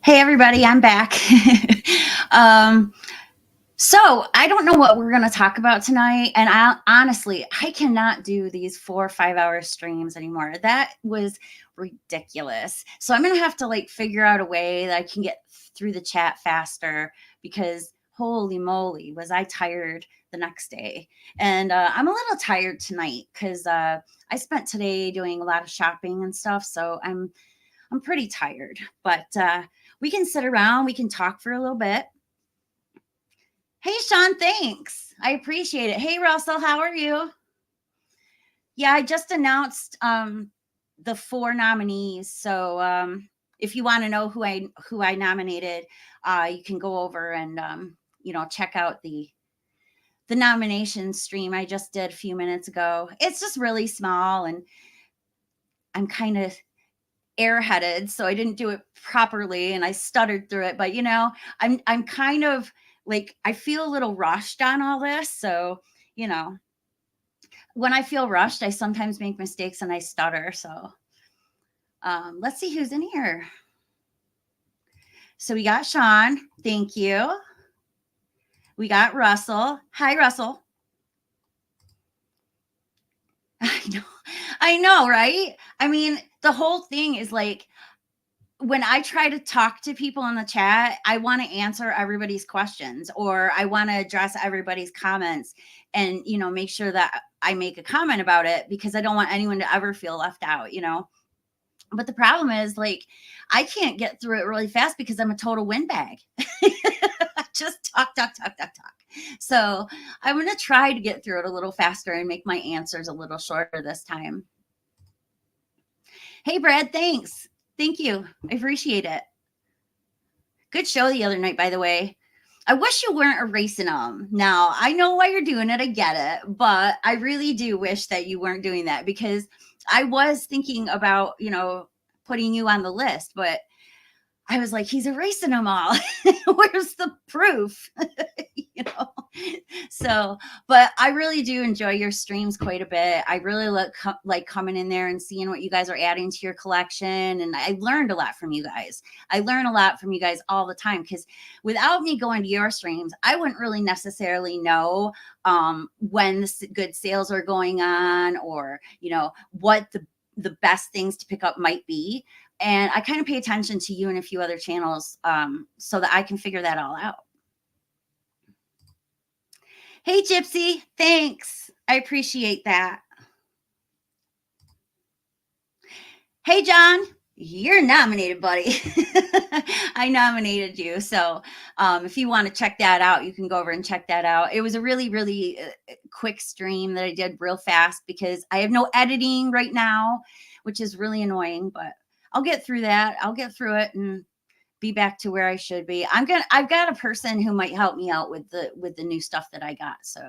Hey everybody, I'm back. um, so I don't know what we're going to talk about tonight, and I cannot do these 4 or 5 hour streams anymore. That was ridiculous. So I'm going to have to like figure out a way that I can get through the chat faster because holy moly, was I tired the next day. And I'm a little tired tonight because I spent today doing a lot of shopping and stuff. So I'm pretty tired, but we can sit around, we can talk for a little bit. Hey, Sean, thanks. I appreciate it. Hey, Russell, how are you? Yeah, I just announced the 4 nominees. So if you want to know who I nominated, you can go over and check out the nomination stream I just did a few minutes ago. It's just really small, and I'm kind of airheaded, so I didn't do it properly and I stuttered through it. But I'm kind of like I feel a little rushed on all this. So, you know, when I feel rushed, I sometimes make mistakes and I stutter. So let's see who's in here. So we got Sean. Thank you. We got Russell. Hi, Russell. I know, right? I mean, the whole thing is like when I try to talk to people in the chat, I want to answer everybody's questions or I want to address everybody's comments and, make sure that I make a comment about it because I don't want anyone to ever feel left out. But the problem is like, I can't get through it really fast because I'm a total windbag. I just talk, talk, talk, talk, talk. So I'm going to try to get through it a little faster and make my answers a little shorter this time. Hey, Brad, thanks. Thank you. I appreciate it. Good show the other night, by the way. I wish you weren't erasing them. Now, I know why you're doing it. I get it. But I really do wish that you weren't doing that because I was thinking about, putting you on the list, but I was like, he's erasing them all. Where's the proof? you know? So, but I really do enjoy your streams quite a bit. I really like coming in there and seeing what you guys are adding to your collection. And I learned a lot from you guys. I learn a lot from you guys all the time because without me going to your streams, I wouldn't really necessarily know when the good sales are going on or, what the best things to pick up might be. And I kind of pay attention to you and a few other channels so that I can figure that all out. Hey, Gypsy, thanks. I appreciate that. Hey, John, you're nominated, buddy. I nominated you. So if you want to check that out, you can go over and check that out. It was a really, really quick stream that I did real fast because I have no editing right now, which is really annoying, but I'll get through that. I'll get through it and be back to where I should be. I've got a person who might help me out with the new stuff that I got. So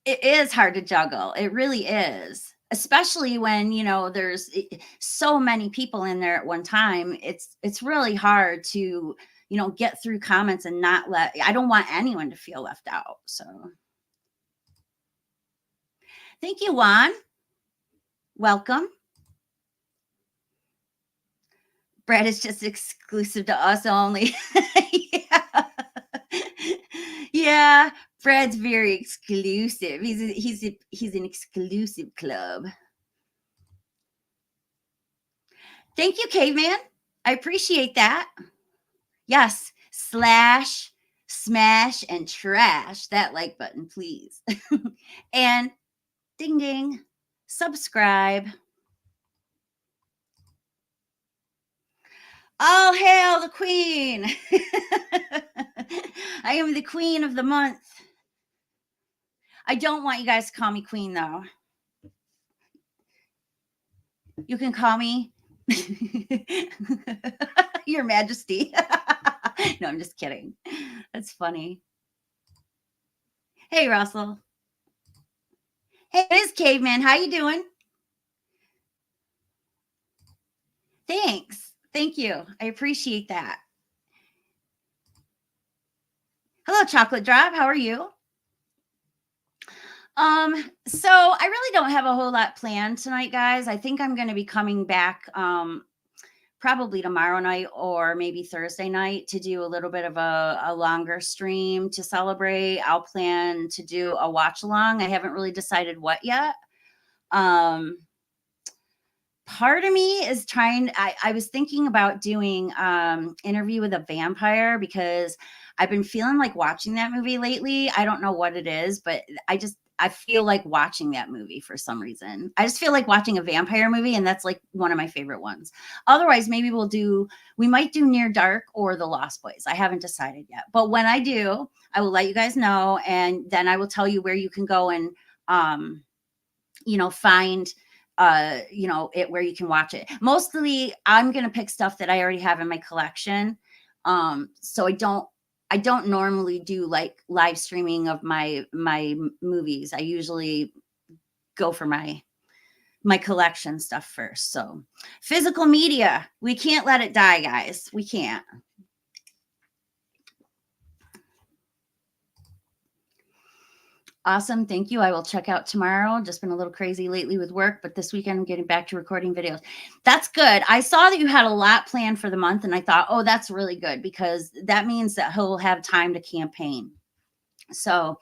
it is hard to juggle. It really is. Especially when, there's so many people in there at one time. It's really hard to, get through comments and I don't want anyone to feel left out. So thank you, Juan. Welcome. Brad is just exclusive to us only. Yeah. Yeah, Brad's very exclusive. He's an exclusive club. Thank you, Caveman. I appreciate that. Yes, slash, smash, and trash that like button, please. And ding ding, subscribe. All hail the queen. I am the queen of the month. I don't want you guys to call me queen, though. You can call me Your Majesty. No, I'm just kidding. That's funny. Hey, Russell. Hey, it is Caveman. How you doing? Thanks. Thank you. I appreciate that. Hello, Chocolate Drop. How are you? So I really don't have a whole lot planned tonight, guys. I think I'm going to be coming back probably tomorrow night or maybe Thursday night to do a little bit of a longer stream to celebrate. I'll plan to do a watch along. I haven't really decided what yet. Um, Part of me is I was thinking about doing Interview with a Vampire because I've been feeling like watching that movie lately. I don't know what it is, but I feel like watching that movie for some reason. I just feel like watching a vampire movie, and that's like one of my favorite ones. Otherwise, maybe we might do Near Dark or The Lost Boys. I haven't decided yet. But when I do, I will let you guys know, and then I will tell you where you can go and find it where you can watch it. Mostly I'm going to pick stuff that I already have in my collection. So I don't normally do like live streaming of my movies. I usually go for my collection stuff first. So physical media, we can't let it die, guys. We can't. Awesome. Thank you. I will check out tomorrow. Just been a little crazy lately with work, but this weekend I'm getting back to recording videos. That's good. I saw that you had a lot planned for the month, and I thought, oh, that's really good because that means that he'll have time to campaign. So,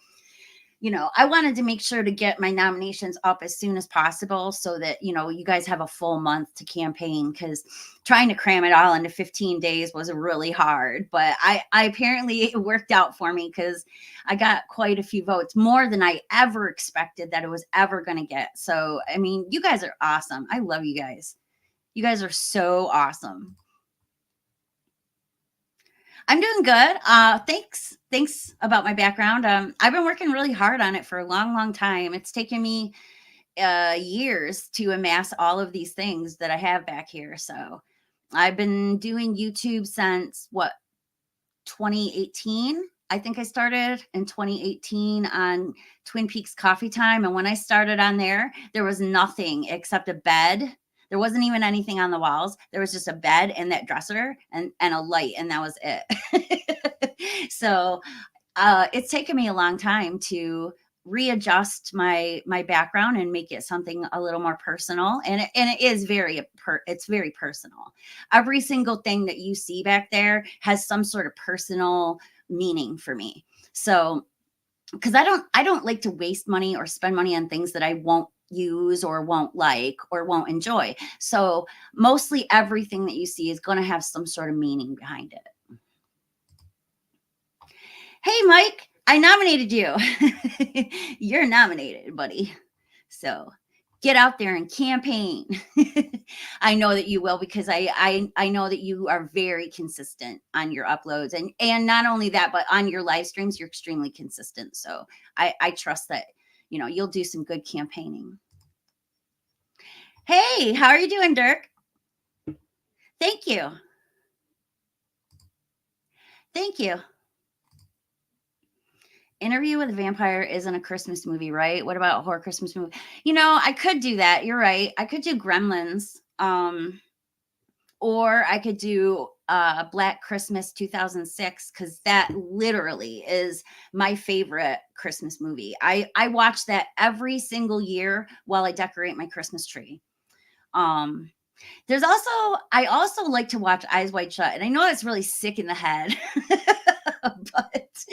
I wanted to make sure to get my nominations up as soon as possible so that, you guys have a full month to campaign, because trying to cram it all into 15 days was really hard. But I apparently it worked out for me because I got quite a few votes, more than I ever expected that it was ever going to get. So, I mean, you guys are awesome. I love you guys. You guys are so awesome. I'm doing good. Thanks about my background. I've been working really hard on it for a long, long time. It's taken me years to amass all of these things that I have back here. So I've been doing YouTube since 2018. I think I started in 2018 on Twin Peaks Coffee Time. And when I started on there was nothing except a bed. There wasn't even anything on the walls. There was just a bed and that dresser and a light, and that was it. So it's taken me a long time to readjust my background and make it something a little more personal. And it is it's very personal. Every single thing that you see back there has some sort of personal meaning for me. So, because I don't like to waste money or spend money on things that I won't use or won't like or won't enjoy. So mostly everything that you see is going to have some sort of meaning behind it. Hey, Mike, I nominated you. You're nominated, buddy. So get out there and campaign. I know that you will, because I know that you are very consistent on your uploads, and not only that, but on your live streams, you're extremely consistent. So I trust that, you'll do some good campaigning. Hey, how are you doing, Dirk? Thank you. Thank you. Interview with a Vampire isn't a Christmas movie, right? What about a horror Christmas movie? I could do that. You're right. I could do Gremlins. Or I could do Black Christmas 2006, because that literally is my favorite Christmas movie. I watch that every single year while I decorate my Christmas tree. I also like to watch Eyes Wide Shut, and I know that's really sick in the head, but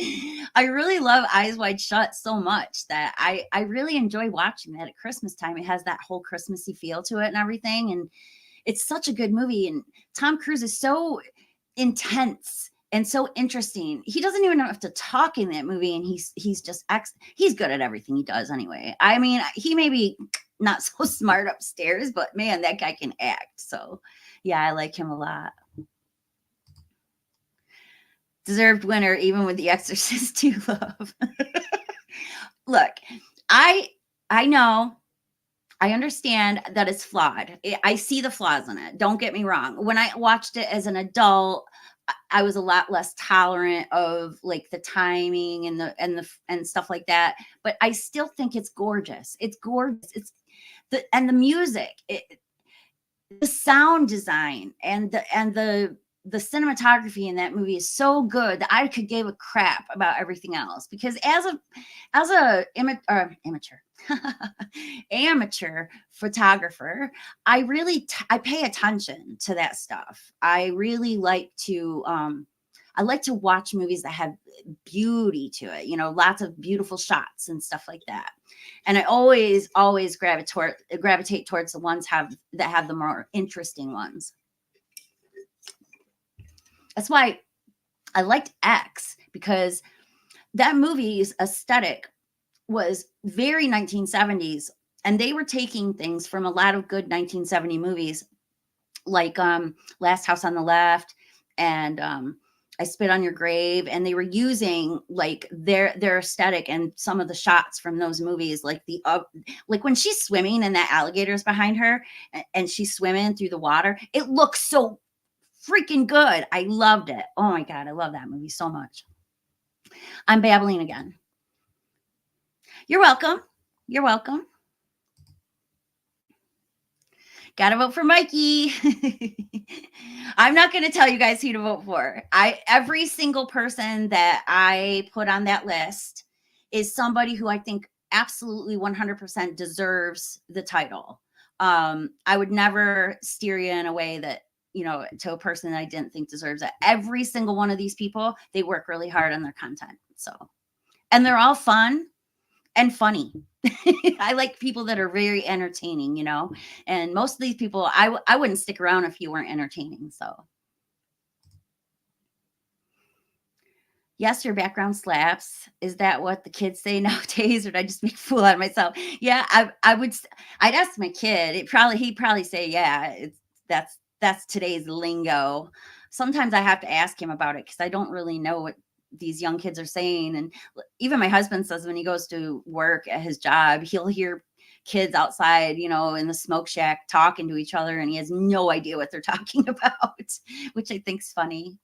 I really love Eyes Wide Shut so much that I really enjoy watching that at Christmas time. It has that whole Christmassy feel to it and everything, and it's such a good movie. And Tom Cruise is so intense and so interesting. He doesn't even have to talk in that movie, and he's just he's good at everything he does anyway. I mean, he may be not so smart upstairs, but man, that guy can act. So yeah, I like him a lot. Deserved winner, even with The Exorcist 2 love. Look, I know, I understand that it's flawed. I see the flaws in it. Don't get me wrong. When I watched it as an adult, I was a lot less tolerant of like the timing and stuff like that. But I still think it's gorgeous. It's gorgeous. The music, the sound design, and the the cinematography in that movie is so good that I could give a crap about everything else, because as a amateur amateur photographer, I pay attention to that stuff. I really like to I like to watch movies that have beauty to it, lots of beautiful shots and stuff like that. And I always gravitate towards the ones that have the more interesting ones. That's why I liked X, because that movie's aesthetic was very 1970s, and they were taking things from a lot of good 1970 movies, like Last House on the Left and I Spit on Your Grave, and they were using like their aesthetic and some of the shots from those movies, like like when she's swimming and that alligator's behind her and she's swimming through the water. It looks so freaking good. I loved it. Oh my God, I love that movie so much. I'm babbling again. You're welcome. You're welcome. Gotta vote for Mikey. I'm not going to tell you guys who to vote for. Every single person that I put on that list is somebody who I think absolutely 100% deserves the title. I would never steer you in a way that, to a person that I didn't think deserves it. Every single one of these people, they work really hard on their content. So, and they're all fun and funny. I like people that are very entertaining, and most of these people, I wouldn't stick around if you weren't entertaining. So yes, your background slaps. Is that what the kids say nowadays, or did I just make a fool out of myself? Yeah, I'd ask my kid. He'd probably say, yeah, that's today's lingo. Sometimes I have to ask him about it because I don't really know what these young kids are saying. And even my husband says when he goes to work at his job, he'll hear kids outside, in the smoke shack talking to each other, and he has no idea what they're talking about, which I think's funny.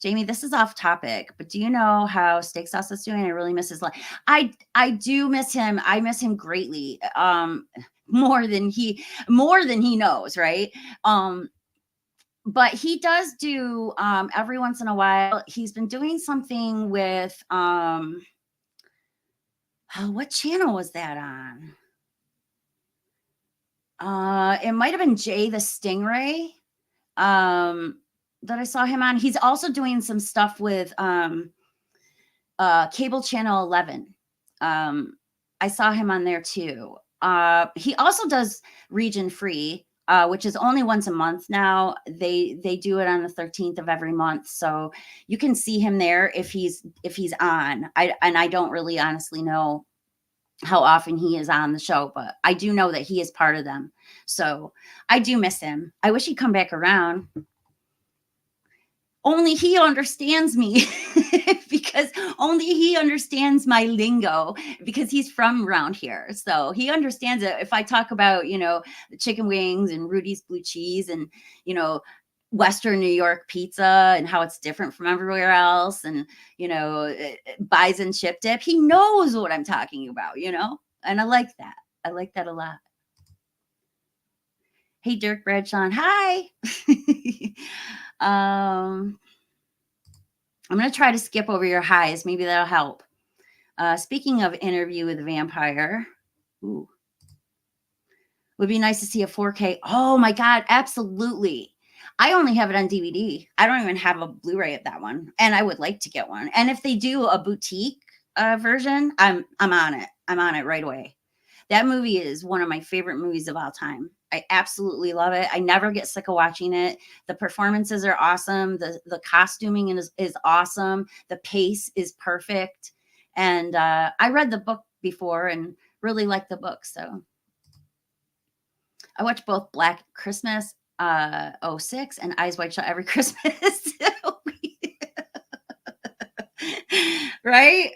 Jamie, this is off topic, but do you know how Steak Sauce is doing? I really miss his life. I do miss him. I miss him greatly. More than he knows, right? But he does do every once in a while. He's been doing something with what channel was that on? It might have been Jay the Stingray that I saw him on. He's also doing some stuff with cable channel 11. I saw him on there too. He also does Region Free, which is only once a month now. They do it on the 13th of every month, so you can see him there if he's on. I don't really honestly know how often he is on the show, but I do know that he is part of them. So I do miss him. I wish he'd come back around. Only he understands me because only he understands my lingo because he's from around here. So he understands it. If I talk about, the chicken wings and Rudy's blue cheese and, Western New York pizza and how it's different from everywhere else and, bison chip dip, he knows what I'm talking about, and I like that. I like that a lot. Hey, Dirk Bradshaw. Hi. I'm going to try to skip over your highs. Maybe that'll help. Speaking of Interview with the Vampire, would be nice to see a 4K. Oh my God, absolutely. I only have it on DVD. I don't even have a Blu-ray of that one, and I would like to get one. And if they do a boutique version, I'm on it. I'm on it right away. That movie is one of my favorite movies of all time. I absolutely love it. I never get sick of watching it. The performances are awesome. The costuming is awesome. The pace is perfect. And I read the book before and really liked the book. So I watch both Black Christmas 06 and Eyes Wide Shut every Christmas. Right?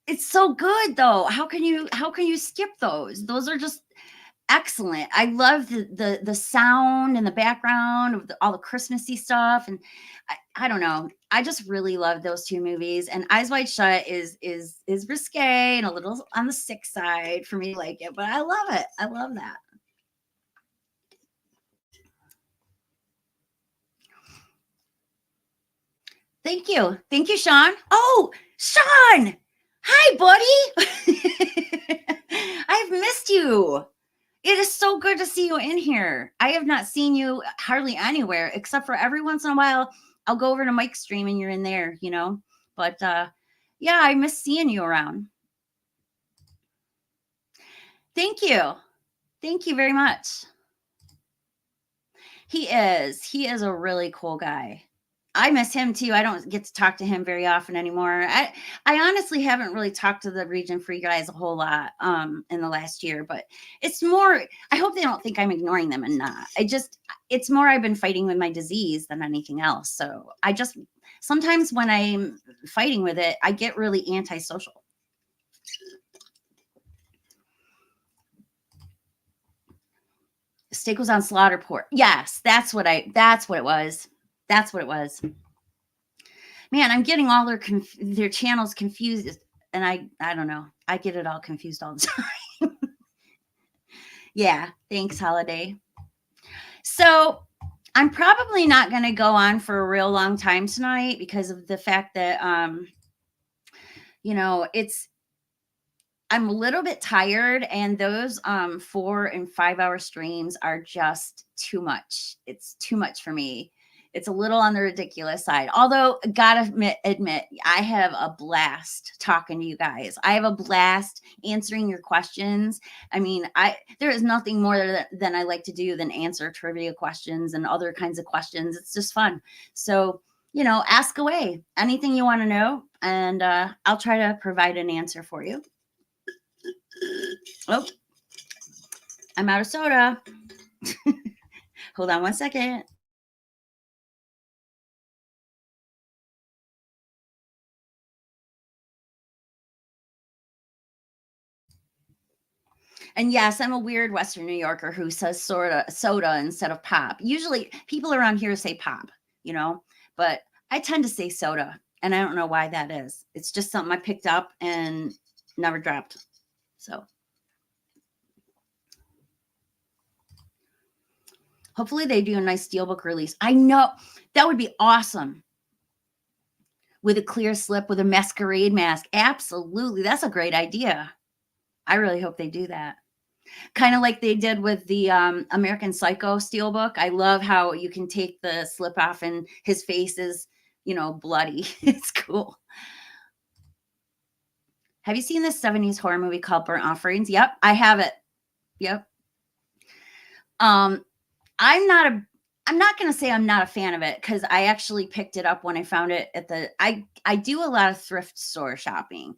It's so good though. How can you skip those? Those are just excellent. I love the sound and the background of all the Christmassy stuff. And I don't know. I just really love those two movies. And Eyes Wide Shut is risque and a little on the sick side for me to like it, but I love it. I love that. Thank you. Thank you, Sean. Oh, Sean. Hi, buddy. I've missed you. It is so good to see you in here. I have not seen you hardly anywhere except for every once in a while I'll go over to Mike's stream and you're in there, you know. But yeah, I miss seeing you around. Thank you. Thank you very much. He is. He is a really cool guy. I miss him too. I don't get to talk to him very often anymore. I honestly haven't really talked to the Region Free guys a whole lot in the last year, but it's more, I hope they don't think I'm ignoring them and not. It's more I've been fighting with my disease than anything else. So I just sometimes when I'm fighting with it, I get really antisocial. Steak was on Slaughterport. Yes, that's what it was. That's what it was. Man, I'm getting all their channels confused, and I don't know. I get it all confused all the time. Yeah, thanks, Holiday. So I'm probably not going to go on for a real long time tonight because of the fact that, you know, I'm a little bit tired, and those 4 and 5 hour streams are just too much. It's too much for me. It's a little on the ridiculous side. Although, gotta admit, I have a blast talking to you guys. I have a blast answering your questions. I mean, there is nothing more than I like to do than answer trivia questions and other kinds of questions. It's just fun. So, you know, ask away. Anything you want to know, and I'll try to provide an answer for you. Oh, I'm out of soda. Hold on one second. And yes, I'm a weird Western New Yorker who says soda instead of pop. Usually people around here say pop, you know, but I tend to say soda, and I don't know why that is. It's just something I picked up and never dropped. So hopefully they do a nice steelbook release. I know that would be awesome. With a clear slip with a masquerade mask. Absolutely. That's a great idea. I really hope they do that. Kind of like they did with the American Psycho steelbook. I love how you can take the slip off and his face is, you know, bloody. It's cool. Have you seen this 70s horror movie called Burnt Offerings? Yep, I have it. Yep. I'm not going to say I'm not a fan of it because I actually picked it up when I found it at I do a lot of thrift store shopping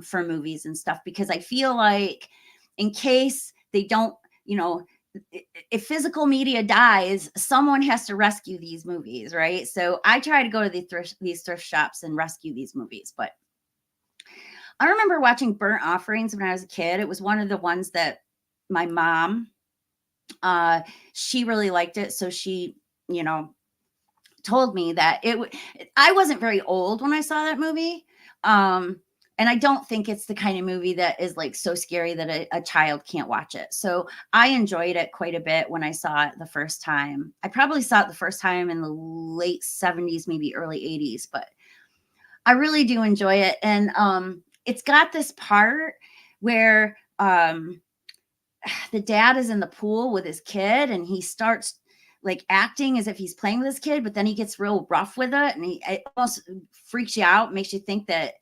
for movies and stuff because I feel like in case they don't, you know, if physical media dies, someone has to rescue these movies, right? So I try to go to these thrift shops and rescue these movies. But I remember watching Burnt Offerings when I was a kid. It was one of the ones that my mom, she really liked it. So she, you know, told me that I wasn't very old when I saw that movie. And I don't think it's the kind of movie that is like so scary that a child can't watch it. So I enjoyed it quite a bit when I saw it the first time. I probably saw it the first time in the late 70s, maybe early 80s, but I really do enjoy it. And it's got this part where the dad is in the pool with his kid and he starts like acting as if he's playing with his kid, but then he gets real rough with it and it almost freaks you out, makes you think that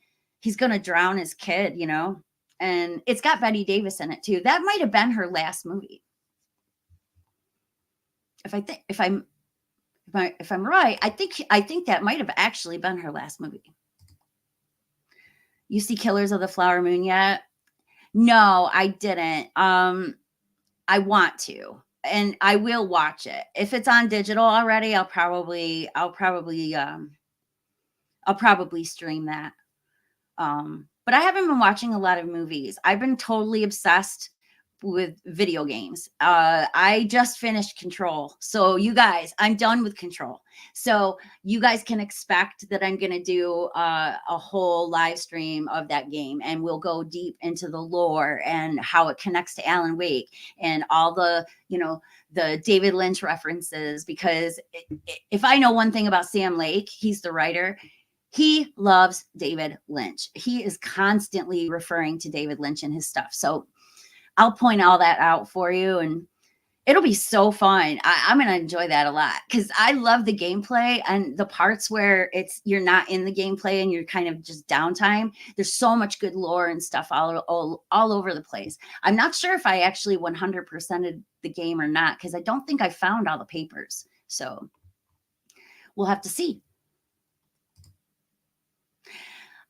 he's going to drown his kid, you know? And it's got Betty Davis in it too. That might have been her last movie. If I'm right, I think that might have actually been her last movie. You see Killers of the Flower Moon yet? No, I didn't. I want to, and I will watch it. If it's on digital already, I'll probably stream that. But I haven't been watching a lot of movies. I've been totally obsessed with video games. I just finished Control. So you guys, I'm done with Control. So you guys can expect that I'm going to do a whole live stream of that game, and we'll go deep into the lore and how it connects to Alan Wake and all the, you know, the David Lynch references, because if I know one thing about Sam Lake, he's the writer. He loves David Lynch. He is constantly referring to David Lynch in his stuff. So I'll point all that out for you, and it'll be so fun. I'm going to enjoy that a lot because I love the gameplay and the parts where you're not in the gameplay and you're kind of just downtime. There's so much good lore and stuff all over the place. I'm not sure if I actually 100%ed the game or not because I don't think I found all the papers. So we'll have to see.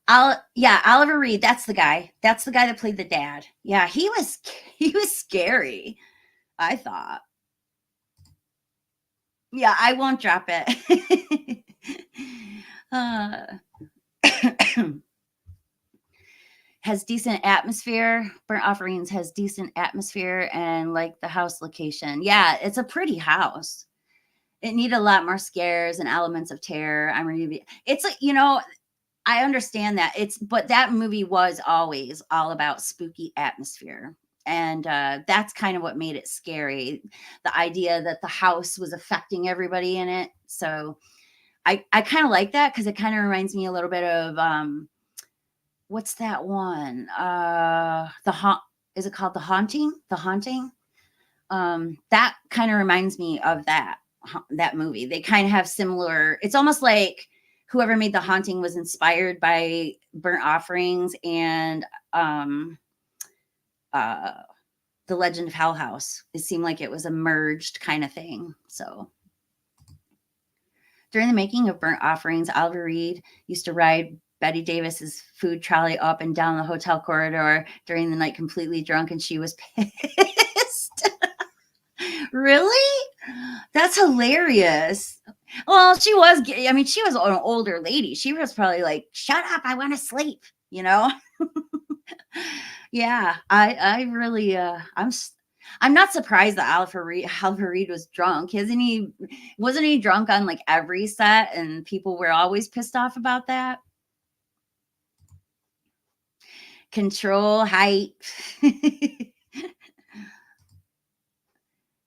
Oliver Reed. That's the guy. That's the guy that played the dad. Yeah, he was scary, I thought. Yeah, I won't drop it. Has decent atmosphere. Burnt Offerings has decent atmosphere and like the house location. Yeah, it's a pretty house. It needed a lot more scares and elements of terror. It's like, I understand that but that movie was always all about spooky atmosphere. And that's kind of what made it scary. The idea that the house was affecting everybody in it. So I kind of like that because it kind of reminds me a little bit of what's that one? Is it called The Haunting? The Haunting? That kind of reminds me of that movie. They kind of have similar. It's almost like whoever made The Haunting was inspired by Burnt Offerings and The Legend of Hell House. It seemed like it was a merged kind of thing. So during the making of Burnt Offerings, Oliver Reed used to ride Betty Davis's food trolley up and down the hotel corridor during the night completely drunk, and she was pissed. Really? That's hilarious. Well, she was an older lady. She was probably like, shut up, I want to sleep, Yeah, I really, I'm not surprised that Oliver Reed was drunk. Wasn't he drunk on like every set and people were always pissed off about that? Control hype.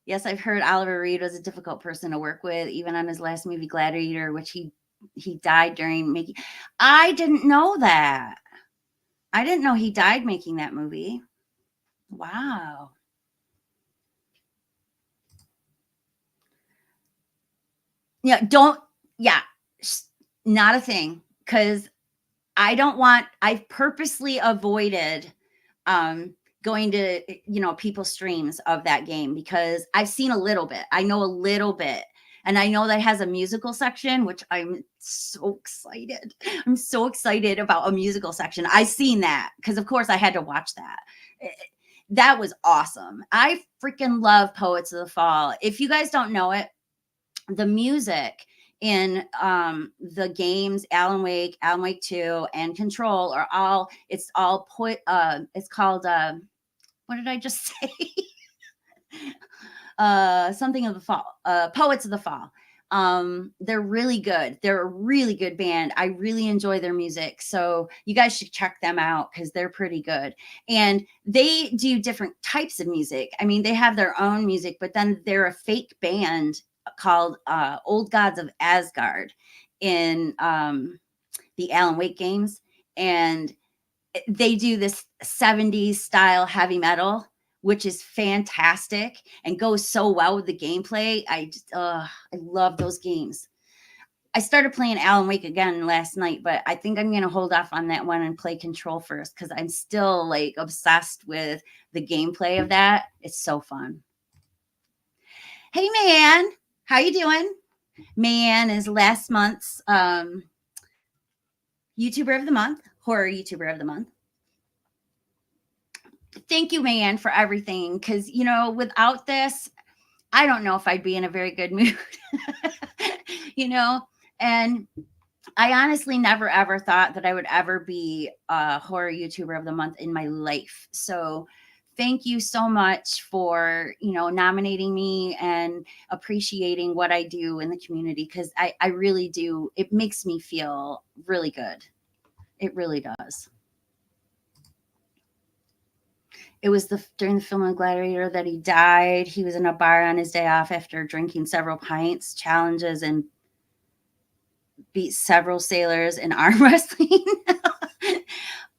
Yes, I've heard Oliver Reed was a difficult person to work with, even on his last movie, Gladiator, which he died during making. I didn't know that. I didn't know he died making that movie. Wow. Yeah, not a thing, because I've purposely avoided going to people's streams of that game because I've seen a little bit. I know a little bit. And I know that has a musical section, which I'm so excited. I'm so excited about a musical section. I seen that because of course I had to watch that. That was awesome. I freaking love Poets of the Fall. If you guys don't know it, the music in the games Alan Wake 2 and Control it's called what did I just say? Something of the Fall, Poets of the Fall. They're really good. They're a really good band. I really enjoy their music. So you guys should check them out because they're pretty good. And they do different types of music. I mean, they have their own music, but then they're a fake band called Old Gods of Asgard in the Alan Wake games. And they do this 70s style heavy metal, which is fantastic and goes so well with the gameplay. I love those games. I started playing Alan Wake again last night, but I think I'm going to hold off on that one and play Control first because I'm still like obsessed with the gameplay of that. It's so fun. Hey, man. How you doing? Man is last month's YouTuber of the month, horror YouTuber of the month. Thank you, man, for everything. Because, without this, I don't know if I'd be in a very good mood, and I honestly never, ever thought that I would ever be a horror YouTuber of the month in my life. So thank you so much for, nominating me and appreciating what I do in the community. Because I really do. It makes me feel really good. It really does. It was during the film of Gladiator that he died. He was in a bar on his day off after drinking several pints, challenges, and beat several sailors in arm wrestling.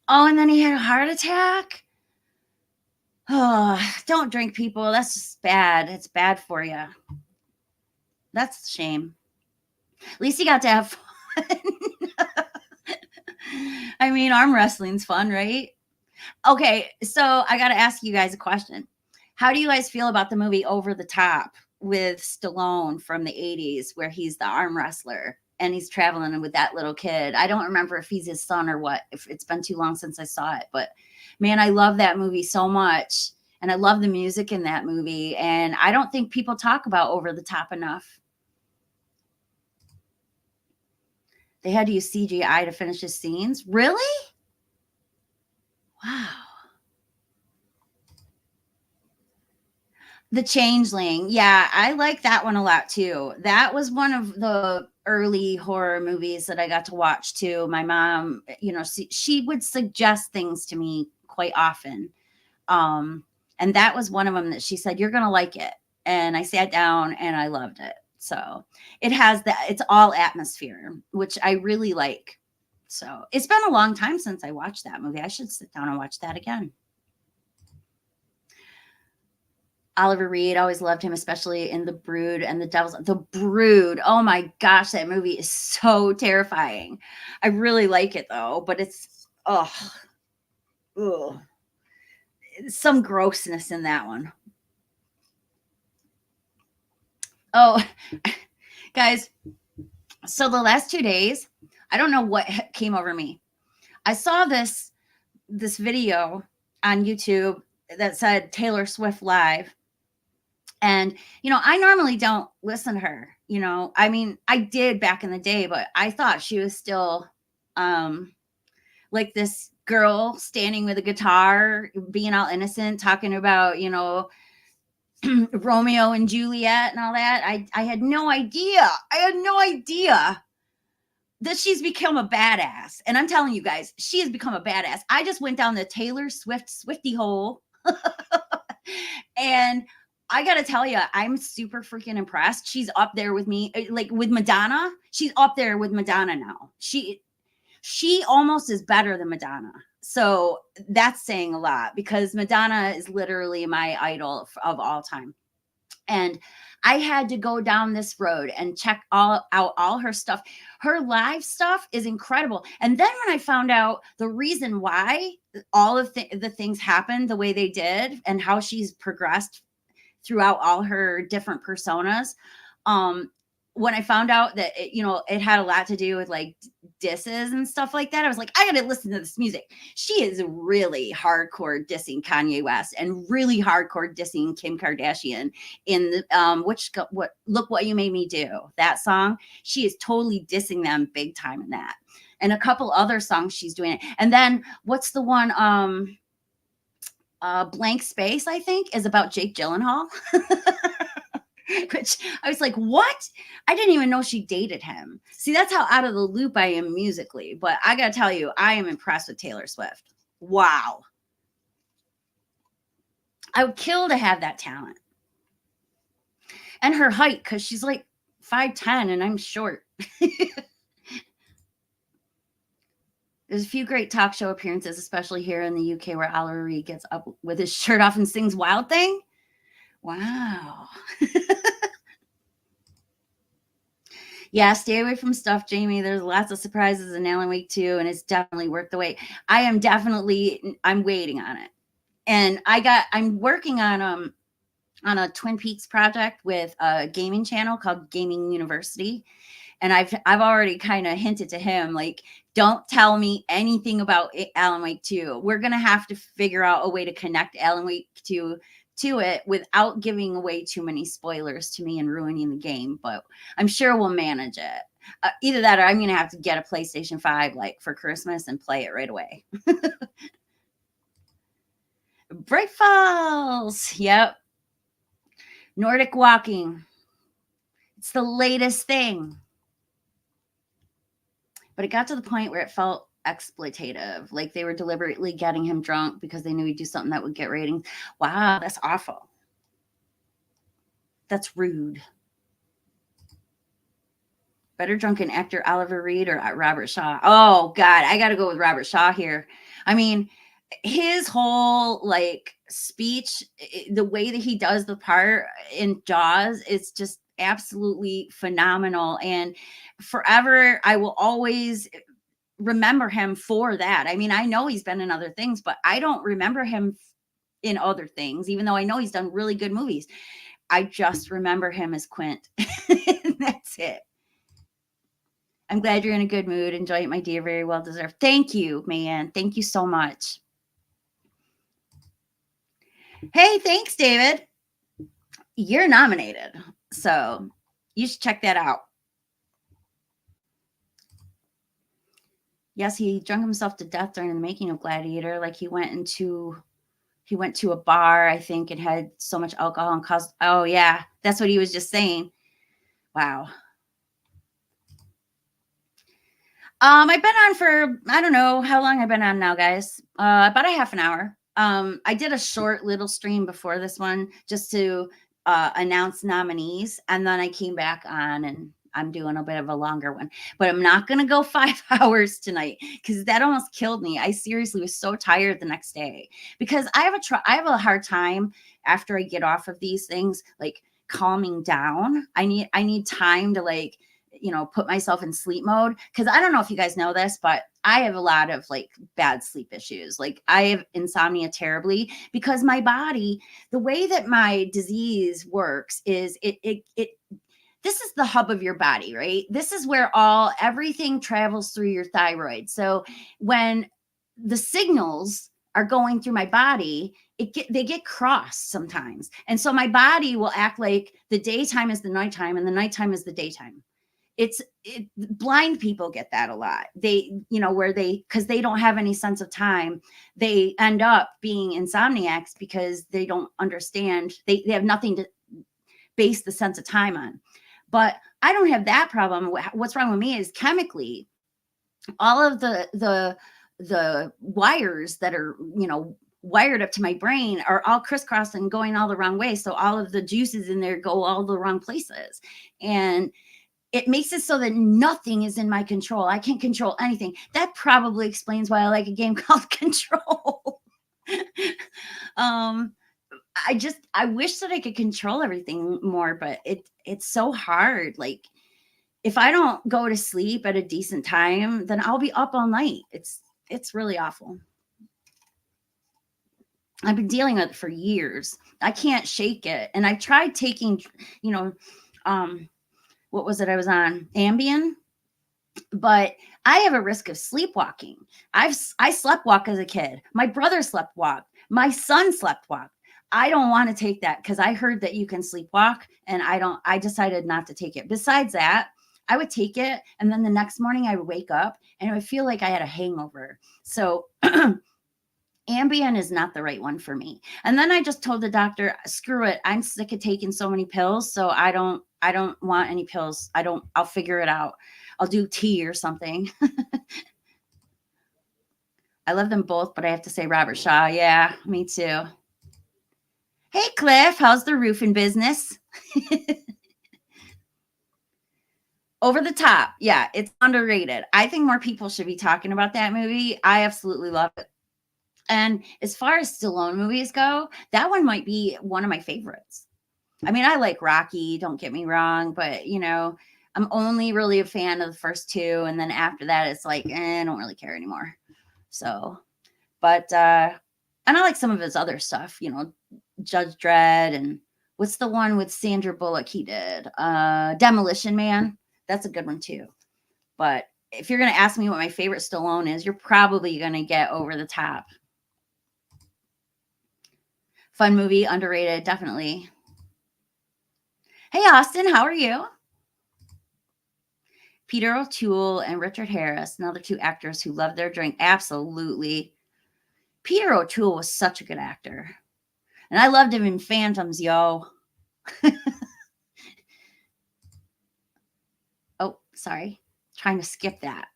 Oh, and then he had a heart attack. Oh, don't drink, people. That's just bad. It's bad for you. That's a shame. At least he got to have fun. I mean, arm wrestling's fun, right? Okay, so I got to ask you guys a question. How do you guys feel about the movie Over the Top with Stallone from the 80s, where he's the arm wrestler and he's traveling with that little kid? I don't remember if he's his son or what, if it's been too long since I saw it, but man, I love that movie so much. And I love the music in that movie. And I don't think people talk about Over the Top enough. They had to use CGI to finish his scenes. Really? Wow. The Changeling. Yeah, I like that one a lot too. That was one of the early horror movies that I got to watch too. My mom, she would suggest things to me quite often. Um, and that was one of them that she said, "You're going to like it." And I sat down and I loved it. So it has that, it's all atmosphere, which I really like. So it's been a long time since I watched that movie. I should sit down and watch that again. Oliver Reed, always loved him, especially in The Brood and The Devil's. The Brood. Oh my gosh, that movie is so terrifying. I really like it though, but it's ugh. Some grossness in that one. Oh, guys, so the last 2 days, I don't know what came over me. I saw this video on YouTube that said Taylor Swift live. And, I normally don't listen to her. I mean, I did back in the day, but I thought she was still like this girl standing with a guitar, being all innocent, talking about, Romeo and Juliet and all that. I had no idea. I had no idea that she's become a badass. And I'm telling you guys, she has become a badass. I just went down the Taylor Swift Swifty hole. And I got to tell you, I'm super freaking impressed. She's up there with me, like with Madonna. She's up there with Madonna now. She almost is better than Madonna. So that's saying a lot, because Madonna is literally my idol of all time. And I had to go down this road and check out all her stuff. Her live stuff is incredible. And then when I found out the reason why all of the things happened the way they did, and how she's progressed throughout all her different personas, when I found out that it had a lot to do with like disses and stuff like that, I was like, I gotta listen to this music. She is really hardcore dissing Kanye West and really hardcore dissing Kim Kardashian in the what Look What You Made Me Do, that song. She is totally dissing them big time in that, and a couple other songs she's doing it. And then what's the one Blank Space, I think, is about Jake Gyllenhaal. Which I was like, what? I didn't even know she dated him. See, that's how out of the loop I am musically. But I got to tell you, I am impressed with Taylor Swift. Wow. I would kill to have that talent. And her height, because she's like 5'10" and I'm short. There's a few great talk show appearances, especially here in the UK, where Oliver Reed gets up with his shirt off and sings Wild Thing. Wow. Yeah, stay away from stuff, Jamie. There's lots of surprises in Alan Wake 2, and it's definitely worth the wait. I'm waiting on it. And I'm working on a Twin Peaks project with a gaming channel called Gaming University. And I've already kind of hinted to him, like, don't tell me anything about Alan Wake 2. We're going to have to figure out a way to connect Alan Wake 2 to it without giving away too many spoilers to me and ruining the game. But I'm sure we'll manage it. Either that, or I'm going to have to get a PlayStation 5 like for Christmas and play it right away. Bright Falls. Yep. Nordic Walking. It's the latest thing. But it got to the point where it felt exploitative, like they were deliberately getting him drunk because they knew he'd do something that would get ratings. Wow, that's awful. That's rude. Better drunken actor, Oliver Reed or Robert Shaw? Oh God, I got to go with Robert Shaw here. I mean, his whole like speech, the way that he does the part in Jaws, is just absolutely phenomenal. And forever, I will always remember him for that. I mean, I know he's been in other things, but I don't remember him in other things, even though I know he's done really good movies. I just remember him as Quint. That's it. I'm glad you're in a good mood. Enjoy it, my dear. Very well deserved. Thank you, man. Thank you so much. Hey, thanks, David. You're nominated. So you should check that out. Yes, he drunk himself to death during the making of Gladiator. Like he went to a bar, I think, and had so much alcohol and caused. Oh yeah, that's what he was just saying. Wow. I've been on for, I don't know how long I've been on now, guys. About a half an hour. I did a short little stream before this one just to announce nominees, and then I came back on and I'm doing a bit of a longer one. But I'm not going to go 5 hours tonight because that almost killed me. I seriously was so tired the next day because I have a hard time after I get off of these things, like calming down. I need time to like, put myself in sleep mode. Cause I don't know if you guys know this, but I have a lot of like bad sleep issues. Like I have insomnia terribly because my body, the way that my disease works is this is the hub of your body, right? This is where everything travels through your thyroid. So when the signals are going through my body, they get crossed sometimes. And so my body will act like the daytime is the nighttime and the nighttime is the daytime. Blind people get that a lot. Because they don't have any sense of time, they end up being insomniacs because they don't understand. They have nothing to base the sense of time on. But I don't have that problem. What's wrong with me is chemically, all of the wires that are, wired up to my brain are all crisscrossing and going all the wrong way. So all of the juices in there go all the wrong places. And it makes it so that nothing is in my control. I can't control anything. That probably explains why I like a game called Control. I wish that I could control everything more, but it's so hard. Like if I don't go to sleep at a decent time, then I'll be up all night. It's really awful. I've been dealing with it for years. I can't shake it. And I tried taking, what was it I was on? Ambien. But I have a risk of sleepwalking. I slept walk as a kid. My brother slept walk. My son slept walk. I don't want to take that because I heard that you can sleepwalk, and I decided not to take it. Besides that, I would take it, and then the next morning I would wake up and it would feel like I had a hangover. So Ambien is not the right one for me. And then I just told the doctor, screw it. I'm sick of taking so many pills. So I don't want any pills. I'll figure it out. I'll do tea or something. I love them both, but I have to say Robert Shaw. Yeah, me too. Hey, Cliff, how's the roofing business? Over the Top. Yeah, it's underrated. I think more people should be talking about that movie. I absolutely love it. And as far as Stallone movies go, that one might be one of my favorites. I mean, I like Rocky, don't get me wrong, but I'm only really a fan of the first two. And then after that, it's like, I don't really care anymore. So, but, and I like some of his other stuff, Judge Dredd, and what's the one with Sandra Bullock he did? Demolition Man. That's a good one too. But if you're going to ask me what my favorite Stallone is, you're probably going to get Over the Top. Fun movie, underrated, definitely. Hey, Austin, how are you? Peter O'Toole and Richard Harris, another two actors who love their drink. Absolutely. Peter O'Toole was such a good actor. And I loved him in Phantoms, yo. Oh, sorry. Trying to skip that.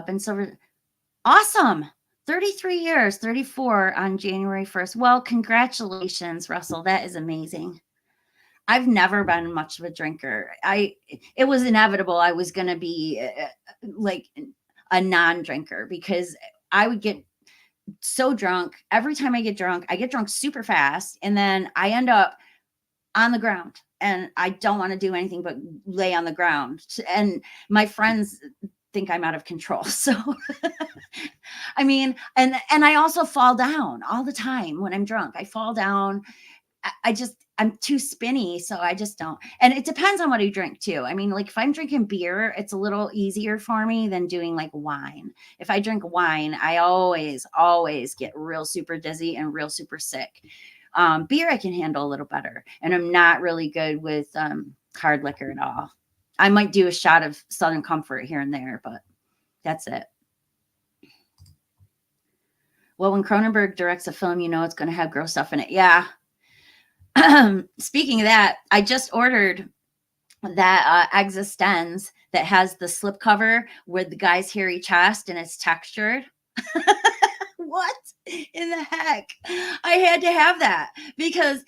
Ben Silver. Awesome. 33 years, 34 on January 1st. Well, congratulations, Russell. That is amazing. I've never been much of a drinker. It was inevitable I was going to be like a non-drinker because I would get so drunk. Every time I get drunk super fast, and then I end up on the ground, and I don't want to do anything but lay on the ground. And my friends think I'm out of control. So I mean, and I also fall down all the time when I'm drunk. I fall down. I'm too spinny, so I just don't. And it depends on what I drink too. I mean, like if I'm drinking beer, it's a little easier for me than doing like wine. If I drink wine, I always get real super dizzy and real super sick. Beer I can handle a little better, and I'm not really good with hard liquor at all. I might do a shot of Southern Comfort here and there, but that's it. Well, when Cronenberg directs a film, you know it's going to have gross stuff in it. Yeah. Speaking of that, I just ordered that Existenz that has the slipcover with the guy's hairy chest and it's textured. What in the heck? I had to have that because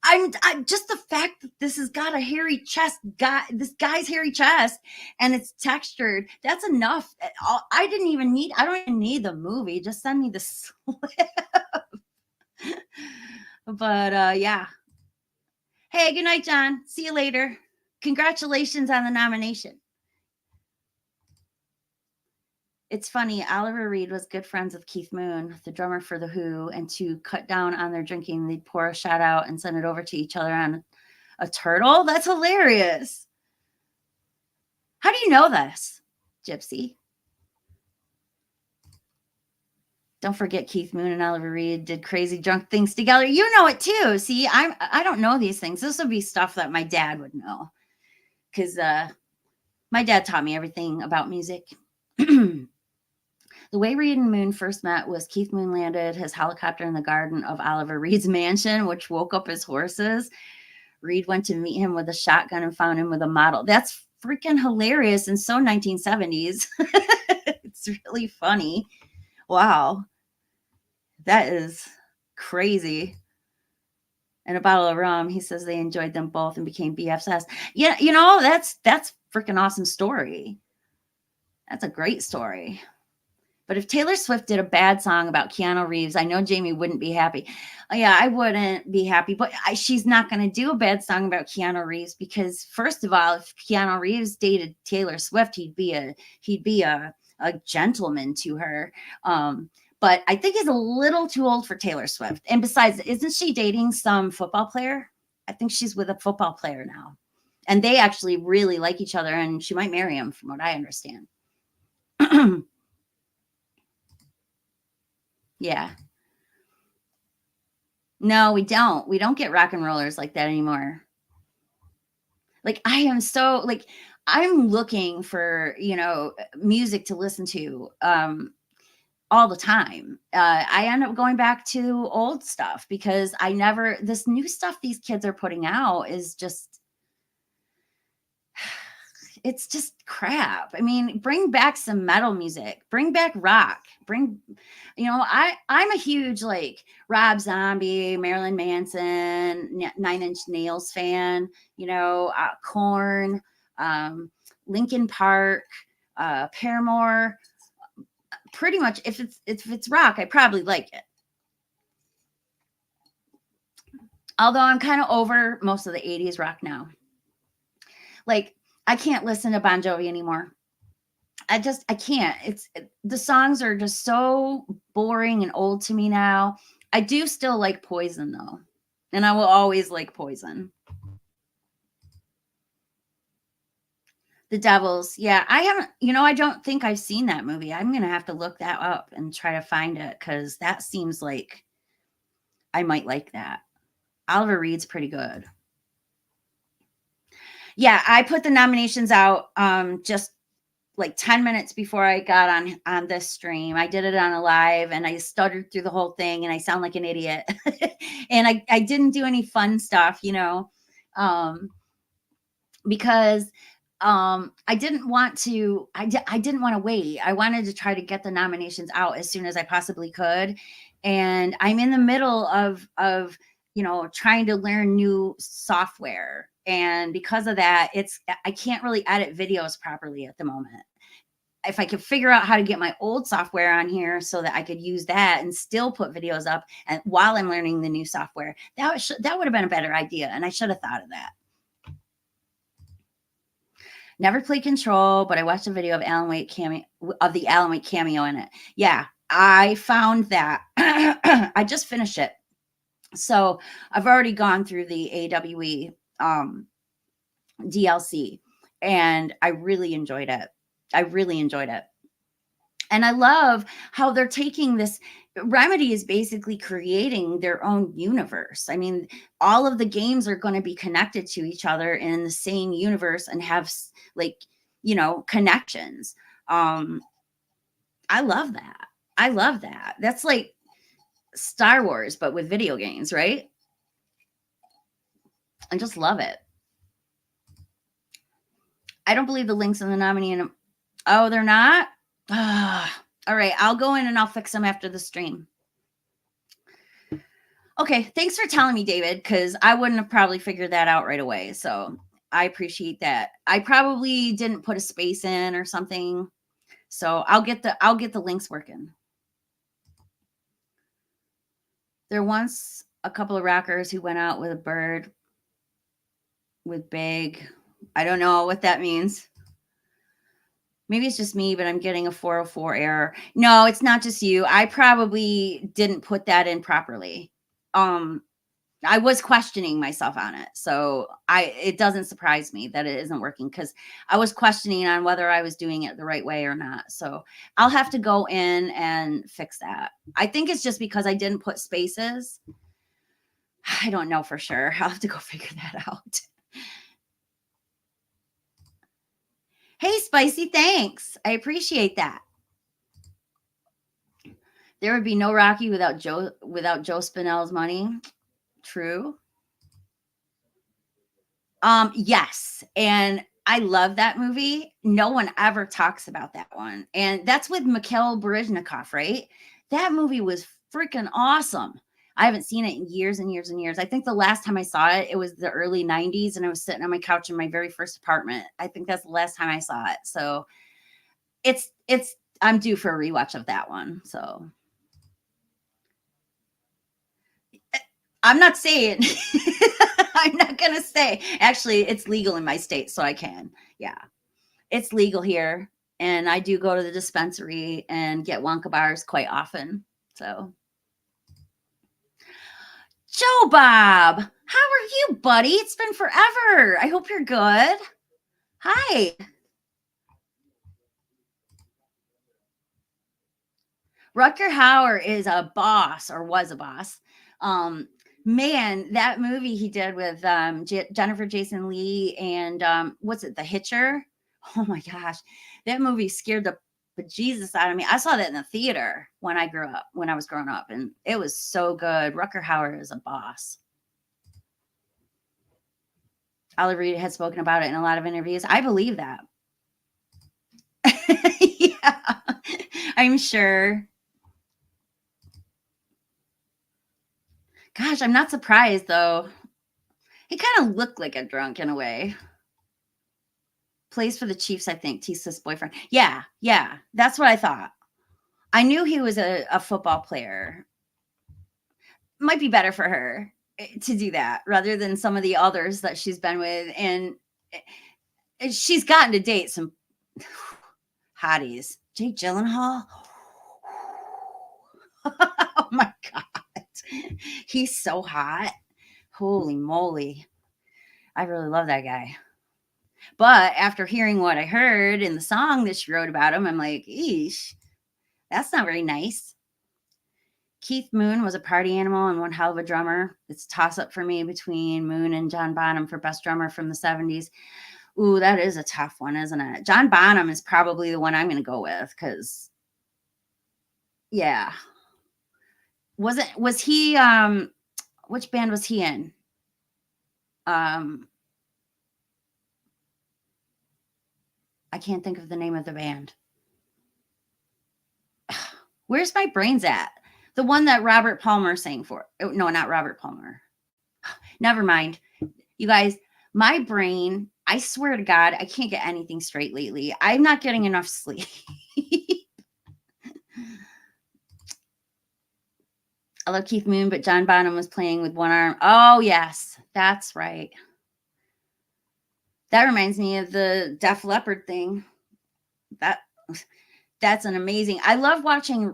I'm just the fact that this has got a hairy chest, this guy's hairy chest, and it's textured. That's enough. I don't even need the movie. Just send me the slip. But yeah. Hey, good night, John. See you later. Congratulations on the nomination. It's funny, Oliver Reed was good friends with Keith Moon, the drummer for The Who, and to cut down on their drinking, they'd pour a shot out and send it over to each other on a turtle. That's hilarious. How do you know this, Gypsy? Don't forget Keith Moon and Oliver Reed did crazy drunk things together. You know it too. See, I don't know these things. This would be stuff that my dad would know, because my dad taught me everything about music. The way Reed and Moon first met was Keith Moon landed his helicopter in the garden of Oliver Reed's mansion, which woke up his horses. Reed went to meet him with a shotgun and found him with a model. That's freaking hilarious and so 1970s. It's really funny. Wow. That is crazy. And a bottle of rum. He says they enjoyed them both and became BFFs. Yeah, you know, that's freaking awesome story. That's a great story. But if Taylor Swift did a bad song about Keanu Reeves, I know Jamie wouldn't be happy. Yeah, I wouldn't be happy. But she's not going to do a bad song about Keanu Reeves because, first of all, if Keanu Reeves dated Taylor Swift, he'd be a gentleman to her. But I think he's a little too old for Taylor Swift. And besides, isn't she dating some football player? I think she's with a football player now. And they actually really like each other, and she might marry him, from what I understand. Yeah. No, we don't. We don't get rock and rollers like that anymore. Like I'm looking for, music to listen to all the time. I end up going back to old stuff because this new stuff these kids are putting out is just, it's just crap. I mean, bring back some metal music, bring back rock, I'm a huge like Rob Zombie, Marilyn Manson, Nine Inch Nails fan, Korn, Linkin Park, Paramore. Pretty much if it's rock, I probably like it. Although I'm kind of over most of the 80s rock now. Like, I can't listen to Bon Jovi anymore. I can't. The songs are just so boring and old to me now. I do still like Poison though. And I will always like Poison. The Devils. Yeah, I haven't, I don't think I've seen that movie. I'm going to have to look that up and try to find it because that seems like I might like that. Oliver Reed's pretty good. Yeah, I put the nominations out just like 10 minutes before I got on this stream. I did it on a live and I stuttered through the whole thing and I sound like an idiot. And I didn't do any fun stuff, because I didn't want to wait. I wanted to try to get the nominations out as soon as I possibly could. And I'm in the middle of trying to learn new software. And because of that, I can't really edit videos properly at the moment. If I could figure out how to get my old software on here so that I could use that and still put videos up and while I'm learning the new software, that would have been a better idea. And I should have thought of that. Never played Control, but I watched a video of the Alan Wake cameo in it. Yeah, I found that. I just finished it. So I've already gone through the AWE DLC, and I really enjoyed it. And I love how they're taking this. Remedy is basically creating their own universe. I mean, all of the games are going to be connected to each other in the same universe and have connections. I love that. That's like Star Wars, but with video games, right? I just love it. I don't believe the links in the nominee. Oh, they're not? All right, I'll go in and I'll fix them after the stream. Okay, thanks for telling me, David, because I wouldn't have probably figured that out right away. So I appreciate that. I probably didn't put a space in or something. So I'll get the links working. There once a couple of rockers who went out with a bird with big. I don't know what that means. Maybe it's just me, but I'm getting a 404 error. No, it's not just you. I probably didn't put that in properly. I was questioning myself on it. So it doesn't surprise me that it isn't working, because I was questioning on whether I was doing it the right way or not. So I'll have to go in and fix that. I think it's just because I didn't put spaces. I don't know for sure. I'll have to go figure that out. Hey, Spicy, thanks. I appreciate that. There would be no Rocky without Joe Spinell's money. True. Yes, and I love that movie. No one ever talks about that one, and that's with Mikhail Baryshnikov, right? That movie was freaking awesome. I haven't seen it in years and years and years. I think the last time I saw it, it was the early 90s, and I was sitting on my couch in my very first apartment. I think that's the last time I saw it. So I'm due for a rewatch of that one. So I'm not saying I'm not gonna say. Actually, it's legal in my state, so I can. Yeah, it's legal here, and I do go to the dispensary and get Wonka bars quite often. So, Joe Bob, how are you, buddy? It's been forever. I hope you're good. Hi. Rutger Hauer is a boss, or was a boss. Man, that movie he did with Jennifer Jason Leigh and what's it, The Hitcher? Oh my gosh, that movie scared the bejesus out of me. I saw that in the theater when I was growing up, and it was so good. Rutger Hauer is a boss. Oliver Reed has spoken about it in a lot of interviews. I believe that. Yeah, I'm sure. Gosh, I'm not surprised though. He kind of looked like a drunk in a way. Plays for the Chiefs, I think. Tisa's boyfriend. Yeah, that's what I thought. I knew he was a football player. Might be better for her to do that rather than some of the others that she's been with. And she's gotten to date some hotties. Jake Gyllenhaal. Oh my God. He's so hot. Holy moly. I really love that guy. But after hearing what I heard in the song that she wrote about him, I'm like, eesh, that's not very nice. Keith Moon was a party animal and one hell of a drummer. It's a toss-up for me between Moon and John Bonham for best drummer from the 70s. Ooh, that is a tough one, isn't it? John Bonham is probably the one I'm going to go with because, yeah. Was he, which band was he in? I can't think of the name of the band. Where's my brains at? The one that Robert Palmer sang for. No, not Robert Palmer. Never mind. You guys, my brain, I swear to God, I can't get anything straight lately. I'm not getting enough sleep. I love Keith Moon, but John Bonham was playing with one arm. Oh, yes, that's right. That reminds me of the Def Leppard thing. That's an amazing. I love watching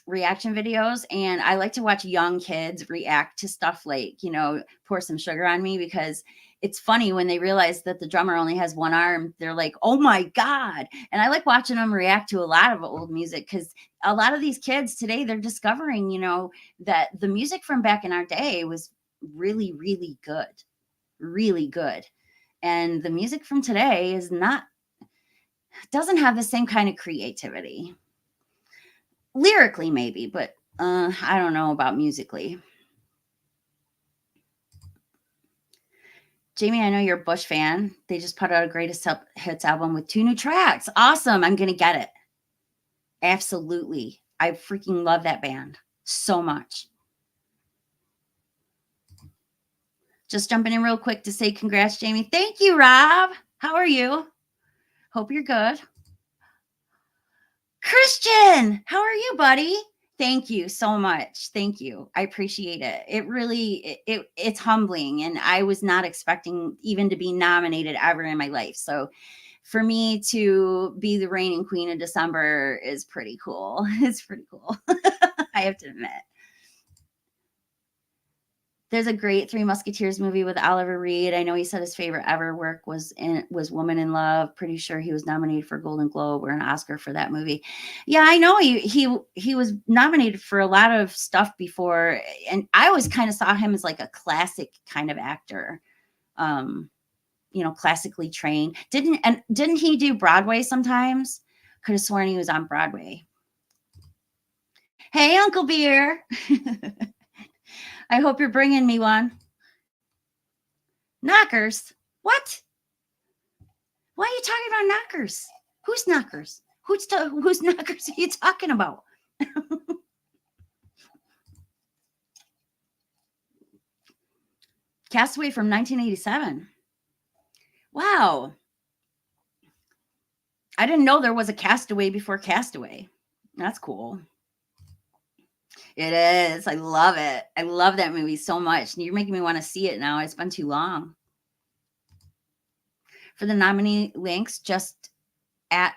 reaction videos, and I like to watch young kids react to stuff like, Pour Some Sugar on Me, because it's funny when they realize that the drummer only has one arm. They're like, oh my God. And I like watching them react to a lot of old music, because a lot of these kids today, they're discovering, that the music from back in our day was really, really good, really good. And the music from today is not, doesn't have the same kind of creativity. Lyrically, maybe, but I don't know about musically. Jamie, I know you're a Bush fan. They just put out a greatest hits album with 2 new tracks. Awesome. I'm going to get it. Absolutely. I freaking love that band so much. Just jumping in real quick to say congrats, Jamie. Thank you, Rob. How are you? Hope you're good. Christian, how are you, buddy? Thank you so much. Thank you. I appreciate it. It really, it's humbling. And I was not expecting even to be nominated ever in my life. So for me to be the reigning queen of December is pretty cool. It's pretty cool. I have to admit. There's a great Three Musketeers movie with Oliver Reed. I know he said his favorite ever work was Woman in Love. Pretty sure he was nominated for a Golden Globe or an Oscar for that movie. Yeah, I know he was nominated for a lot of stuff before, and I always kind of saw him as like a classic kind of actor. Classically trained. Didn't he do Broadway sometimes? Could have sworn he was on Broadway. Hey, Uncle Beer. I hope you're bringing me one. Knockers? What? Why are you talking about knockers? Who's knockers? Whose knockers are you talking about? Castaway from 1987. Wow. I didn't know there was a Castaway before Castaway. That's cool. It is. I love it. I love that movie so much. You're making me want to see it now. It's been too long. For the nominee links, just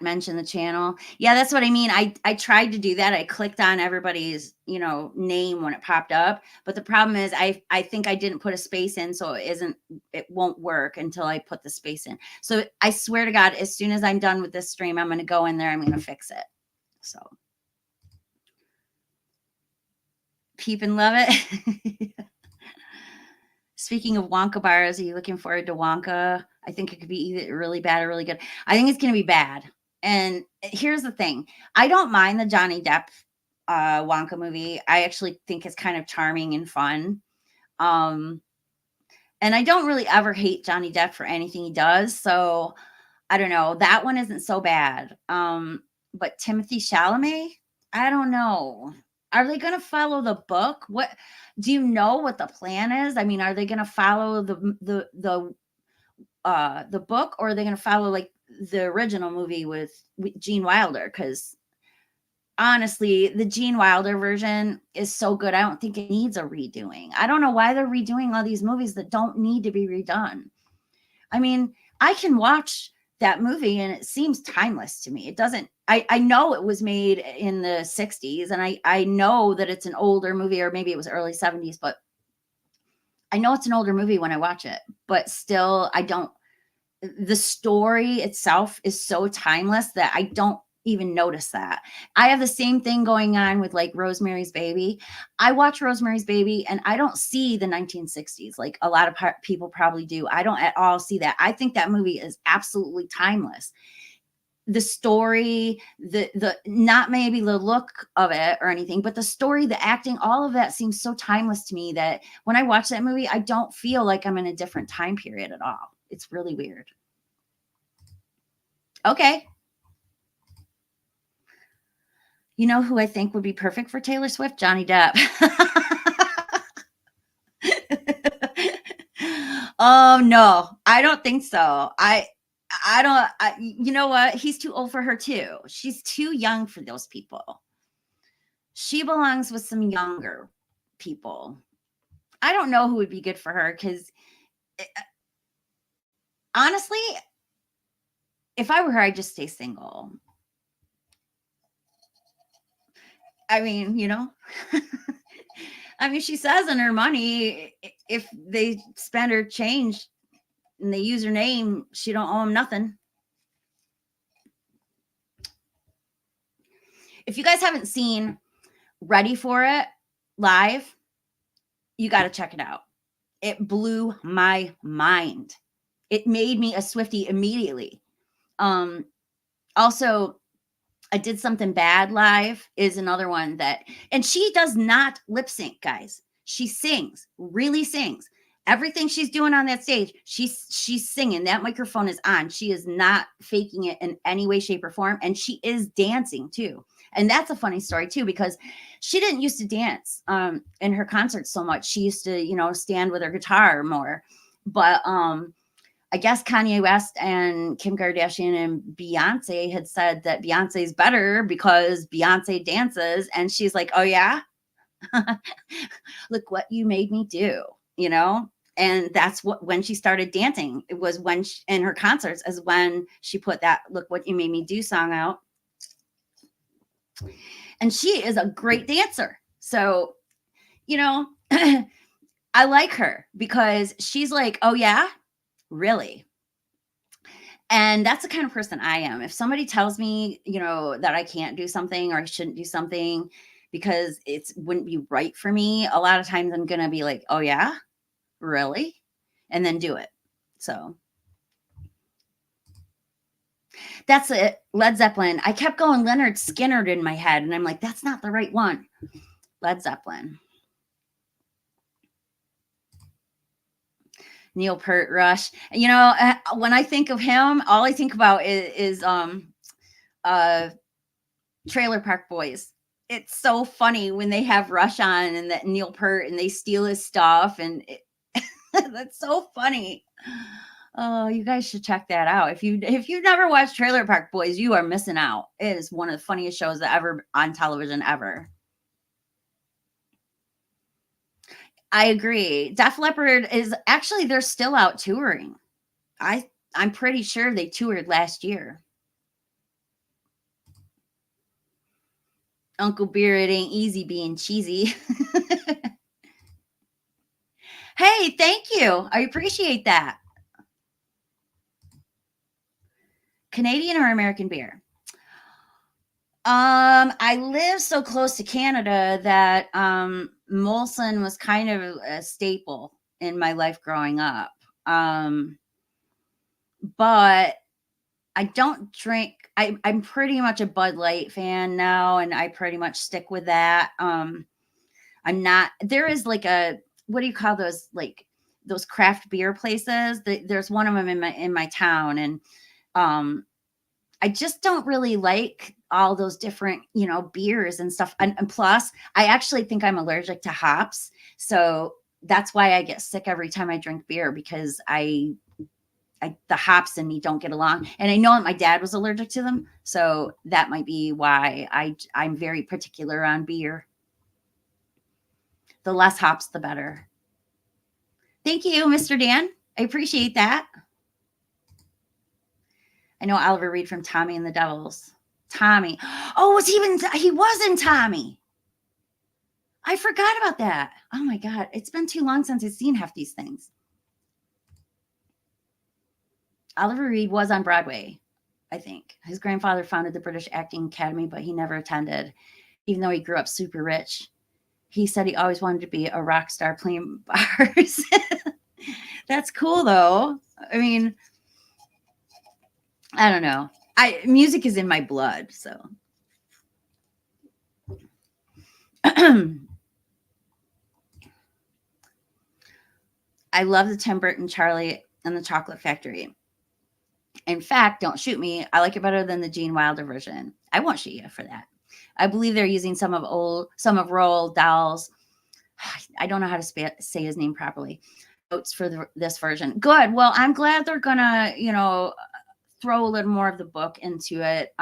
mention the channel. Yeah, that's what I mean. I tried to do that. I clicked on everybody's, name when it popped up. But the problem is I think I didn't put a space in, so it won't work until I put the space in. So I swear to God, as soon as I'm done with this stream, I'm going to go in there. I'm going to fix it. So. Peep and love it. Speaking of Wonka bars, are you looking forward to Wonka? I think it could be either really bad or really good. I think it's going to be bad. And here's the thing. I don't mind the Johnny Depp Wonka movie. I actually think it's kind of charming and fun. And I don't really ever hate Johnny Depp for anything he does. So I don't know. That one isn't so bad. But Timothy Chalamet, I don't know. Are they going to follow the book? What do you know what the plan is? I mean, are they going to follow the book, or are they going to follow like the original movie with Gene Wilder? Because honestly, the Gene Wilder version is so good. I don't think it needs a redoing. I don't know why they're redoing all these movies that don't need to be redone. I mean, I can watch that movie and it seems timeless to me. It doesn't, I know it was made in the 60s, and I know that it's an older movie, or maybe it was early 70s, but I know it's an older movie when I watch it, but still the story itself is so timeless that I don't even notice that. I have the same thing going on with like Rosemary's Baby. I watch Rosemary's Baby and I don't see the 1960s like a lot of people probably do. I don't at all see that. I think that movie is absolutely timeless. The story, the not maybe the look of it or anything, but the story, the acting, all of that seems so timeless to me that when I watch that movie, I don't feel like I'm in a different time period at all. It's really weird. Okay. You know who I think would be perfect for Taylor Swift? Johnny Depp. Oh no, I don't think so. I don't. You know what? He's too old for her too. She's too young for those people. She belongs with some younger people. I don't know who would be good for her because honestly, if I were her, I'd just stay single. I mean, I mean, she says in her money, if they spend her change and they use her name, she don't owe them nothing. If you guys haven't seen Ready for It live, you got to check it out. It blew my mind. It made me a Swiftie immediately. Also, I Did Something Bad live is another one that, and she does not lip sync, guys. She sings, really sings. Everything she's doing on that stage, she's singing. That microphone is on. She is not faking it in any way, shape, or form. And she is dancing too. And that's a funny story too, because she didn't used to dance in her concerts so much. She used to, stand with her guitar more. But I guess Kanye West and Kim Kardashian and Beyonce had said that Beyonce's better because Beyonce dances. And she's like, oh, yeah, look what you made me do. And that's when she started dancing. It was when in her concerts is when she put that "Look What You Made Me Do" song out. And she is a great dancer. So, I like her because she's like, oh, yeah, really? And that's the kind of person I am. If somebody tells me, that I can't do something or I shouldn't do something because it wouldn't be right for me, a lot of times I'm going to be like, oh, yeah, really? And then do it. So that's it. Led Zeppelin. I kept going Leonard Skinner in my head. And I'm like, that's not the right one. Led Zeppelin. Neil Peart, Rush. When I think of him, all I think about is Trailer Park Boys. It's so funny when they have Rush on and that Neil Peart and they steal his stuff, and that's so funny. Oh, you guys should check that out. If you've never watched Trailer Park Boys, you are missing out. It is one of the funniest shows that ever on television ever. I agree. Def Leppard is actually, they're still out touring. I'm pretty sure they toured last year. Uncle Beer, it ain't easy being cheesy. Hey, thank you. I appreciate that. Canadian or American beer? I live so close to Canada that Molson was kind of a staple in my life growing up. But I don't drink. I'm pretty much a Bud Light fan now, and I pretty much stick with that. I'm not. There is like what do you call those? Like those craft beer places. There's one of them in my town, and I just don't really like all those different, beers and stuff. And plus, I actually think I'm allergic to hops. So that's why I get sick every time I drink beer because the hops in me don't get along. And I know that my dad was allergic to them. So that might be why I'm very particular on beer. The less hops, the better. Thank you, Mr. Dan. I appreciate that. I know Oliver Reed from Tommy and the Devils. Tommy. Oh, he was in Tommy. I forgot about that. Oh my God. It's been too long since I've seen half these things. Oliver Reed was on Broadway, I think. His grandfather founded the British Acting Academy, but he never attended, even though he grew up super rich. He said he always wanted to be a rock star playing bars. That's cool, though. I mean, I don't know. Music is in my blood, so. I love the Tim Burton Charlie and the Chocolate Factory. In fact, don't shoot me. I like it better than the Gene Wilder version. I won't shoot you for that. I believe they're using some of Roald Dahl's. I don't know how to say his name properly. notes for this version. Good. Well, I'm glad they're gonna, throw a little more of the book into it.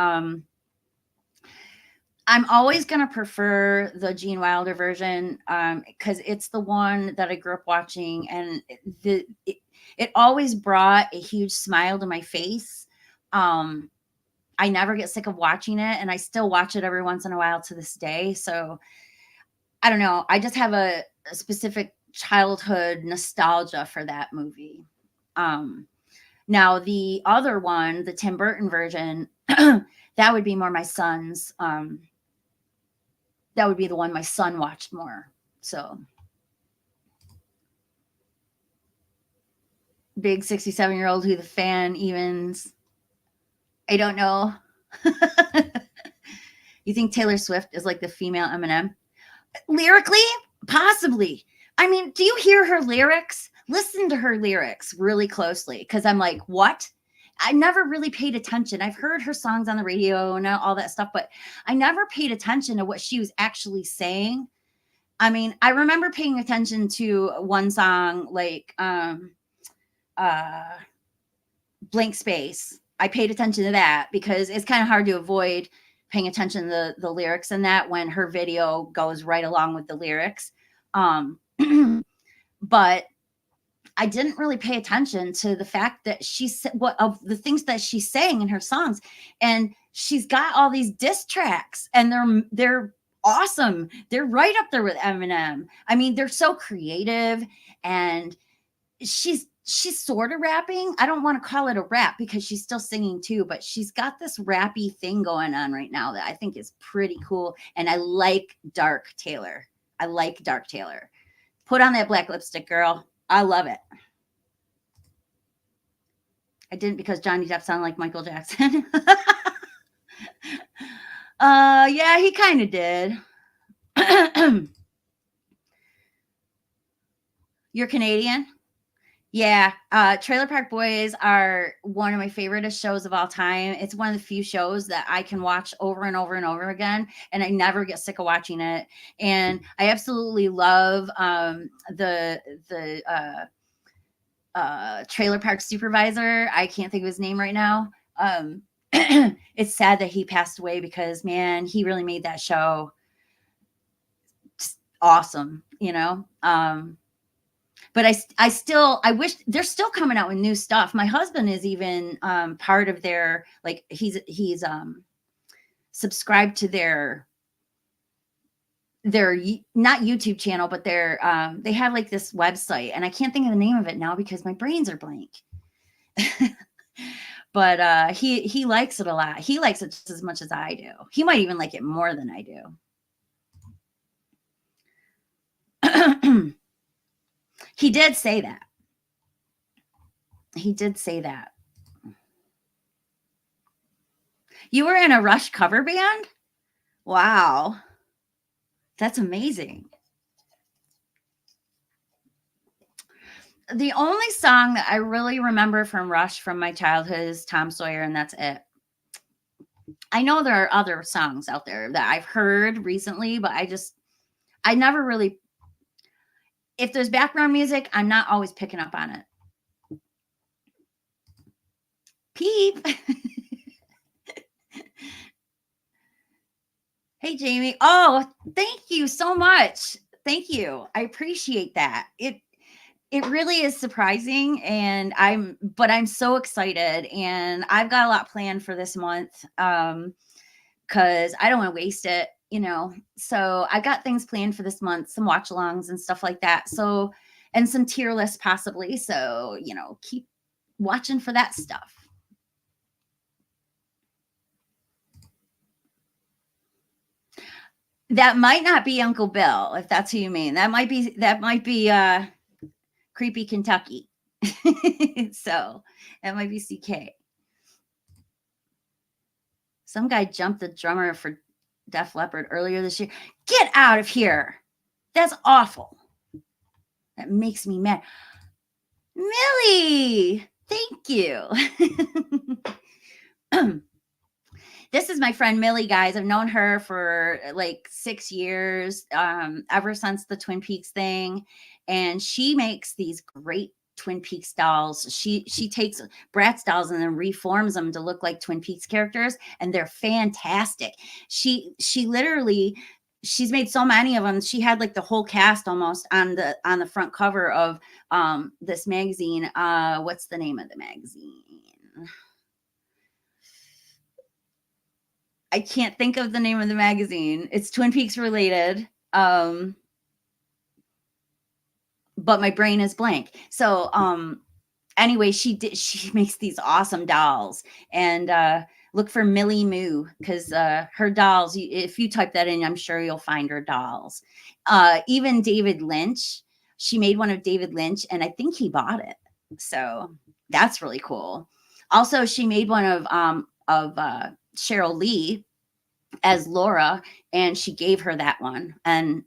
I'm always going to prefer the Gene Wilder version because it's the one that I grew up watching, and it always brought a huge smile to my face. I never get sick of watching it, and I still watch it every once in a while to this day. So I don't know. I just have a specific childhood nostalgia for that movie. Now the other one, the Tim Burton version, that would be more my son's. That would be the one my son watched more. So big 67-year-old who the fan evens. I don't know. You think Taylor Swift is like the female Eminem? Lyrically, possibly. I mean, do you hear her lyrics? Listen to her lyrics really closely, because I'm like, what? I never really paid attention. I've heard her songs on the radio and all that stuff, but I never paid attention to what she was actually saying. I mean, I remember paying attention to one song like Blank Space. I paid attention to that because it's kind of hard to avoid paying attention to the lyrics in that when her video goes right along with the lyrics. But I didn't really pay attention to the fact that what of the things that she's saying in her songs, and she's got all these diss tracks, and they're awesome. They're right up there with Eminem. I mean, they're so creative, and she's sort of rapping. I don't want to call it a rap because she's still singing too, but she's got this rappy thing going on right now that I think is pretty cool. And I like Dark Taylor. Put on that black lipstick, girl. I love it. I didn't because Johnny Depp sounded like Michael Jackson. Yeah, he kind of did. You're Canadian? Yeah. Trailer Park Boys are one of my favorite shows of all time. It's one of the few shows that I can watch over and over and over again, and I never get sick of watching it. And I absolutely love the trailer park supervisor. I can't think of his name right now. It's sad that he passed away because, man, he really made that show awesome, but I wish they're still coming out with new stuff. My husband is even part of their, like, he's subscribed to their not YouTube channel, but they have like this website, and I can't think of the name of it now because my brains are blank. But he likes it a lot. He likes it just as much as I do. He might even like it more than I do. He did say that. You were in a Rush cover band? Wow. That's amazing. The only song that I really remember from Rush from my childhood is Tom Sawyer, and that's it. I know there are other songs out there that I've heard recently, but I never really, if there's background music, I'm not always picking up on it. Peep. Hey, Jamie. Oh, thank you so much. Thank you. I appreciate that. It really is surprising, and I'm so excited, and I've got a lot planned for this month because I don't want to waste it, So I got things planned for this month, some watch alongs and stuff like that. So, and some tier lists possibly. So, keep watching for that stuff. That might not be Uncle Bill, if that's who you mean. That might be Creepy Kentucky. So that might be CK. Some guy jumped the drummer for Def Leppard earlier this year. Get out of here. That's awful. That makes me mad. Millie, thank you. This is my friend Millie, guys. I've known her for like 6 years, ever since the Twin Peaks thing. and she makes these great Twin Peaks dolls. She takes Bratz dolls and then reforms them to look like Twin Peaks characters, and they're fantastic. She literally, she's made so many of them. She had like the whole cast almost on the front cover of this magazine. What's the name of the magazine? I can't think of the name of the magazine. It's Twin Peaks related. But my brain is blank. So anyway, she makes these awesome dolls, and look for Millie Moo, because her dolls, if you type that in, I'm sure you'll find her dolls. Even David Lynch, she made one of David Lynch, and I think he bought it. So that's really cool. Also, she made one of Cheryl Lee as Laura, and she gave her that one. And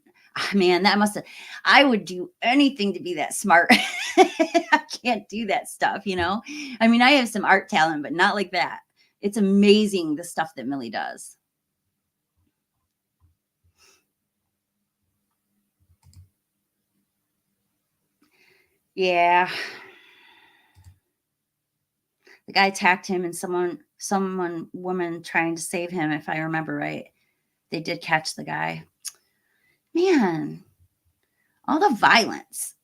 man, that must have, I would do anything to be that smart. I can't do that stuff, you know? I mean, I have some art talent, but not like that. It's amazing the stuff that Millie does. Yeah. The guy attacked him, and woman trying to save him, if I remember right. They did catch the guy. Man, all the violence.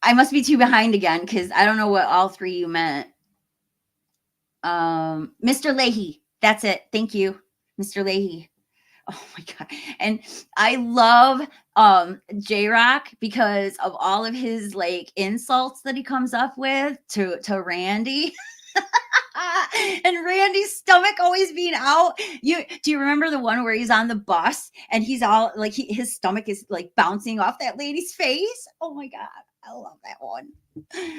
I must be too behind again, because I don't know what all three you meant. Mr. Leahy. That's it. Thank you, Mr. Leahy. Oh my god. And I love J-Rock because of all of his like insults that he comes up with to Randy. And Randy's stomach always being out. Do you remember the one where he's on the bus and he's all like his stomach is like bouncing off that lady's face? Oh my god, I love that one.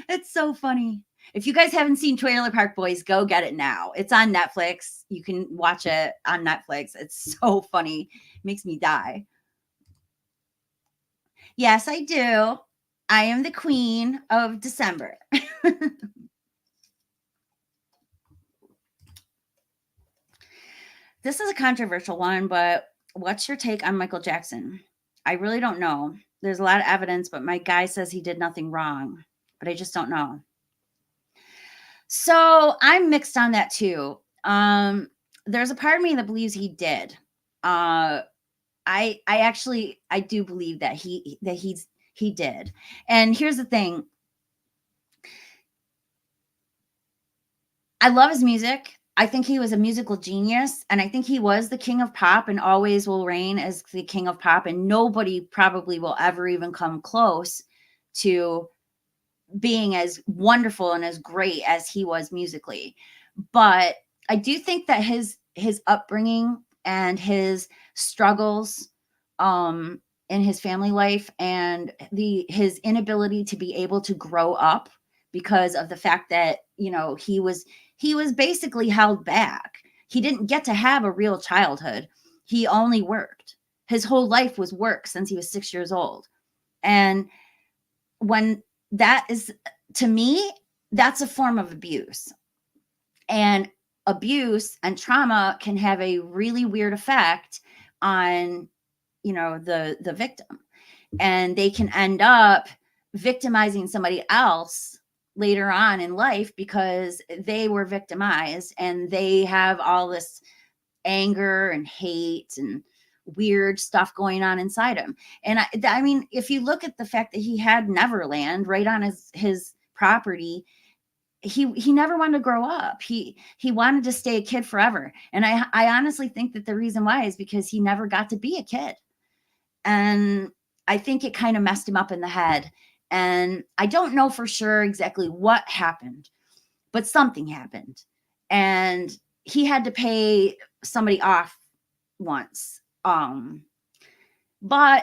It's so funny. If you guys haven't seen Trailer Park Boys, go get it now. It's on Netflix. You can watch it on Netflix. It's so funny. It makes me die. Yes, I do. I am the queen of December. This is a controversial one, but what's your take on Michael Jackson? I really don't know. There's a lot of evidence, but my guy says he did nothing wrong, but I just don't know. So I'm mixed on that too. There's a part of me that believes he did. I actually I do believe that he did. And here's the thing. I love his music. I think he was a musical genius, and I think he was the king of pop and always will reign as the king of pop, and nobody probably will ever even come close to being as wonderful and as great as he was musically. But I do think that his upbringing and his struggles in his family life and his inability to be able to grow up because of the fact that, you know, he was basically held back. He didn't get to have a real childhood. He only worked. His whole life was work since he was 6 years old. And when that is, to me, that's a form of abuse. And abuse and trauma can have a really weird effect on, you know, the victim. And they can end up victimizing somebody else later on in life because they were victimized and they have all this anger and hate and weird stuff going on inside him. And I mean, if you look at the fact that he had Neverland right on his property, he never wanted to grow up. He wanted to stay a kid forever. And I honestly think that the reason why is because he never got to be a kid. And I think it kind of messed him up in the head. And I don't know for sure exactly what happened, but something happened. And he had to pay somebody off once. But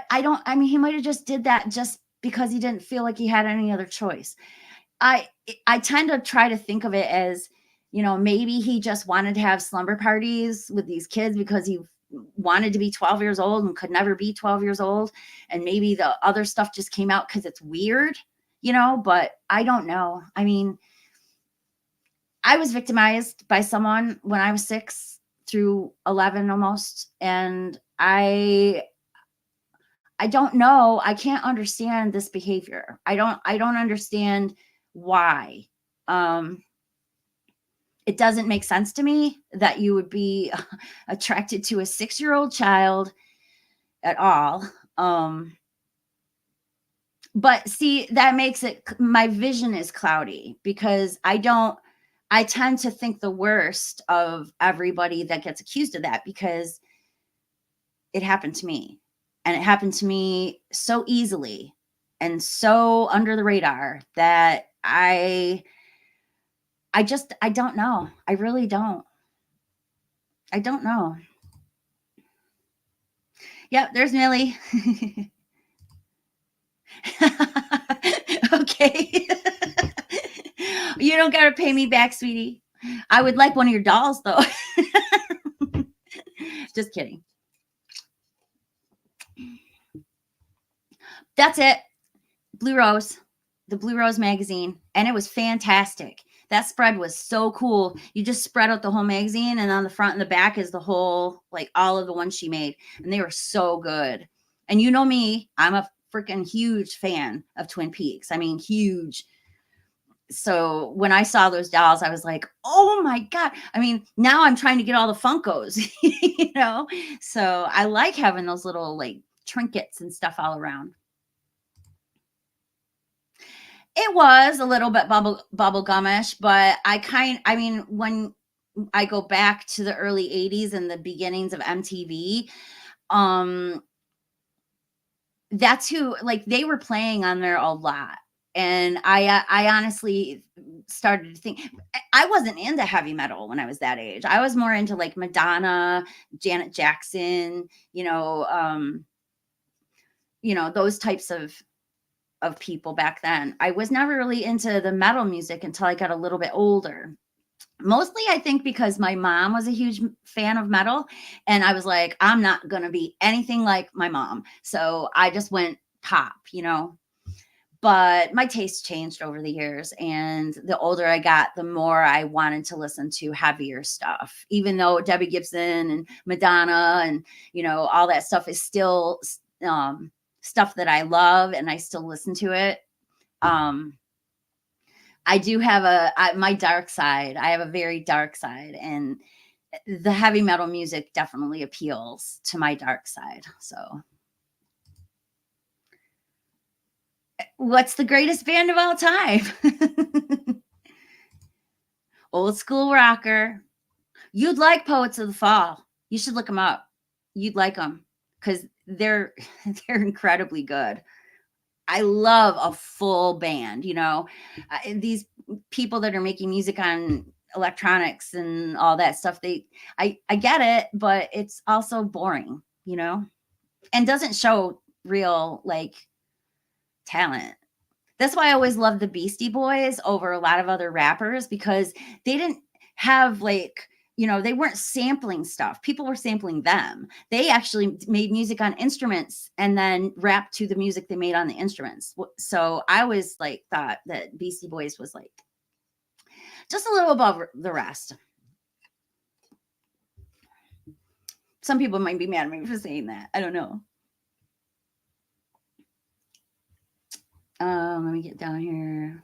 I mean, he might have just did that just because he didn't feel like he had any other choice. I tend to try to think of it as, you know, maybe he just wanted to have slumber parties with these kids because he wanted to be 12 years old and could never be 12 years old. And maybe the other stuff just came out because it's weird, you know, but I don't know. I mean, I was victimized by someone when I was 6 through 11 almost. And I don't know. I can't understand this behavior. I don't understand why. Um, it doesn't make sense to me that you would be attracted to a 6-year-old child at all. But see, that makes it, my vision is cloudy because I tend to think the worst of everybody that gets accused of that because it happened to me, and it happened to me so easily and so under the radar that I don't know. I really don't. I don't know. Yep, there's Millie. Okay. You don't got to pay me back, sweetie. I would like one of your dolls, though. Just kidding. That's it. Blue Rose, the Blue Rose magazine, and it was fantastic. That spread was so cool. You just spread out the whole magazine, and on the front and the back is the whole, like all of the ones she made, and they were so good. And you know me, I'm a freaking huge fan of Twin Peaks. I mean, huge. So when I saw those dolls, I was like, oh my God. I mean, now I'm trying to get all the Funkos, you know? So I like having those little like trinkets and stuff all around. It was a little bit bubble gumish, but I mean, when I go back to the early 80s and the beginnings of MTV, um, that's who, like, they were playing on there a lot. And I honestly started to think I wasn't into heavy metal when I was that age. I was more into like Madonna, Janet Jackson, those types of people back then. I was never really into the metal music until I got a little bit older. Mostly, I think because my mom was a huge fan of metal, and I was like, I'm not going to be anything like my mom. So I just went pop. But my taste changed over the years. And the older I got, the more I wanted to listen to heavier stuff, even though Debbie Gibson and Madonna and, all that stuff is still stuff that I love and I still listen to it. I do have my dark side. I have a very dark side, and the heavy metal music definitely appeals to my dark side. So, what's the greatest band of all time? Old school rocker. You'd like Poets of the Fall. You should look them up. You'd like them because they're incredibly good. I love a full band, these people that are making music on electronics and all that stuff. I get it, but it's also boring, and doesn't show real like talent. That's why I always loved the Beastie Boys over a lot of other rappers because they didn't have like, they weren't sampling stuff. People were sampling them. They actually made music on instruments and then rapped to the music they made on the instruments. So I always like thought that Beastie Boys was like just a little above the rest. Some people might be mad at me for saying that. I don't know. Let me get down here.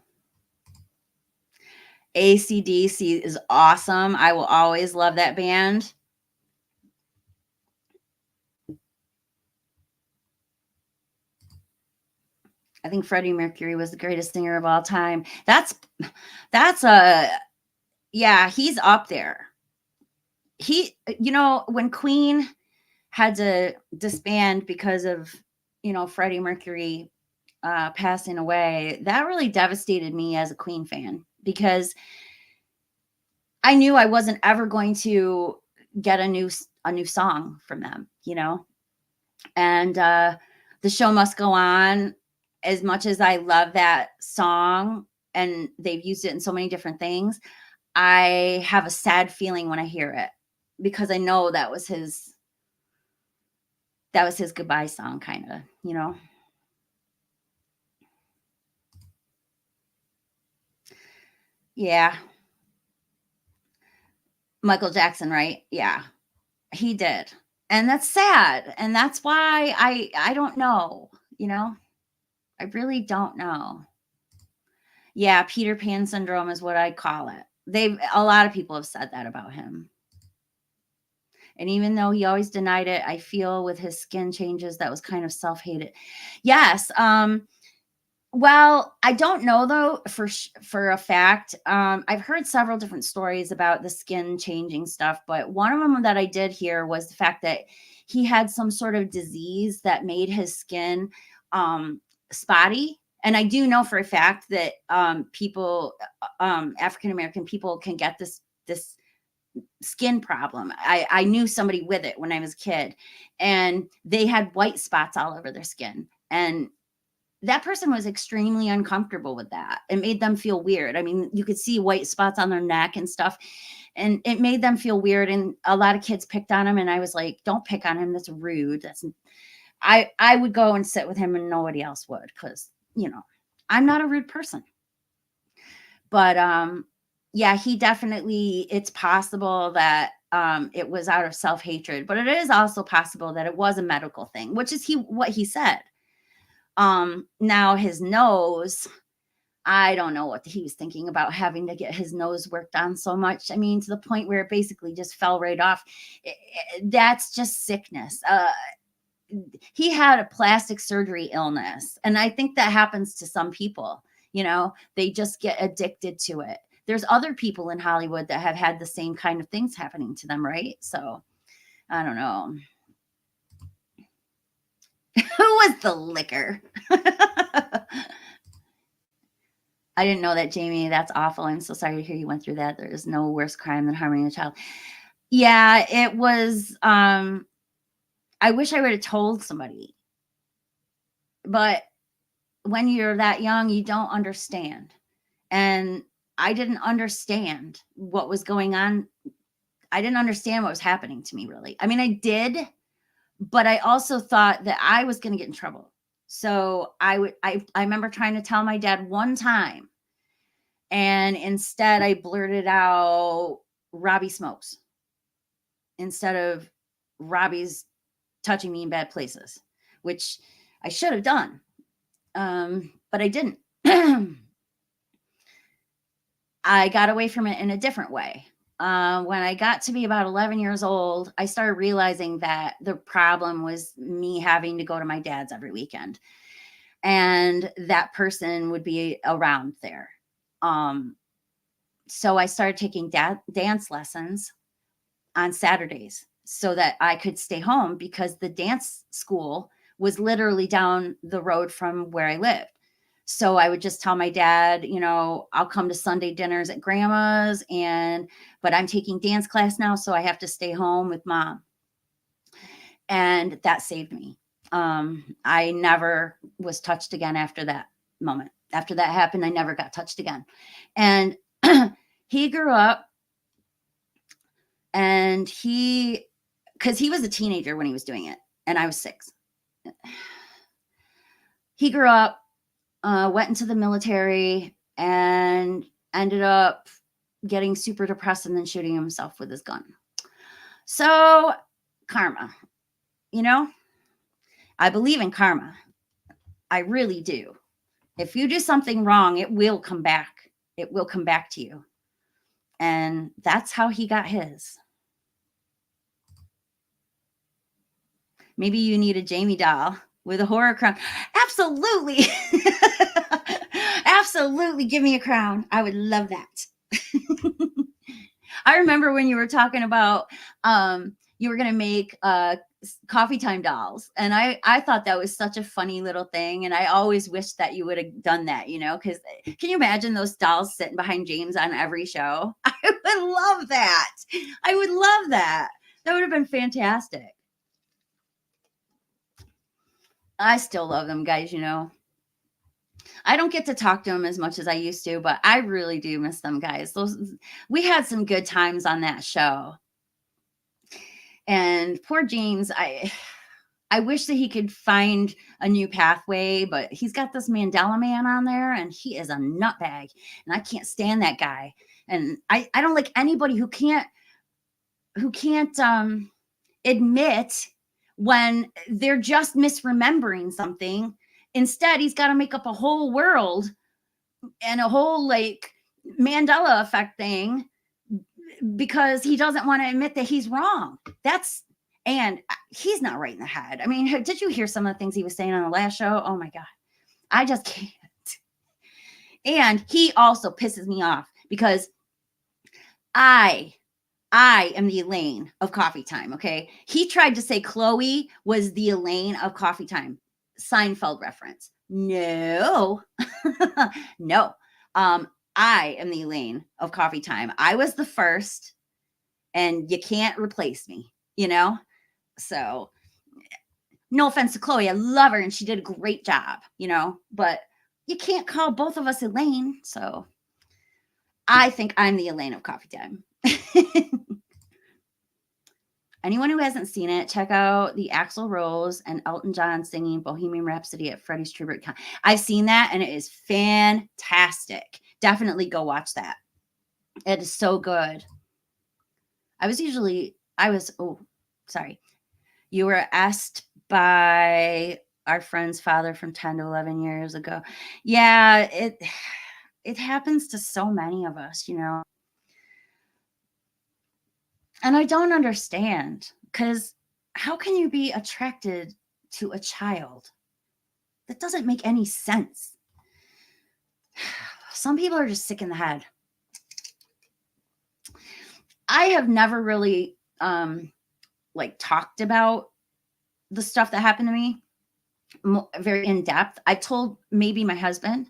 AC/DC is awesome. I will always love that band. I think Freddie Mercury was the greatest singer of all time. Yeah, he's up there. When Queen had to disband because of, Freddie Mercury passing away, that really devastated me as a Queen fan because I knew I wasn't ever going to get a new song from them, and The Show Must Go On. As much as I love that song and they've used it in so many different things, I have a sad feeling when I hear it because I know that was his goodbye song, kind of. Yeah. Michael Jackson, right? Yeah, he did. And that's sad. And that's why I don't know, you know? I really don't know. Yeah, Peter Pan syndrome is what I call it. A lot of people have said that about him. And even though he always denied it, I feel with his skin changes that was kind of self-hated. Yes, well, I don't know though for a fact. I've heard several different stories about the skin changing stuff, but one of them that I did hear was the fact that he had some sort of disease that made his skin spotty. And I do know for a fact that people, African American people, can get this skin problem. I knew somebody with it when I was a kid, and they had white spots all over their skin, and that person was extremely uncomfortable with that. It made them feel weird. I mean, you could see white spots on their neck and stuff, and it made them feel weird. And a lot of kids picked on him, and I was like, "Don't pick on him. That's rude." I would go and sit with him, and nobody else would, because I'm not a rude person. But yeah, he definitely. It's possible that it was out of self-hatred, but it is also possible that it was a medical thing, which is what he said. Now his nose, I don't know what he was thinking about having to get his nose worked on so much. I mean, to the point where it basically just fell right off. That's just sickness. He had a plastic surgery illness, and I think that happens to some people. They just get addicted to it. There's other people in Hollywood that have had the same kind of things happening to them, right? So I don't know. Who was the liquor? I didn't know that, Jamie. That's awful. I'm so sorry to hear you went through that. There is no worse crime than harming a child. Yeah, it was. I wish I would have told somebody, but when you're that young, you don't understand. And I didn't understand what was going on. I didn't understand what was happening to me, really. I mean, I did, but I also thought that I was going to get in trouble. So I remember trying to tell my dad one time, and instead I blurted out Robbie smokes instead of Robbie's touching me in bad places, which I should have done. But I didn't. I got away from it in a different way. When I got to be about 11 years old, I started realizing that the problem was me having to go to my dad's every weekend, and that person would be around there. So I started taking dance lessons on Saturdays so that I could stay home, because the dance school was literally down the road from where I lived. So I would just tell my dad, I'll come to Sunday dinners at grandma's, but I'm taking dance class now, so I have to stay home with mom. And that saved me. I never was touched again after that moment. After that happened, I never got touched again. And he grew up, and because he was a teenager when he was doing it, and I was 6. He grew up, went into the military, and ended up getting super depressed and then shooting himself with his gun. So karma, I believe in karma. I really do. If you do something wrong, it will come back. It will come back to you. And that's how he got his. Maybe you need a Jamie doll with a horror crown. Absolutely. Absolutely. Give me a crown. I would love that. I remember when you were talking about you were going to make coffee time dolls. And I thought that was such a funny little thing. And I always wished that you would have done that, because can you imagine those dolls sitting behind James on every show? I would love that. I would love that. That would have been fantastic. I still love them, guys, I don't get to talk to them as much as I used to, but I really do miss them, guys. We had some good times on that show. And poor James, I wish that he could find a new pathway, but he's got this Mandela man on there, and he is a nutbag, and I can't stand that guy. And I don't like anybody who can't admit when they're just misremembering something. Instead, he's got to make up a whole world and a whole like Mandela effect thing because he doesn't want to admit that he's wrong. And he's not right in the head. I mean, did you hear some of the things he was saying on the last show? Oh my God. I just can't. And he also pisses me off because I am the Elaine of Coffee Time. Okay. He tried to say Chloe was the Elaine of Coffee Time. Seinfeld reference. No, no. I am the Elaine of Coffee Time. I was the first and you can't replace me, you know? So no offense to Chloe. I love her and she did a great job, you know, but you can't call both of us Elaine. So I think I'm the Elaine of Coffee Time. Anyone who hasn't seen it, check out the Axl Rose and Elton John singing Bohemian Rhapsody at Freddie's Tribute. I've seen that and it is fantastic. Definitely go watch that. It is so good. Sorry. You were asked by our friend's father from 10 to 11 years ago. Yeah, it happens to so many of us, you know. And I don't understand, because how can you be attracted to a child? That doesn't make any sense. Some people are just sick in the head. I have never really talked about the stuff that happened to me very in depth. I told maybe my husband.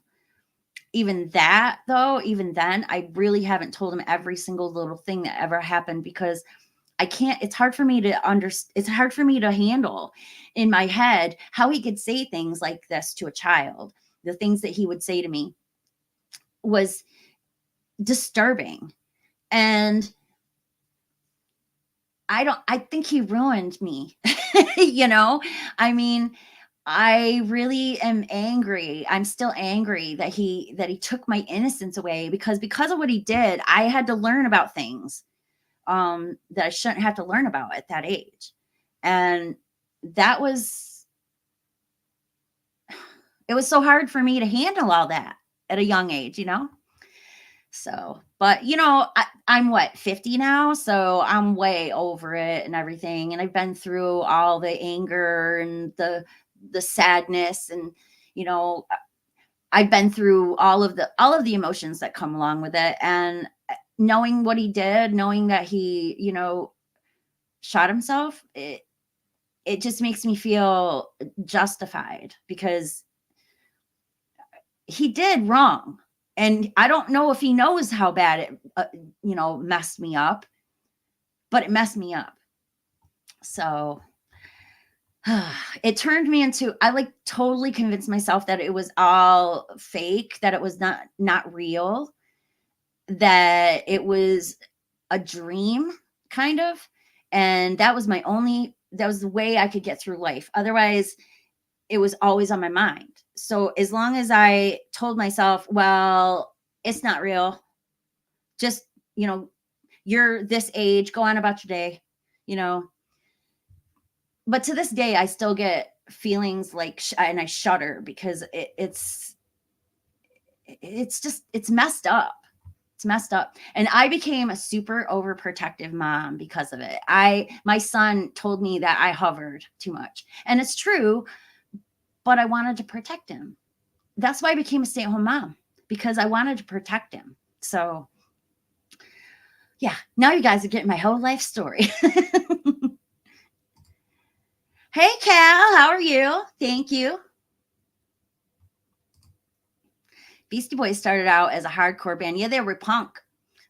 Even then, I really haven't told him every single little thing that ever happened because I can't, it's hard for me to handle in my head how he could say things like this to a child. The things that he would say to me was disturbing. And I think he ruined me, you know? I mean, I really am angry. I'm still angry that he took my innocence away because of what he did, I had to learn about things that I shouldn't have to learn about at that age. And it was so hard for me to handle all that at a young age, you know? So, but you know, I'm 50 now, so I'm way over it and everything. And I've been through all the anger and the sadness, and you know, I've been through all of the emotions that come along with it. And knowing what he did, knowing that he, you know, shot himself, it just makes me feel justified because he did wrong. And I don't know if he knows how bad it, you know, messed me up, but it messed me up. So it turned me into, I totally convinced myself that it was all fake, that it was not real, that it was a dream kind of. And that was the way I could get through life. Otherwise, it was always on my mind. So as long as I told myself, well, it's not real, just, you know, you're this age, go on about your day, you know. But to this day, I still get feelings and I shudder because it's messed up. It's messed up. And I became a super overprotective mom because of it. My son told me that I hovered too much. And it's true, but I wanted to protect him. That's why I became a stay-at-home mom, because I wanted to protect him. So yeah, now you guys are getting my whole life story. Hey, Cal, how are you? Thank you. Beastie Boys started out as a hardcore band. Yeah, they were punk.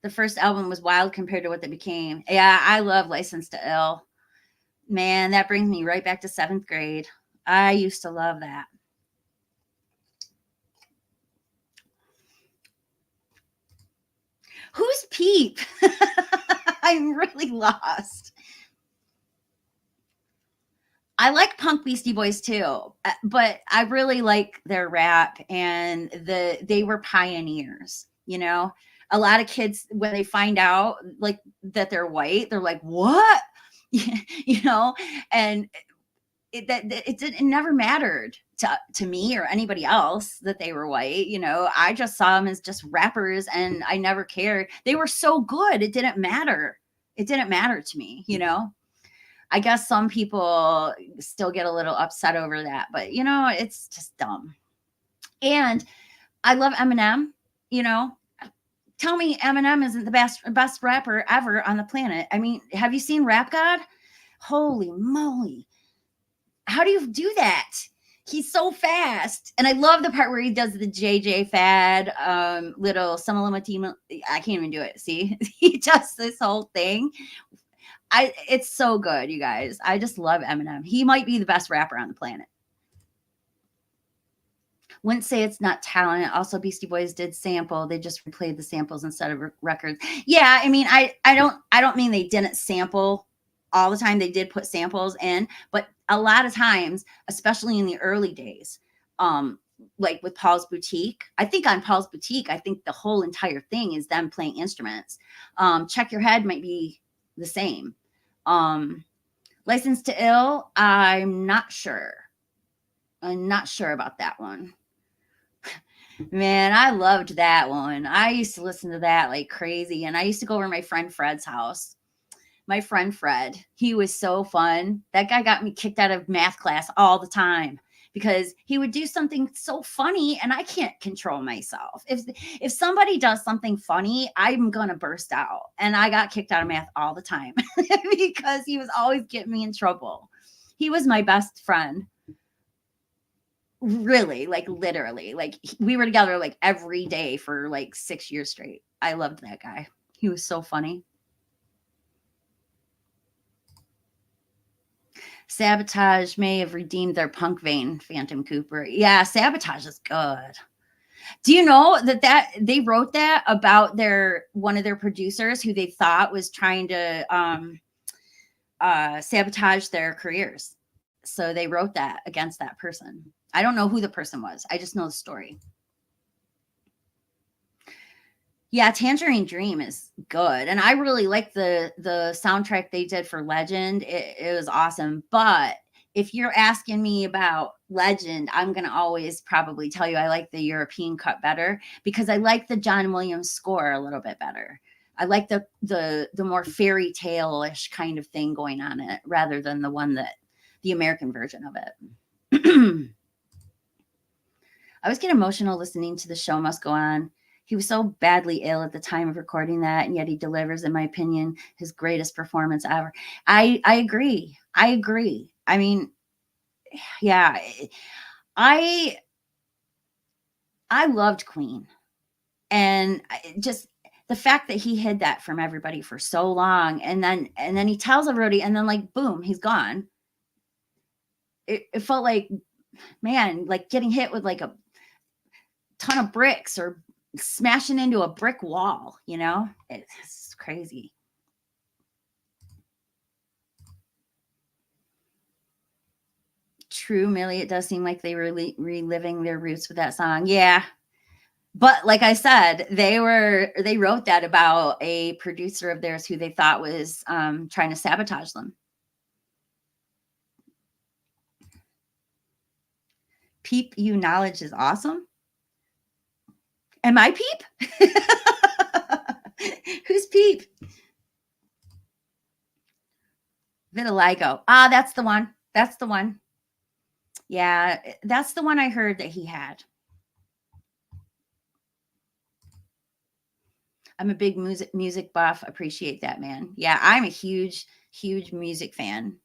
The first album was wild compared to what they became. Yeah, I love License to Ill. Man, that brings me right back to 7th grade. I used to love that. Who's Peep? I'm really lost. I like punk Beastie Boys too, but I really like their rap, and they were pioneers, you know. A lot of kids, when they find out like that they're white, they're like, "What?" you know, and it never mattered to me or anybody else that they were white. I just saw them as just rappers, and I never cared. They were so good, it didn't matter. It didn't matter to me. I guess some people still get a little upset over that, but it's just dumb. And I love Eminem. you know Tell me Eminem isn't the best rapper ever on the planet. I mean, have you seen Rap God? Holy moly. How do you do that? He's so fast. And I love the part where he does the JJ Fad, little Summa I can't even do it. See, he does this whole thing. It's so good, you guys. I just love Eminem. He might be the best rapper on the planet. Wouldn't say it's not talent. Also, Beastie Boys did sample. They just replayed the samples instead of records. Yeah, I mean, I don't mean they didn't sample all the time. They did put samples in, but a lot of times, especially in the early days, like with Paul's Boutique. I think on Paul's Boutique, I think the whole entire thing is them playing instruments. Check Your Head might be the same. License to Ill, I'm not sure. I'm not sure about that one. Man, I loved that one. I used to listen to that like crazy. And I used to go over to my friend Fred's house. My friend Fred, he was so fun. That guy got me kicked out of math class all the time because he would do something so funny and I can't control myself. If somebody does something funny, I'm going to burst out. And I got kicked out of math all the time because he was always getting me in trouble. He was my best friend. Really, like literally, like we were together like every day for like 6 years straight. I loved that guy. He was so funny. Sabotage may have redeemed their punk vein, Phantom Cooper. Yeah, Sabotage is good. Do you know that they wrote that about one of their producers who they thought was trying to sabotage their careers? So they wrote that against that person. I don't know who the person was. I just know the story. Yeah, Tangerine Dream is good. And I really like the soundtrack they did for Legend. It was awesome. But if you're asking me about Legend, I'm going to always probably tell you I like the European cut better because I like the John Williams score a little bit better. I like the more fairy tale-ish kind of thing going on in it rather than the American version of it. I always get emotional listening to The Show Must Go On. He was so badly ill at the time of recording that, and yet he delivers, in my opinion, his greatest performance ever. I agree. I agree. I mean, yeah, I loved Queen, and just the fact that he hid that from everybody for so long, and then he tells everybody, and then like boom, he's gone. It felt like, man, like getting hit with like a ton of bricks or smashing into a brick wall, it's crazy. True, Millie, it does seem like they were reliving their roots with that song. Yeah. But like I said, they wrote that about a producer of theirs who they thought was trying to sabotage them. Peep You Knowledge is awesome. Am I Peep? Who's Peep? Vitiligo. Ah, that's the one. That's the one. Yeah, that's the one I heard that he had. I'm a big music buff. Appreciate that, man. Yeah, I'm a huge music fan.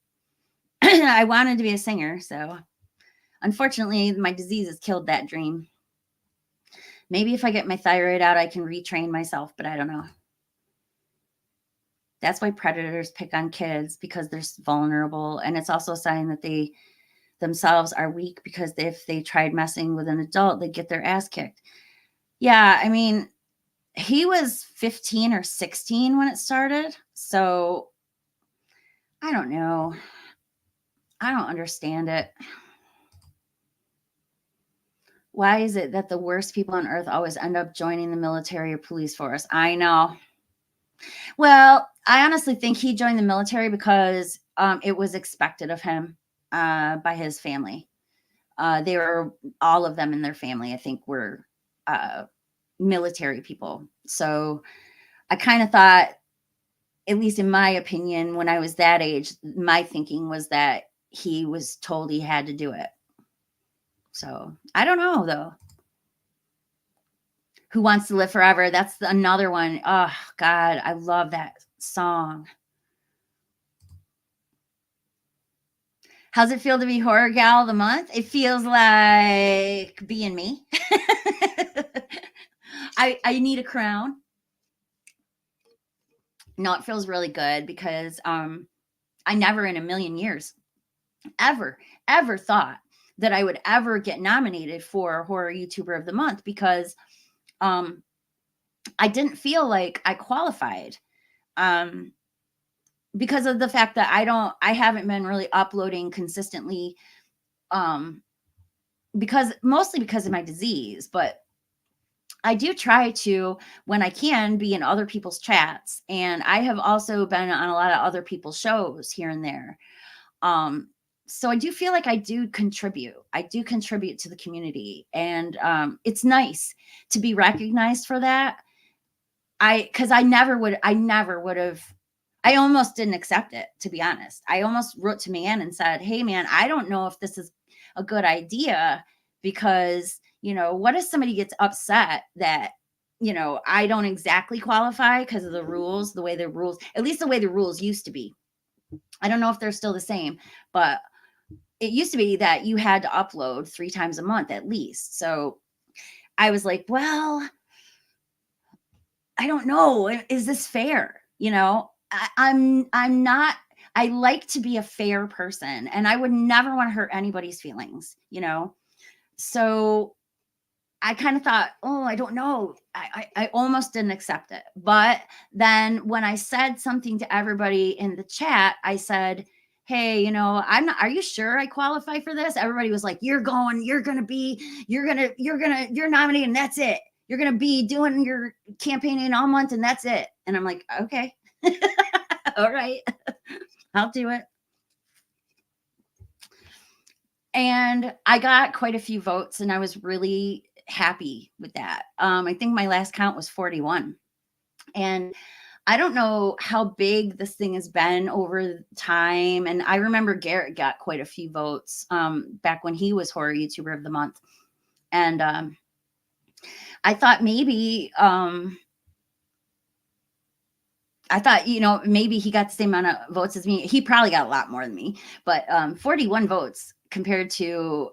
I wanted to be a singer, so unfortunately, my disease has killed that dream. Maybe if I get my thyroid out, I can retrain myself, but I don't know. That's why predators pick on kids, because they're vulnerable. And it's also a sign that they themselves are weak, because if they tried messing with an adult, they'd get their ass kicked. Yeah, I mean, he was 15 or 16 when it started. So I don't know. I don't understand it. Why is it that the worst people on earth always end up joining the military or police force? I know. Well, I honestly think he joined the military because it was expected of him by his family. They were all of them in their family, I think, were uh, military people. So I kind of thought, at least in my opinion, when I was that age, my thinking was that he was told he had to do it. So I don't know though. Who Wants to Live Forever? That's another one. Oh God, I love that song. How's it feel to be Horror Gal of the Month? It feels like being me. I need a crown. No, it feels really good because I never in a million years ever thought that I would ever get nominated for Horror YouTuber of the Month because um I didn't feel like I qualified. Um because of the fact that I haven't been really uploading consistently um because mostly because of my disease, but I do try to, when I can, be in other people's chats. And I have also been on a lot of other people's shows here and there. Um, so I do feel like I do contribute. I do contribute to the community. And it's nice to be recognized for that. Because I never would have, I almost didn't accept it, to be honest. I almost wrote to man and said, hey, man, I don't know if this is a good idea because, what if somebody gets upset that, I don't exactly qualify because of the rules, at least the way the rules used to be. I don't know if they're still the same, but it used to be that you had to upload 3 times a month at least. So I was like, well, I don't know. Is this fair? I'm not. I like to be a fair person, and I would never want to hurt anybody's feelings. So I kind of thought, oh, I don't know. I almost didn't accept it, but then when I said something to everybody in the chat, I said, hey, I'm not, are you sure I qualify for this? Everybody was like, you're nominated and that's it. You're going to be doing your campaigning all month and that's it. And I'm like, okay, all right, I'll do it. And I got quite a few votes and I was really happy with that. I think my last count was 41. And I don't know how big this thing has been over time. And I remember Garrett got quite a few votes back when he was Horror YouTuber of the Month. And I thought maybe maybe he got the same amount of votes as me. He probably got a lot more than me, but 41 votes compared to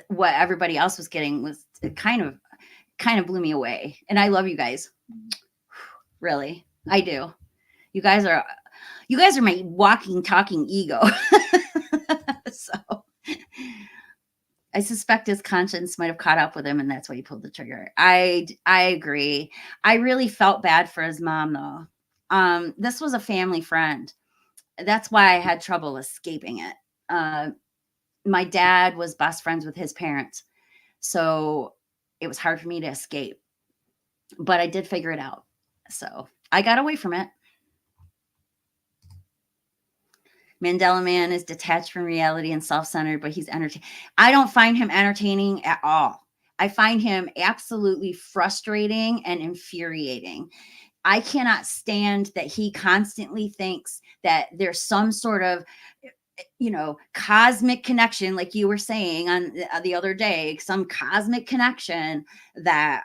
what everybody else was getting was kind of blew me away. And I love you guys. Really. I do. You guys are my walking, talking ego. So I suspect his conscience might have caught up with him and that's why he pulled the trigger. I agree. I really felt bad for his mom though. This was a family friend. That's why I had trouble escaping it. My dad was best friends with his parents. So it was hard for me to escape, but I did figure it out. So I got away from it. Mandela Man is detached from reality and self-centered, but he's entertaining. I don't find him entertaining at all. I find him absolutely frustrating and infuriating. I cannot stand that he constantly thinks that there's some sort of cosmic connection, like you were saying on the other day, some cosmic connection that,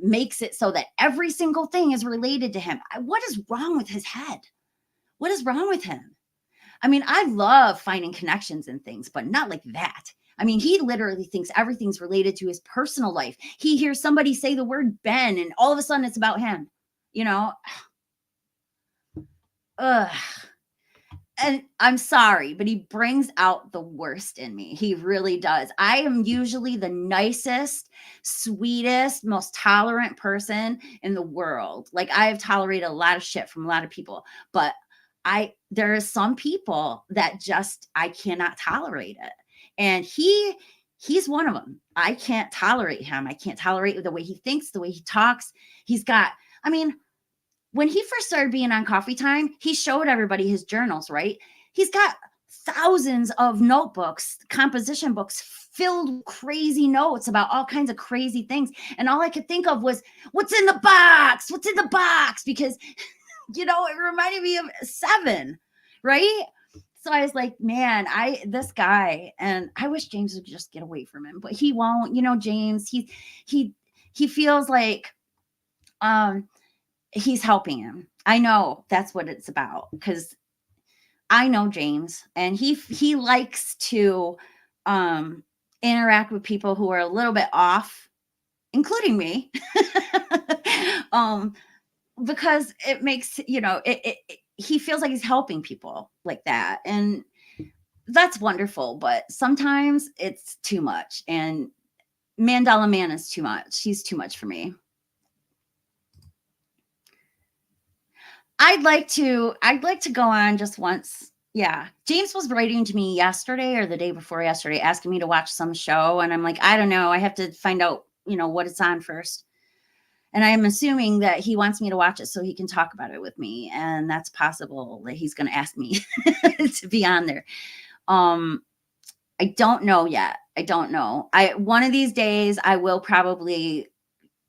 makes it so that every single thing is related to him. What is wrong with his head? What is wrong with him? I mean, I love finding connections in things, but not like that. I mean, he literally thinks everything's related to his personal life. He hears somebody say the word Ben, and all of a sudden it's about him, Ugh. And I'm sorry, but he brings out the worst in me. He really does. I am usually the nicest, sweetest, most tolerant person in the world. Like I have tolerated a lot of shit from a lot of people, but there are some people that just I cannot tolerate it. And he's one of them. I can't tolerate him. I can't tolerate the way he thinks, the way he talks. I mean, when he first started being on Coffee Time, he showed everybody his journals, right? He's got thousands of notebooks, composition books filled with crazy notes about all kinds of crazy things. And all I could think of was, what's in the box? What's in the box? Because, it reminded me of Seven, right? So I was like, man, this guy, and I wish James would just get away from him, but he won't. James, he feels like he's helping him. I know that's what it's about, because I know James, and he likes to interact with people who are a little bit off, including me. Because it makes, he feels like he's helping people like that. And that's wonderful. But sometimes it's too much. And Mandela Man is too much. He's too much for me. I'd like to go on just once. Yeah. James was writing to me yesterday or the day before yesterday, asking me to watch some show. And I'm like, I don't know. I have to find out, what it's on first. And I'm assuming that he wants me to watch it so he can talk about it with me. And that's possible that he's going to ask me to be on there. I don't know yet. I don't know. One of these days I will probably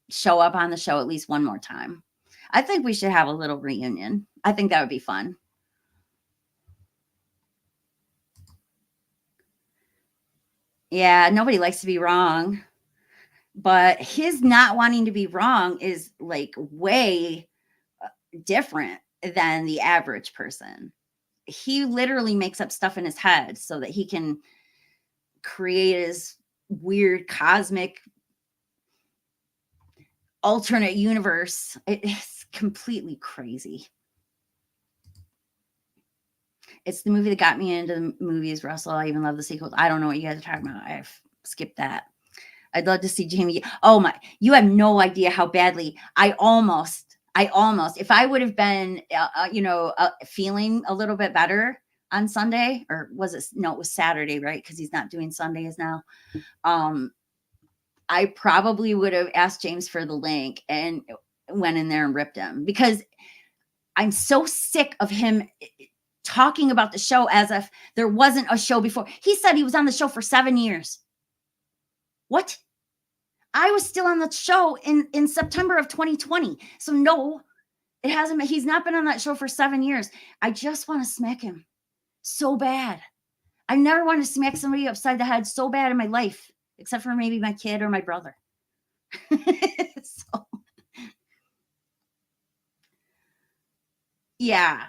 show up on the show at least one more time. I think we should have a little reunion. I think that would be fun. Yeah, nobody likes to be wrong. But his not wanting to be wrong is like way different than the average person. He literally makes up stuff in his head so that he can create his weird cosmic alternate universe. It's completely crazy. It's the movie that got me into the movies, Russell. I even love the sequels. I don't know what you guys are talking about. I've skipped that. I'd love to see Jamie. Oh my, you have no idea how badly I almost, if I would have been, feeling a little bit better on Sunday, or was it? No, it was Saturday, right? Because he's not doing Sundays now. I probably would have asked James for the link and went in there and ripped him, because I'm so sick of him talking about the show as if there wasn't a show before. He said he was on the show for 7 years. What? I was still on the show in September of 2020. So no, it hasn't. He's not been on that show for 7 years. I just want to smack him so bad. I never wanted to smack somebody upside the head so bad in my life, except for maybe my kid or my brother. So, yeah,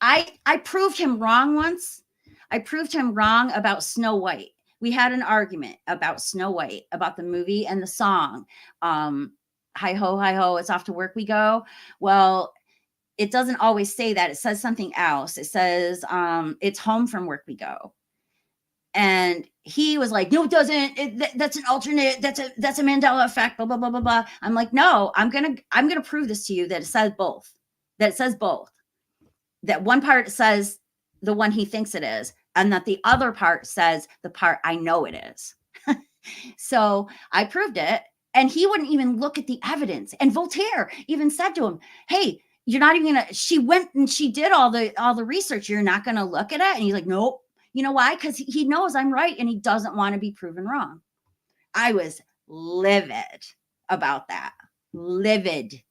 I proved him wrong once. I proved him wrong about Snow White. We had an argument about Snow White, about the movie and the song. Hi ho, it's off to work we go. Well, it doesn't always say that. It says something else. It says, it's home from work we go. And he was like, no, it doesn't. That's an alternate. That's a Mandela effect, blah, blah, blah, blah, blah. I'm like, no, I'm going to prove this to you, that it says both, that one part says the one he thinks it is, and that the other part says the part I know it is. So I proved it, and he wouldn't even look at the evidence. And Voltaire even said to him, hey, you're not even gonna, she went and she did all the research. You're not going to look at it. And he's like, nope. You know why? Because he knows I'm right, and he doesn't want to be proven wrong. I was livid about that. Livid.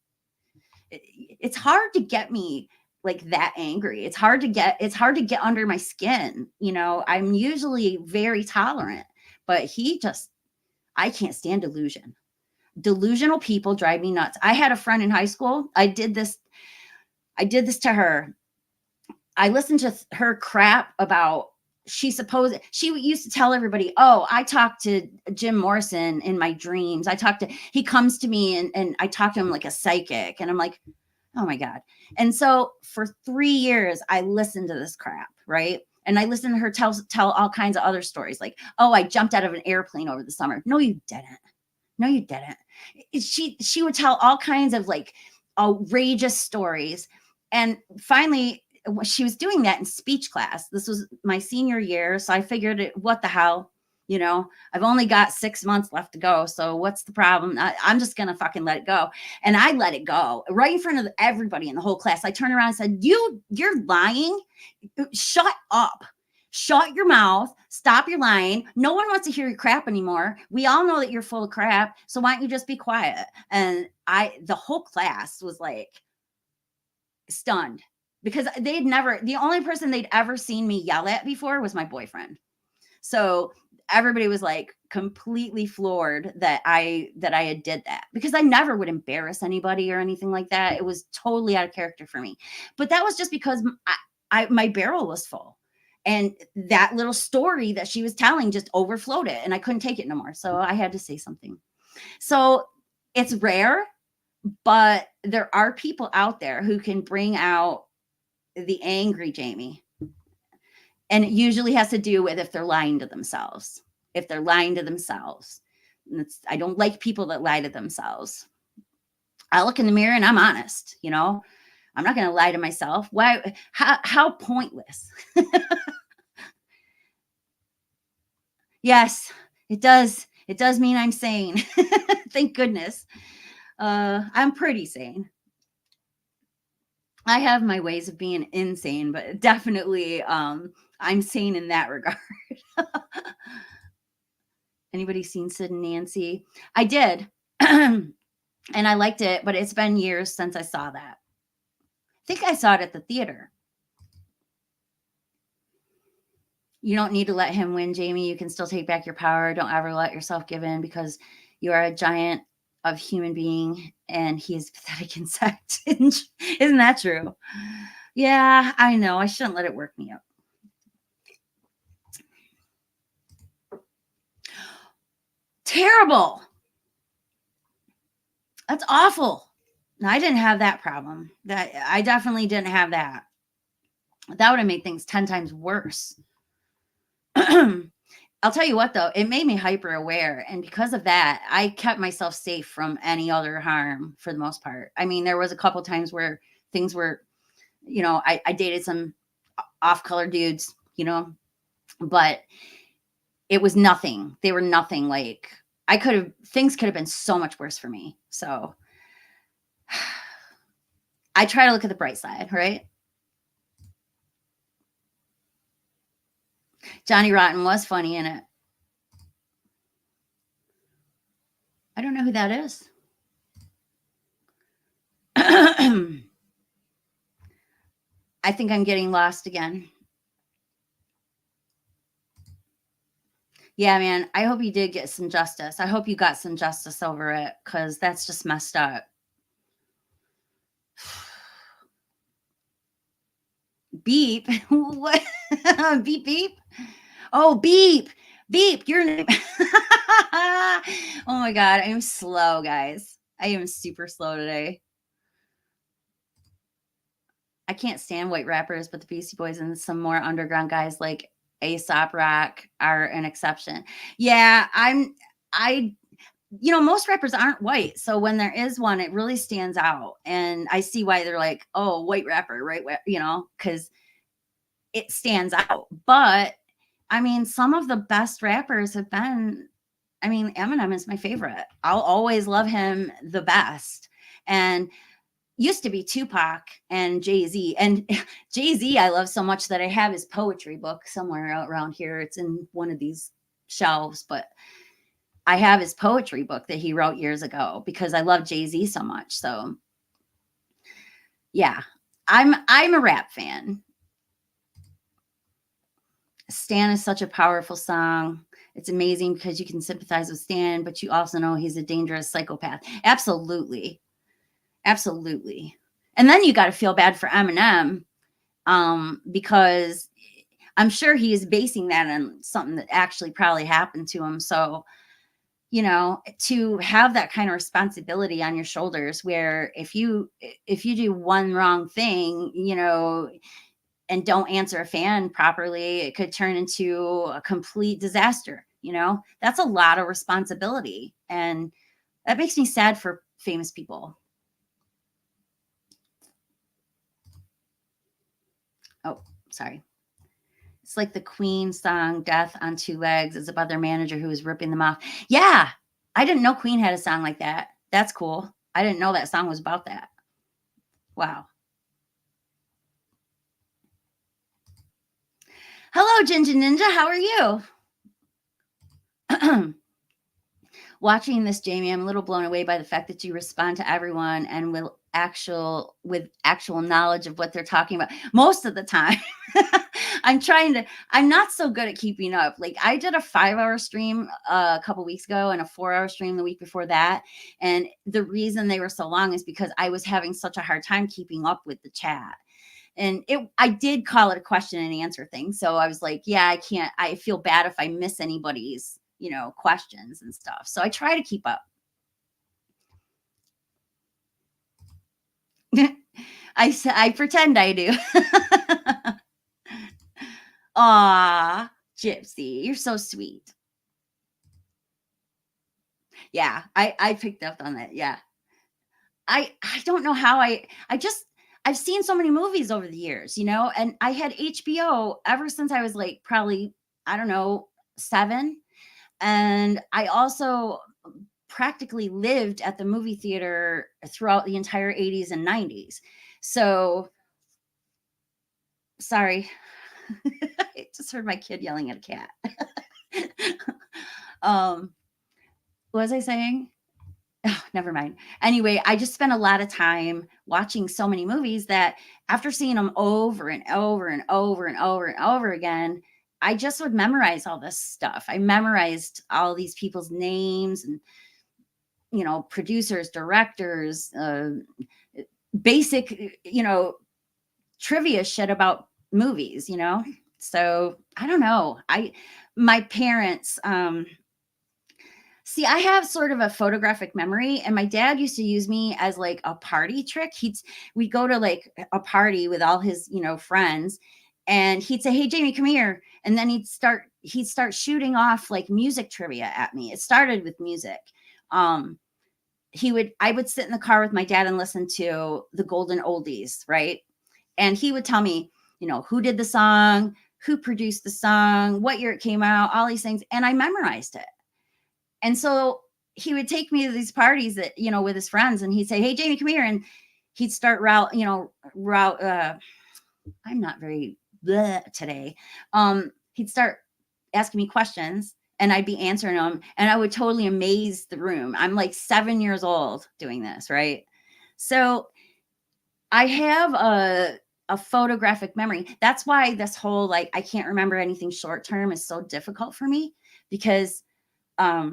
It's hard to get me like that angry. It's hard to get under my skin. I'm usually very tolerant, but I can't stand delusion. Delusional people drive me nuts. I had a friend in high school. I did this to her. I listened to her crap about, she used to tell everybody, oh, I talked to Jim Morrison in my dreams. He comes to me and I talk to him like a psychic. And I'm like, oh my God. And so for 3 years, I listened to this crap, right? And I listened to her tell all kinds of other stories, like, oh, I jumped out of an airplane over the summer. No, you didn't. No, you didn't. She would tell all kinds of like outrageous stories. And finally, she was doing that in speech class. This was my senior year. So I figured, what the hell, You know, I've only got 6 months left to go. So what's the problem? I'm just going to fucking let it go. And I let it go right in front of everybody in the whole class. I turned around and said, you're lying. Shut up. Shut your mouth. Stop your lying. No one wants to hear your crap anymore. We all know that you're full of crap. So why don't you just be quiet? And the whole class was like stunned because the only person they'd ever seen me yell at before was my boyfriend. So everybody was like completely floored that I had did that, because I never would embarrass anybody or anything like that. It was totally out of character for me. But that was just because my barrel was full. And that little story that she was telling just overflowed it, and I couldn't take it no more. So I had to say something. So it's rare, but there are people out there who can bring out the angry Jamie. And it usually has to do with if they're lying to themselves. If they're lying to themselves. I don't like people that lie to themselves. I look in the mirror and I'm honest, you know. I'm not going to lie to myself. Why? How pointless. Yes, it does. It does mean I'm sane. Thank goodness. I'm pretty sane. I have my ways of being insane, but definitely I'm sane in that regard. Anybody seen Sid and Nancy? I did. And I liked it, but it's been years since I saw that. I think I saw it at the theater. You don't need to let him win, Jamie. You can still take back your power. Don't ever let yourself give in, because you are a giant of human being and he is a pathetic insect. Isn't that true? Yeah, I know. I shouldn't let it work me up. Terrible. That's awful. No, I didn't have that problem. I definitely didn't have that. That would have made things 10 times worse. I'll tell you what, though, it made me hyper aware. And because of that, I kept myself safe from any other harm for the most part. I mean, there was a couple times where things were, you know, I dated some off-color dudes, you know, but it was nothing. They were nothing. Like, things could have been so much worse for me. So I try to look at the bright side, right? Johnny Rotten was funny in it. I don't know who that is. I think I'm getting lost again. Yeah, man. I hope you did get some justice. I hope you got some justice over it, because that's just messed up. Beep. What? Beep, beep. Oh, beep. Beep. Your name. Oh my God. I'm slow, guys. I am super slow today. I can't stand white rappers, but the Beastie Boys and some more underground guys like A$AP Rock are an exception. Yeah, most rappers aren't white. So when there is one, it really stands out. And I see why they're like, oh, white rapper, right? You know, because it stands out. But I mean, some of the best rappers have been, I mean, Eminem is my favorite. I'll always love him the best. And used to be Tupac and Jay-Z. And Jay-Z, I love so much that I have his poetry book somewhere around here. It's in one of these shelves, but I have his poetry book that he wrote years ago because I love Jay-Z so much. So yeah, I'm a rap fan. Stan is such a powerful song. It's amazing because you can sympathize with Stan, but you also know he's a dangerous psychopath. Absolutely. Absolutely. And then you got to feel bad for Eminem, because I'm sure he is basing that on something that actually probably happened to him. So, you know, to have that kind of responsibility on your shoulders, where if you do one wrong thing, you know, and don't answer a fan properly, it could turn into a complete disaster. You know, that's a lot of responsibility. And that makes me sad for famous people. Oh, sorry. It's like the Queen song "Death on Two Legs." It's about their manager who was ripping them off. Yeah, I didn't know Queen had a song like that. That's cool. I didn't know that song was about that. Wow. Hello, Ginger Ninja. How are you? Watching this, Jamie, I'm a little blown away by the fact that you respond to everyone and with actual knowledge of what they're talking about most of the time. I'm not so good at keeping up. Like I did a 5-hour stream a couple weeks ago and a 4-hour stream the week before that. And the reason they were so long is because I was having such a hard time keeping up with the chat. And I did call it a question and answer thing. So I was like, yeah, I feel bad if I miss anybody's, questions and stuff. So I try to keep up. I pretend I do. Aw, Gypsy, you're so sweet. Yeah, I picked up on that. Yeah. I don't know how I've seen so many movies over the years, and I had HBO ever since I was like probably, I don't know, 7. And I also practically lived at the movie theater throughout the entire 80s and 90s. So sorry. I just heard my kid yelling at a cat. What was I saying? Oh, never mind. Anyway, I just spent a lot of time watching so many movies that after seeing them over and over and over and over and over again, I just would memorize all this stuff. I memorized all these people's names and, producers, directors, basic, trivia shit about movies, So I don't know. My parents, see, I have sort of a photographic memory, and my dad used to use me as like a party trick. We'd go to like a party with all his, friends, and he'd say, "Hey, Jamie, come here," and then he'd start shooting off like music trivia at me. It started with music. Um, I would sit in the car with my dad and listen to the Golden Oldies, right? And he would tell me, who did the song, who produced the song, what year it came out, all these things, and I memorized it. And so he would take me to these parties that, with his friends, and he'd say, "Hey, Jamie, come here." And he'd start I'm not very today. He'd start asking me questions and I'd be answering them, and I would totally amaze the room. I'm like 7 years old doing this, right? So I have a photographic memory. That's why this whole, like, I can't remember anything short term is so difficult for me, because, I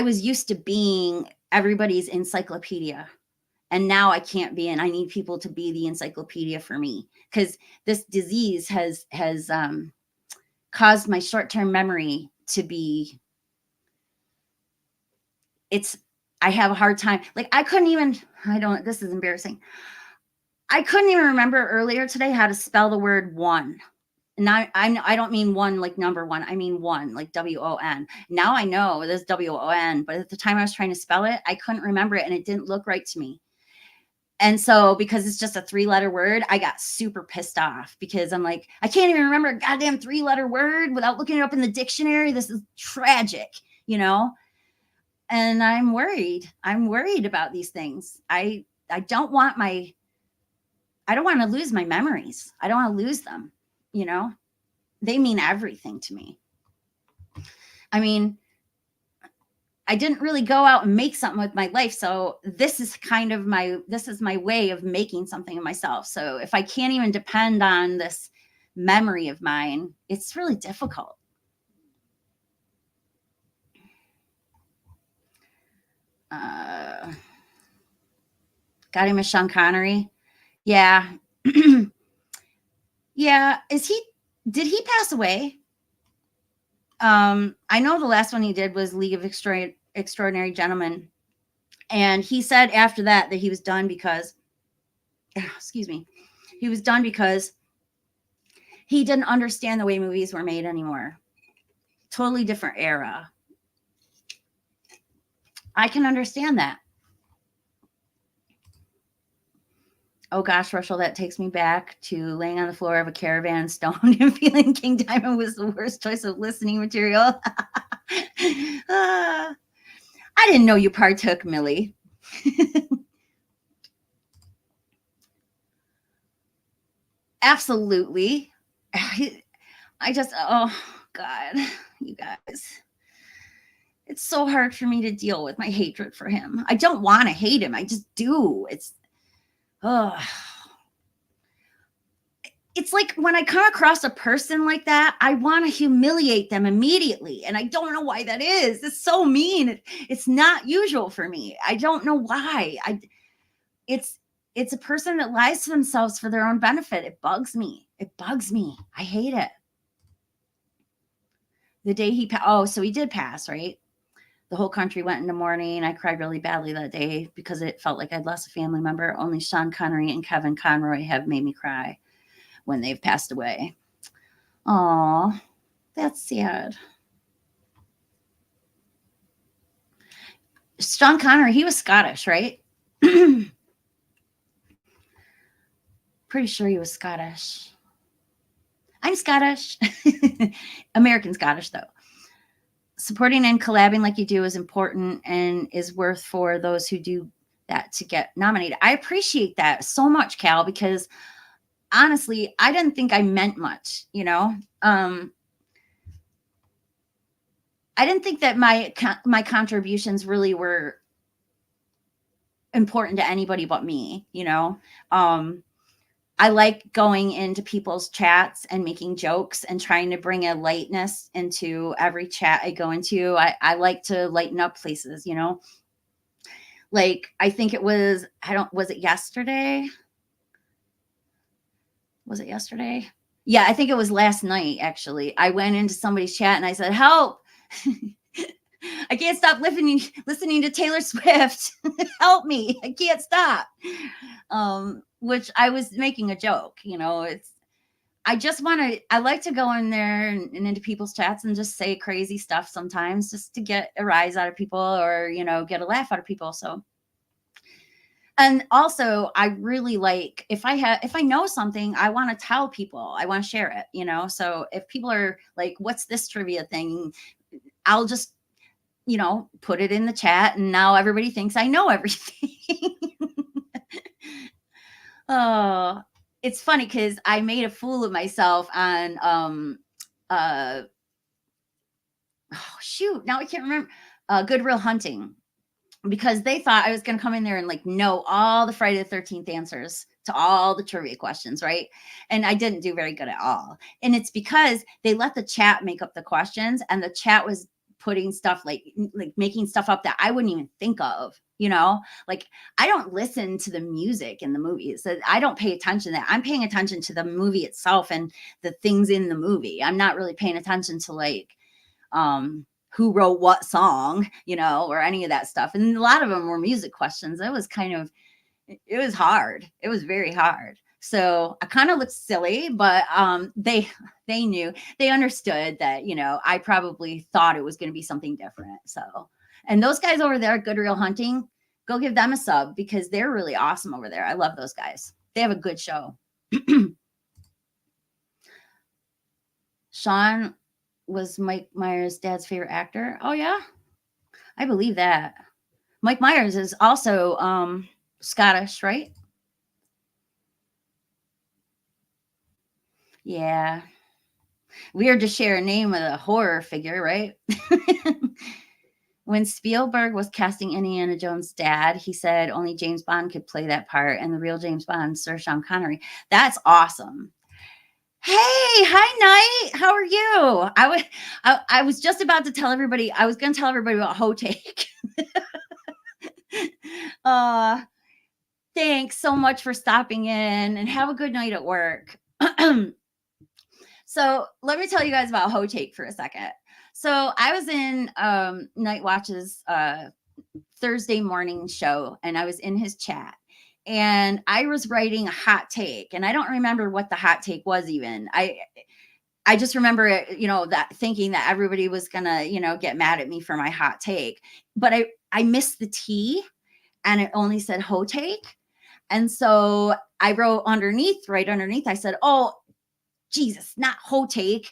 was used to being everybody's encyclopedia, and now I can't be, and I need people to be the encyclopedia for me, because this disease has caused my short-term memory to be, I have a hard time. Like this is embarrassing. I couldn't even remember earlier today how to spell the word one. Not I don't mean one like number one. I mean one like WON. Now I know there's WON, but at the time I was trying to spell it, I couldn't remember it and it didn't look right to me. And so because it's just a 3-letter word, I got super pissed off, because I'm like, I can't even remember a goddamn 3-letter word without looking it up in the dictionary. This is tragic, And I'm worried. I'm worried about these things. I don't want to lose my memories. I don't want to lose them, They mean everything to me. I mean, I didn't really go out and make something with my life. So this is my way of making something of myself. So if I can't even depend on this memory of mine, it's really difficult. Got him as Sean Connery. Yeah. Yeah. Did he pass away? I know the last one he did was League of Extraordinary Gentlemen. And he said after that he was done because, excuse me, he was done because he didn't understand the way movies were made anymore. Totally different era. I can understand that. Oh gosh, Russell, that takes me back to laying on the floor of a caravan stoned and feeling King Diamond was the worst choice of listening material. I didn't know you partook, Millie. Absolutely. I just, oh God, you guys. It's so hard for me to deal with my hatred for him. I don't want to hate him. I just do. Oh, it's like when I come across a person like that, I want to humiliate them immediately. And I don't know why that is. It's so mean. It's not usual for me. I don't know why. It's it's a person that lies to themselves for their own benefit. It bugs me. It bugs me. I hate it. The day he so he did pass, right? The whole country went into mourning. I cried really badly that day because it felt like I'd lost a family member. Only Sean Connery and Kevin Conroy have made me cry when they've passed away. Aw, that's sad. Sean Connery, he was Scottish, right? Pretty sure he was Scottish. I'm Scottish. American Scottish, though. Supporting and collabing like you do is important and is worth for those who do that to get nominated. I appreciate that so much, Cal, because honestly, I didn't think I meant much, you know? I didn't think that my contributions really were important to anybody but me, you know? I like going into people's chats and making jokes and trying to bring a lightness into every chat I go into. I like to lighten up places, you know? Like, I think it was, was it yesterday? Was it yesterday? Yeah, I think it was last night, actually. I went into somebody's chat and I said, help. I can't stop listening to Taylor Swift. Help me. I can't stop. Which I was making a joke, you know, I like to go in there and into people's chats and just say crazy stuff sometimes just to get a rise out of people or, you know, get a laugh out of people. So, and also I really like if I know something, I want to tell people, I want to share it, you know? So if people are like, what's this trivia thing? I'll just, you know, put it in the chat and now everybody thinks I know everything. Oh, it's funny because I made a fool of myself on oh shoot, now I can't remember Good Real Hunting because they thought I was gonna come in there and like know all the Friday the 13th answers to all the trivia questions, right? And I didn't do very good at all. And it's because they let the chat make up the questions and the chat was putting stuff like making stuff up that I wouldn't even think of, you know? Like I don't listen to the music in the movies. I don't pay attention to that. I'm paying attention to the movie itself and the things in the movie. I'm not really paying attention to like who wrote what song, you know, or any of that stuff. And a lot of them were music questions. It was hard. It was very hard. So I kind of looked silly, but they knew, they understood that, you know, I probably thought it was going to be something different. So, and those guys over there, Good Real Hunting, go give them a sub because they're really awesome over there. I love those guys. They have a good show. Sean was Mike Myers' dad's favorite actor. Oh yeah, I believe that. Mike Myers is also Scottish, right? Yeah. Weird to share a name with a horror figure, right? When Spielberg was casting Indiana Jones' dad, he said only James Bond could play that part, and the real James Bond, Sir Sean Connery. That's awesome. Hey, hi, Knight. How are you? I was just about to tell everybody. I was going to tell everybody about Hotake. Thanks so much for stopping in, and have a good night at work. So let me tell you guys about Hotake for a second. So I was in Night Watch's Thursday morning show, and I was in his chat, and I was writing a hot take, and I don't remember what the hot take was even. I just remember it, you know, that thinking that everybody was gonna, you know, get mad at me for my hot take, but I missed the T, and it only said Hotake. And so I wrote underneath, right underneath, I said, oh, Jesus, not whole take.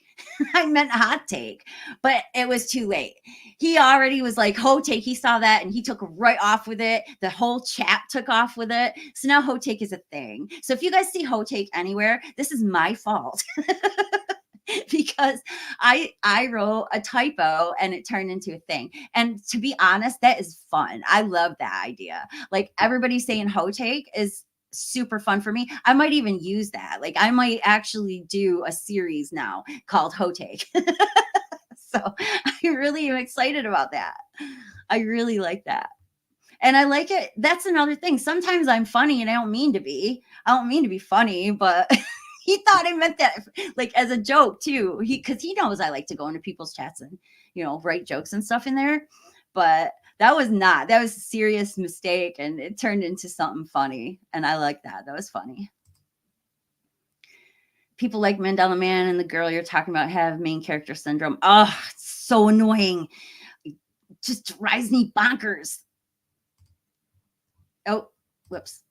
I meant hot take, but it was too late. He already was like, whole take. He saw that and he took right off with it. The whole chat took off with it. So now whole take is a thing. So if you guys see whole take anywhere, this is my fault. Because I wrote a typo and it turned into a thing. And to be honest, that is fun. I love that idea. Like everybody saying ho take is super fun for me. I might even use that. Like I might actually do a series now called ho take. So I really am excited about that. I really like that. And I like it. That's another thing. Sometimes I'm funny and I don't mean to be. I don't mean to be funny, but he thought I meant that like as a joke too. Because he knows I like to go into people's chats and, write jokes and stuff in there. But that was a serious mistake and it turned into something funny. And I like that. That was funny. People like Mandela Man and the girl you're talking about have main character syndrome. Oh, it's so annoying. It just drives me bonkers. Oh, whoops.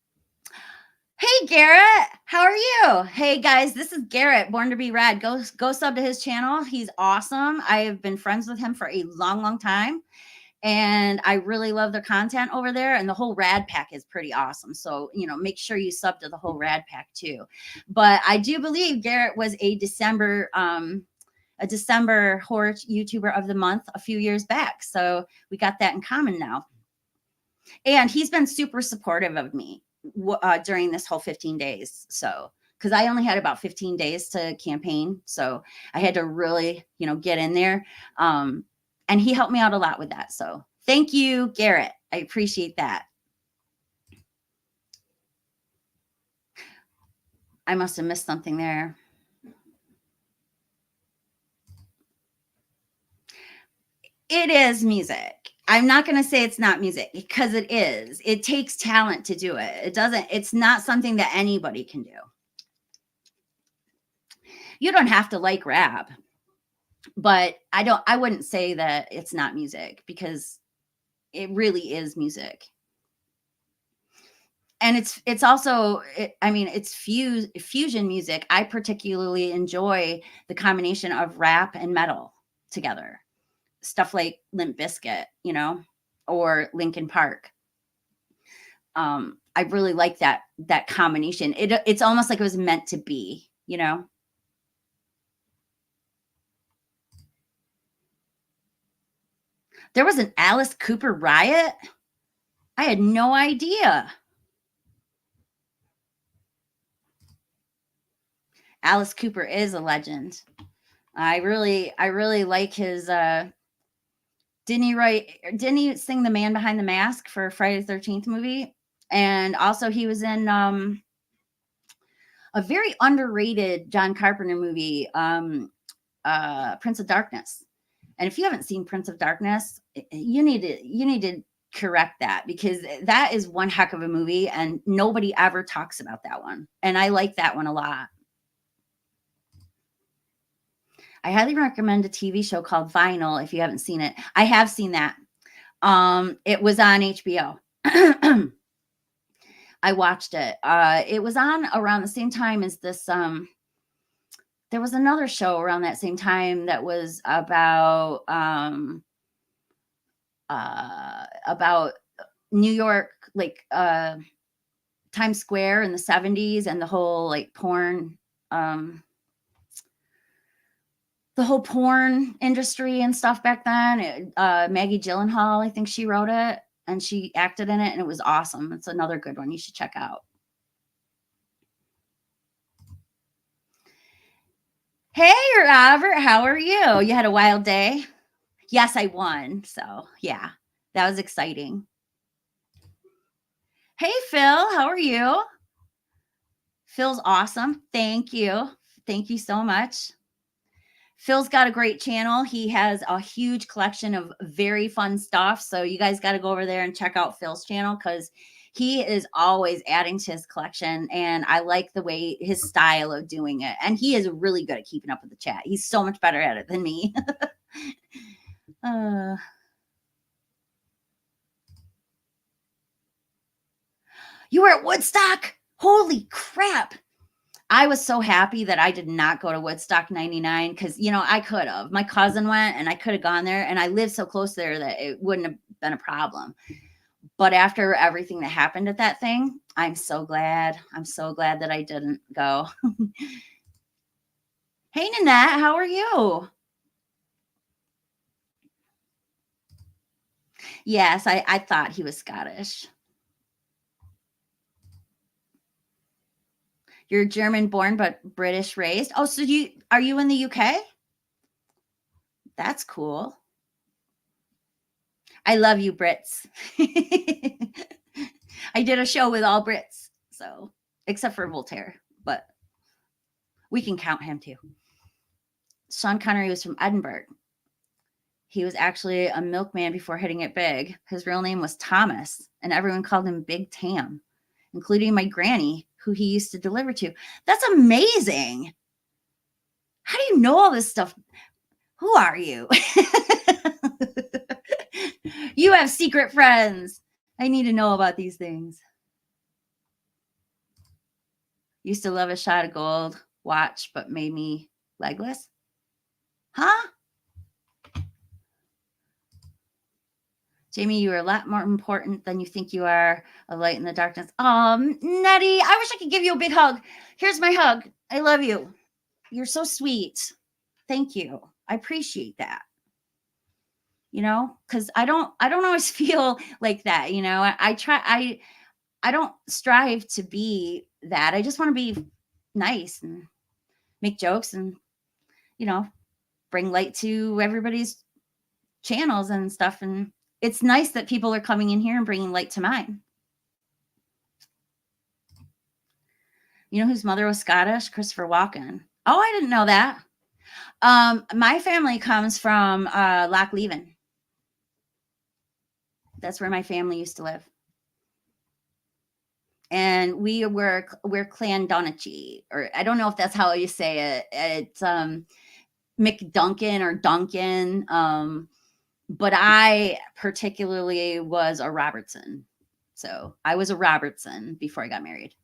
Hey Garrett, how are you? Hey guys, this is Garrett, Born to Be Rad. Go sub to his channel. He's awesome. I have been friends with him for a long time, and I really love their content over there. And the whole Rad Pack is pretty awesome. So make sure you sub to the whole Rad Pack too. But I do believe Garrett was a December horror YouTuber of the month a few years back. So we got that in common now. And he's been super supportive of me during this whole 15 days. So, because I only had about 15 days to campaign. So I had to really, get in there. And he helped me out a lot with that. So thank you, Garrett. I appreciate that. I must have missed something there. It is music. I'm not going to say it's not music because it is. It takes talent to do it. It's not something that anybody can do. You don't have to like rap, but I wouldn't say that it's not music because it really is music. And it's also, it's fusion music. I particularly enjoy the combination of rap and metal together. Stuff like Limp Bizkit, or Linkin Park. I really like that combination. It's almost like it was meant to be, There was an Alice Cooper riot? I had no idea. Alice Cooper is a legend. I really like his didn't he sing The Man Behind the Mask for Friday the 13th movie? And also he was in a very underrated John Carpenter movie, Prince of Darkness. And if you haven't seen Prince of Darkness, you need to correct that because that is one heck of a movie and nobody ever talks about that one. And I like that one a lot. I highly recommend a TV show called Vinyl if you haven't seen it. I have seen that. It was on HBO. I watched it. It was on around the same time as this. There was another show around that same time that was about New York, like Times Square in the 70s and the whole like porn, the whole porn industry and stuff back then. Maggie Gyllenhaal, I think she wrote it and she acted in it and it was awesome. It's another good one you should check out. Hey, Robert, how are you? You had a wild day? Yes, I won. So yeah, that was exciting. Hey, Phil, how are you? Phil's awesome. Thank you. Thank you so much. Phil's got a great channel. He has a huge collection of very fun stuff. So you guys got to go over there and check out Phil's channel because he is always adding to his collection. And I like the way his style of doing it. And he is really good at keeping up with the chat. He's so much better at it than me. You were at Woodstock? Holy crap. I was so happy that I did not go to Woodstock 99 because, I could have. My cousin went and I could have gone there, and I lived so close there that it wouldn't have been a problem. But after everything that happened at that thing, I'm so glad. I'm so glad that I didn't go. Hey, Nanette, how are you? Yes, I thought he was Scottish. You're German born but British raised. Oh, so are you in the UK? That's cool. I love you, Brits. I did a show with all Brits, so except for Voltaire, but we can count him too. Sean Connery was from Edinburgh. He was actually a milkman before hitting it big. His real name was Thomas, and everyone called him Big Tam, including my granny, who he used to deliver to. That's amazing. How do you know all this stuff? Who are you? You have secret friends. I need to know about these things. Used to love a shot of gold watch, but made me legless. Huh? Jamie, you are a lot more important than you think you are. A light in the darkness. Nettie, I wish I could give you a big hug. Here's my hug. I love you. You're so sweet. Thank you. I appreciate that. Because I don't always feel like that. I don't strive to be that. I just want to be nice and make jokes and, bring light to everybody's channels and stuff. And it's nice that people are coming in here and bringing light to mine. You know whose mother was Scottish? Christopher Walken. Oh, I didn't know that. My family comes from Loch Leven. That's where my family used to live. And we're Clan Donachie, or I don't know if that's how you say it. It's McDuncan or Duncan. But I particularly was a Robertson. So I was a Robertson before I got married.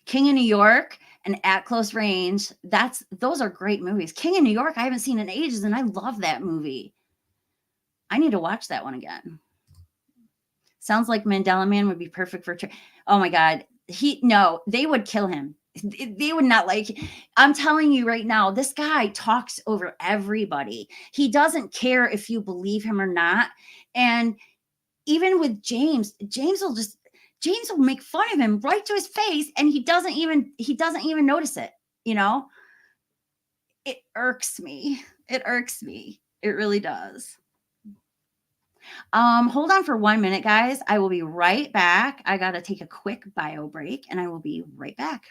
King of New York and At Close Range. Those are great movies. King of New York, I haven't seen in ages, and I love that movie. I need to watch that one again. Sounds like Mandela Man would be perfect for. Oh my God, they would kill him. They would not like. I'm telling you right now, this guy talks over everybody. He doesn't care if you believe him or not. And even with James will make fun of him right to his face, and he doesn't even notice it. It irks me. It really does. Hold on for 1 minute, guys. I will be right back. I got to take a quick bio break, and I will be right back.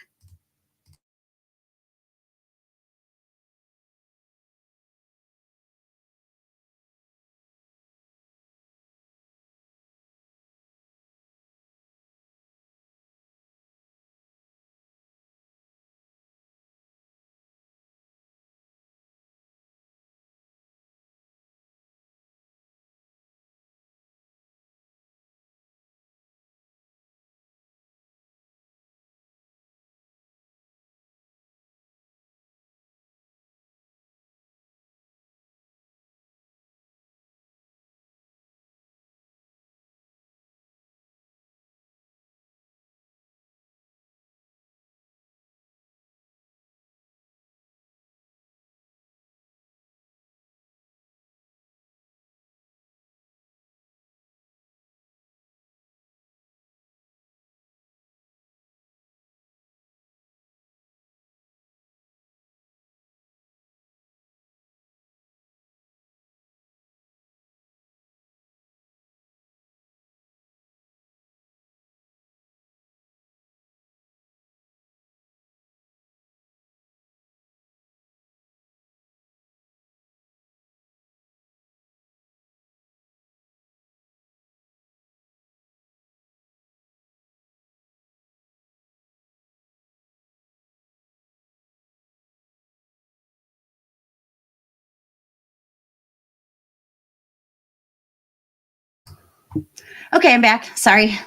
Okay, I'm back. Sorry.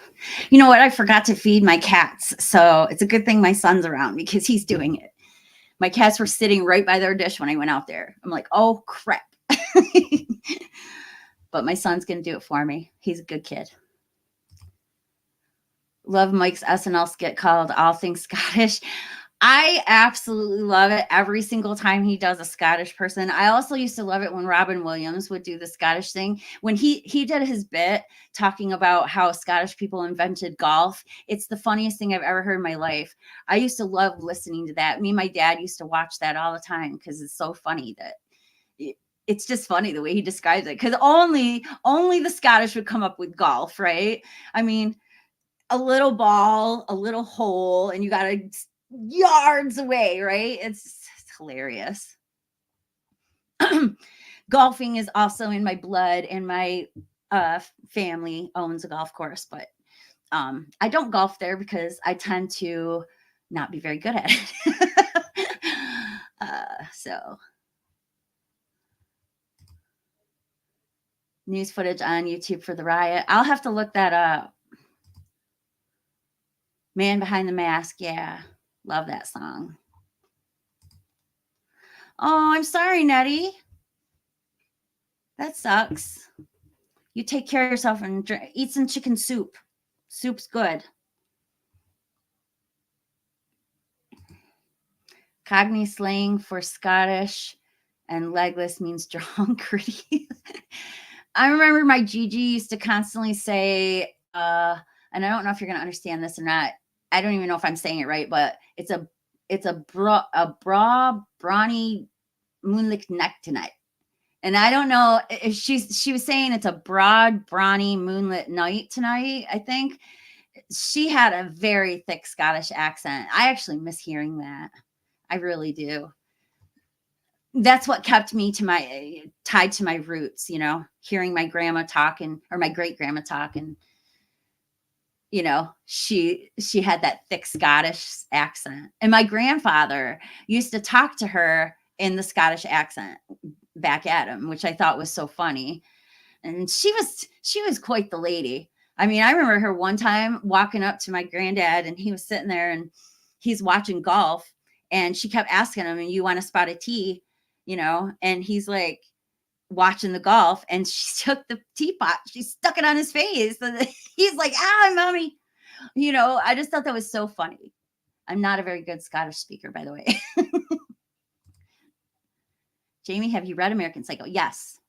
You know what? I forgot to feed my cats. So it's a good thing my son's around because he's doing it. My cats were sitting right by their dish when I went out there. I'm like, oh, crap. But my son's going to do it for me. He's a good kid. Love Mike's SNL skit called All Things Scottish. I absolutely love it every single time he does a Scottish person. I also used to love it when Robin Williams would do the Scottish thing. When he did his bit talking about how Scottish people invented golf, it's the funniest thing I've ever heard in my life. I used to love listening to that. Me and my dad used to watch that all the time because it's so funny that it's just funny the way he describes it. Because only the Scottish would come up with golf, right? I mean, a little ball, a little hole, and you got to yards away, right? It's hilarious. Golfing is also in my blood, and my family owns a golf course, but I don't golf there because I tend to not be very good at it. So news footage on YouTube for the riot. I'll have to look that up. Man Behind the Mask. Yeah. Love that song. Oh, I'm sorry, Nettie. That sucks. You take care of yourself and eat some chicken soup. Soup's good. Cockney slang for Scottish and legless means strong, gritty. I remember my Gigi used to constantly say, and I don't know if you're going to understand this or not. I don't even know if I'm saying it right, but it's a bra brawny moonlit neck tonight. And I don't know if she was saying it's a broad, brawny moonlit night tonight, I think. She had a very thick Scottish accent. I actually miss hearing that. I really do. That's what kept me to my tied to my roots, hearing my grandma talk or my great grandma talk, and she had that thick Scottish accent. And my grandfather used to talk to her in the Scottish accent back at him, which I thought was so funny. And she was quite the lady. I mean, I remember her one time walking up to my granddad, and he was sitting there and he's watching golf, and she kept asking him, "You want a spot of tea?" And he's like watching the golf, and she took the teapot, she stuck it on his face. And he's like, "Ah, mommy." I just thought that was so funny. I'm not a very good Scottish speaker, by the way. Jamie, have you read American Psycho? Yes.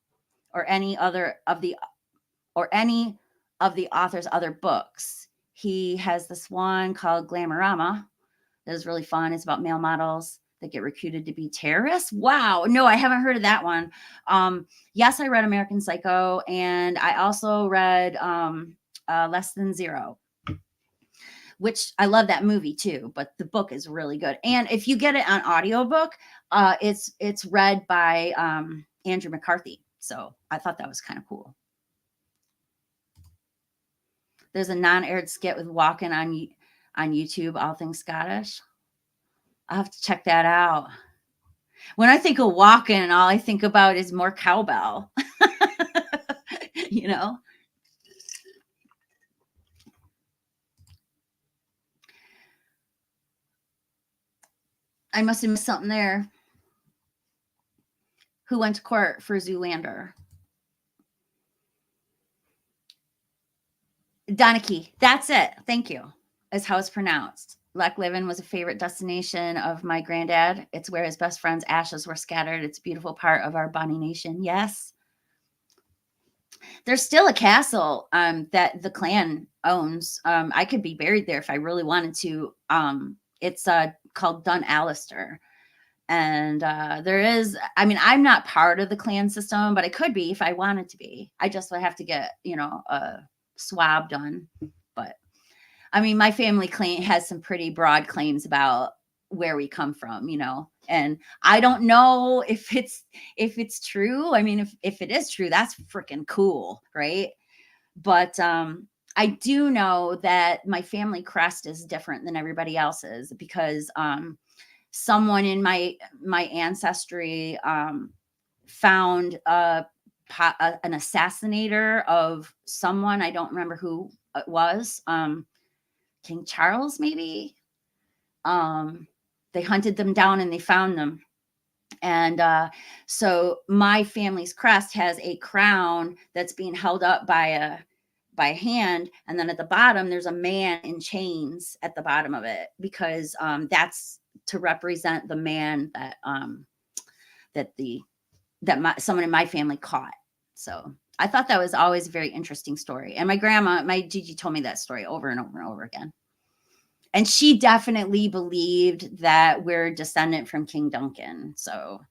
Or any of the author's other books. He has this one called Glamorama that is really fun. It's about male models that get recruited to be terrorists. Wow. No, I haven't heard of that one. Yes, I read American Psycho, and I also read Less Than Zero, which I love that movie too, but the book is really good. And if you get it on audiobook, it's read by Andrew McCarthy. So I thought that was kind of cool. There's a non-aired skit with Walken on YouTube, All Things Scottish. I'll have to check that out. When I think of Walken, all I think about is more cowbell. I must have missed something there. Who went to court for Zoolander? Donachie. That's it. Thank you. Is how it's pronounced. Loch Leven was a favorite destination of my granddad. It's where his best friend's ashes were scattered. It's a beautiful part of our Bonnie Nation. Yes. There's still a castle that the clan owns. I could be buried there if I really wanted to. It's called Dun Alistair. And there is, I mean, I'm not part of the clan system, but I could be if I wanted to be. I just would have to get, a swab done. But I mean, my family claim has some pretty broad claims about where we come from, and I don't know if it's true. I mean, if it is true, that's freaking cool, right? But I do know that my family crest is different than everybody else's because someone in my ancestry found a an assassinator of someone. I don't remember who it was. King Charles, maybe. They hunted them down and they found them. And so my family's crest has a crown that's being held up by a hand, and then at the bottom there's a man in chains at the bottom of it, because that's to represent the man that someone in my family caught. So I thought that was always a very interesting story. And my Gigi told me that story over and over and over again. And she definitely believed that we're a descendant from King Duncan. So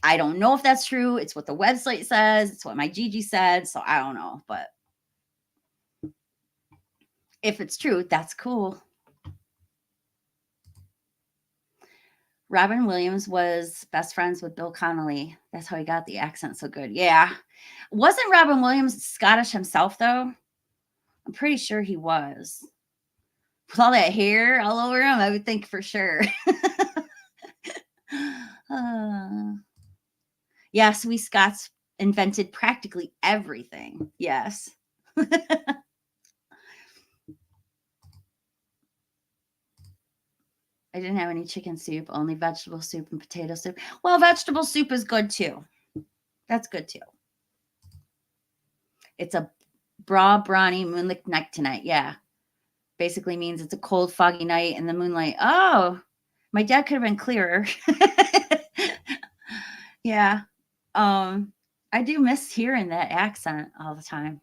I don't know if that's true. It's what the website says. It's what my Gigi said. So I don't know. But if it's true, that's cool. Robin Williams was best friends with Bill Connolly. That's how he got the accent so good. Yeah. Wasn't Robin Williams Scottish himself, though? I'm pretty sure he was. With all that hair all over him, I would think for sure. Yes, we Scots invented practically everything. Yes. I didn't have any chicken soup, only vegetable soup and potato soup. Well, vegetable soup is good too. That's good too. It's a brawny moonlit night tonight. Yeah. Basically means it's a cold, foggy night in the moonlight. Oh, my dad could have been clearer. Yeah. I do miss hearing that accent all the time.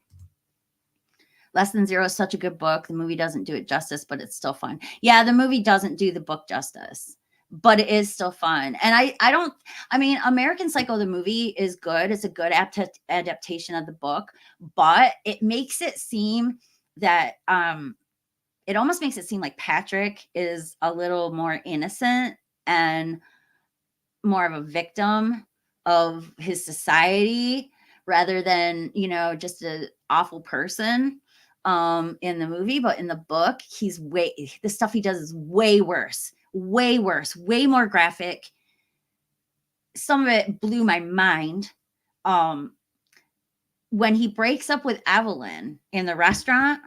Less Than Zero is such a good book. The movie doesn't do it justice, but it's still fun. Yeah, the movie doesn't do the book justice, but it is still fun. And I mean, American Psycho, the movie, is good. It's a good adaptation of the book, but it makes it seem that it almost makes it seem like Patrick is a little more innocent and more of a victim of his society rather than, just an awful person in the movie. But in the book, the stuff he does is way worse, way more graphic. Some of it blew my mind. When he breaks up with Evelyn in the restaurant,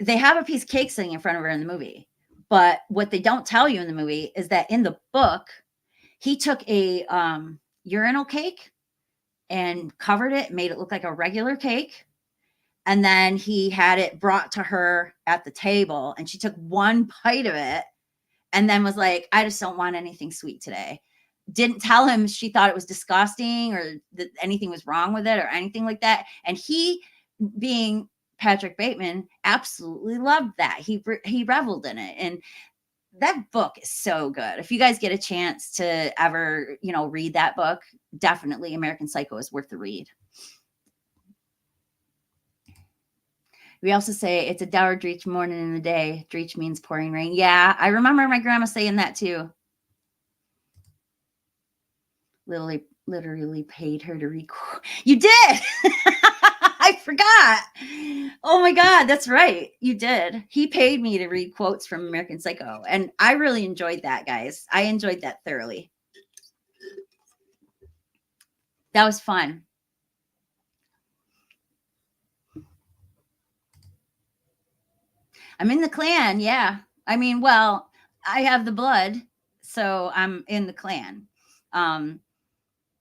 they have a piece of cake sitting in front of her in the movie. But what they don't tell you in the movie is that in the book, he took a urinal cake and covered it, made it look like a regular cake. And then he had it brought to her at the table, and she took one bite of it and then was like, I just don't want anything sweet today. Didn't tell him she thought it was disgusting or that anything was wrong with it or anything like that. And he, being Patrick Bateman, absolutely loved that. He reveled in it. And that book is so good. If you guys get a chance to ever, read that book, definitely American Psycho is worth the read. We also say it's a dour dreich morning in the day. Dreich means pouring rain. Yeah, I remember my grandma saying that too. Literally paid her to record. You did. I forgot. Oh my God, that's right. You did. He paid me to read quotes from American Psycho. And I really enjoyed that, guys. I enjoyed that thoroughly. That was fun. I'm in the Klan. Yeah. I mean, well, I have the blood, so I'm in the Klan.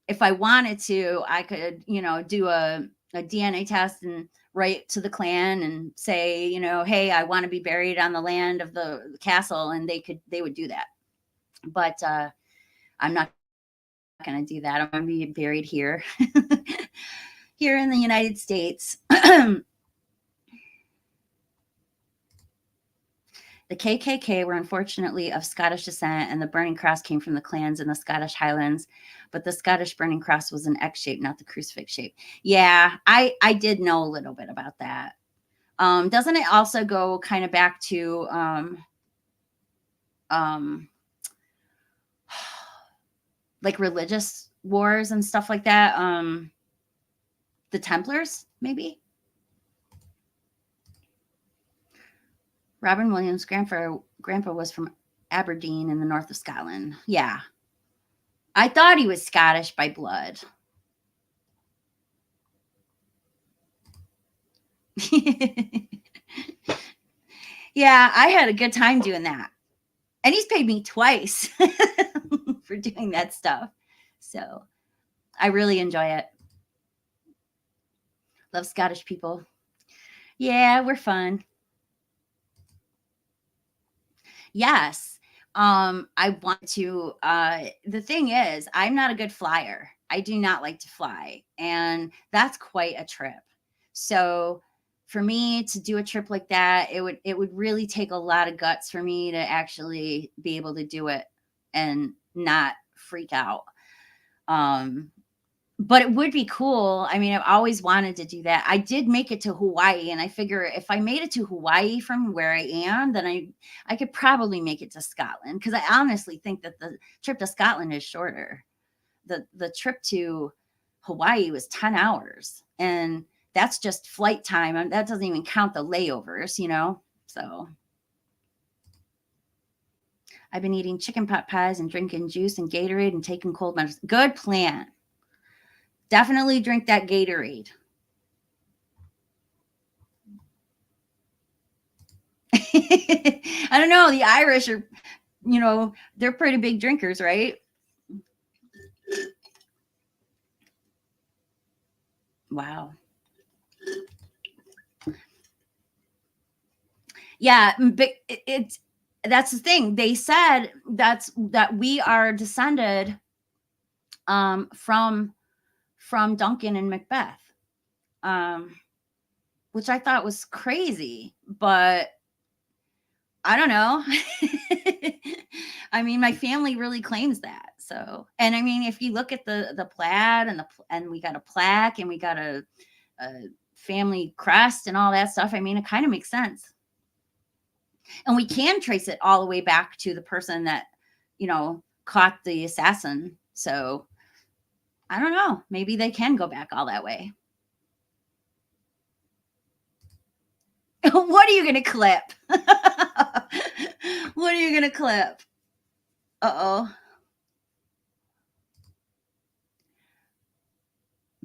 If I wanted to, I could, do a DNA test and write to the Klan and say, hey, I want to be buried on the land of the castle, and they would do that. But I'm not going to do that. I'm going to be buried here, here in the United States. The KKK were unfortunately of Scottish descent, and the Burning Cross came from the clans in the Scottish Highlands. But the Scottish Burning Cross was an X shape, not the crucifix shape. Yeah, I did know a little bit about that. Doesn't it also go kind of back to like religious wars and stuff like that? The Templars, maybe? Robin Williams' grandpa was from Aberdeen in the north of Scotland. Yeah. I thought he was Scottish by blood. Yeah, I had a good time doing that. And he's paid me twice for doing that stuff. So I really enjoy it. Love Scottish people. Yeah, we're fun. Yes. I want to the thing is, I'm not a good flyer. I do not like to fly, and that's quite a trip. So for me to do a trip like that, it would really take a lot of guts for me to actually be able to do it and not freak out. Um but it would be cool. I mean, I've always wanted to do that. I did make it to Hawaii, and I figure if I made it to Hawaii from where I am, then I could probably make it to Scotland, because I honestly think that the trip to Scotland is shorter. The trip to Hawaii was 10 hours, and that's just flight time, and that doesn't even count the layovers. So I've been eating chicken pot pies and drinking juice and Gatorade and taking cold medicine. Good plan. Definitely drink that Gatorade. I don't know. The Irish are, they're pretty big drinkers, right? Wow. Yeah, but it's that's the thing. They said that we are descended from Duncan and Macbeth, um, which I thought was crazy, but I don't know. I mean, my family really claims that. So, and I mean, if you look at the plaid and we got a plaque and we got a family crest and all that stuff, I mean, it kind of makes sense. And we can trace it all the way back to the person that, caught the assassin. So, I don't know. Maybe they can go back all that way. What are you going to clip? What are you going to clip? Uh-oh.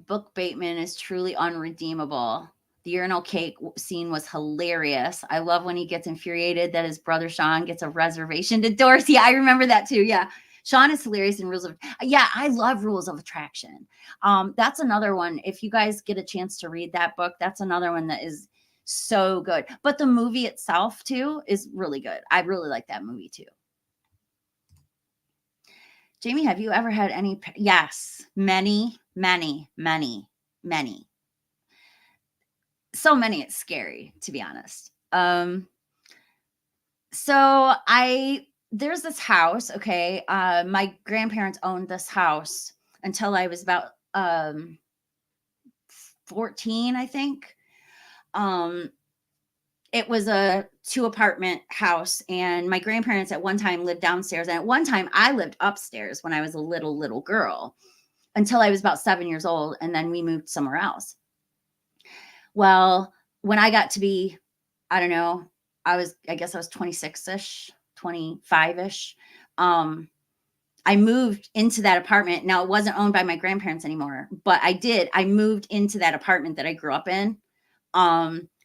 Book Bateman is truly unredeemable. The urinal cake scene was hilarious. I love when he gets infuriated that his brother Sean gets a reservation to Dorsey. I remember that too. Yeah. Sean is hilarious in Rules of Yeah, I love Rules of Attraction. That's another one. If you guys get a chance to read that book, that's another one that is so good. But the movie itself too is really good. I really like that movie too. Jamie, have you ever had any? Yes, many, many, many, many. So many, it's scary, to be honest. So there's this house. Okay, my grandparents owned this house until I was about 14, I think. Um, it was a 2 apartment house, and my grandparents at one time lived downstairs, and at one time I lived upstairs when I was a little girl until I was about 7 years old, and then we moved somewhere else. Well, when I got to be, I don't know, I guess I was 26-ish, 25-ish. I moved into that apartment. Now, it wasn't owned by my grandparents anymore, but I moved into that apartment that I grew up in,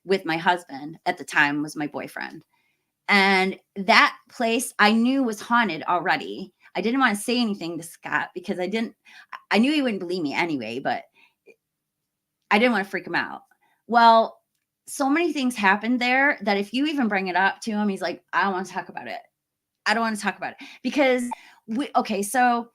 with my husband at the time, was my boyfriend. And that place I knew was haunted already. I didn't want to say anything to Scott because I knew he wouldn't believe me anyway, but I didn't want to freak him out. Well, so many things happened there that if you even bring it up to him, he's like, I don't want to talk about it. I don't want to talk about it because so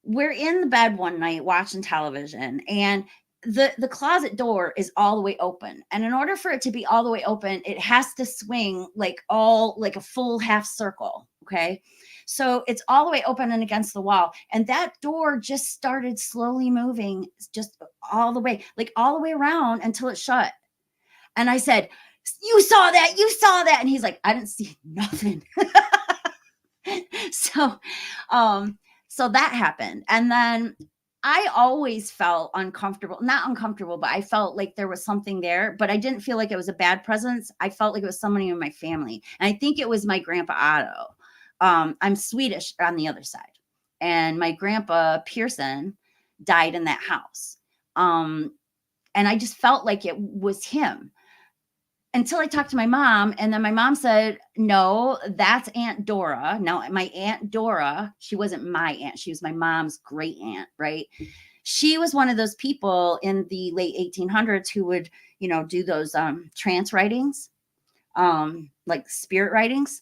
we're in the bed one night watching television, and the closet door is all the way open. And in order for it to be all the way open, it has to swing like a full half circle. Okay. So it's all the way open and against the wall. And that door just started slowly moving, just like all the way around until it shut. And I said, you saw that, you saw that. And he's like, I didn't see nothing. so so that happened. And then I always felt uncomfortable, not uncomfortable, but I felt like there was something there, but I didn't feel like it was a bad presence. I felt like it was somebody in my family. And I think it was my grandpa Otto. I'm Swedish on the other side. And my grandpa Pearson died in that house. And I just felt like it was him. until I talked to my mom, and then my mom said, "No, that's Aunt Dora." Now, my Aunt Dora, she wasn't my aunt, she was my mom's great aunt, right? She was one of those people in the late 1800s who would, do those trance writings, like spirit writings.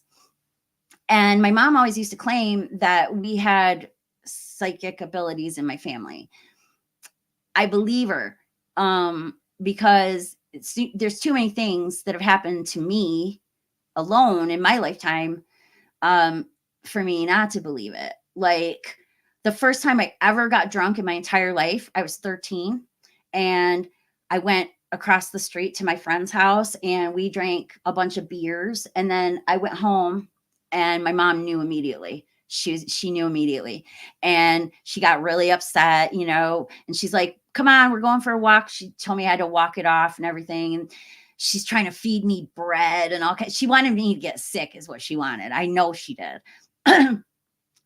And my mom always used to claim that we had psychic abilities in my family. I believe her, because there's too many things that have happened to me alone in my lifetime, um, for me not to believe it. Like, the first time I ever got drunk in my entire life, I was 13, and I went across the street to my friend's house and we drank a bunch of beers, and then I went home and my mom knew immediately. She knew immediately, and she got really upset, and she's like, "Come on, we're going for a walk." She told me I had to walk it off and everything, and she's trying to feed me bread and all kinds. She wanted me to get sick is what she wanted. I know she did.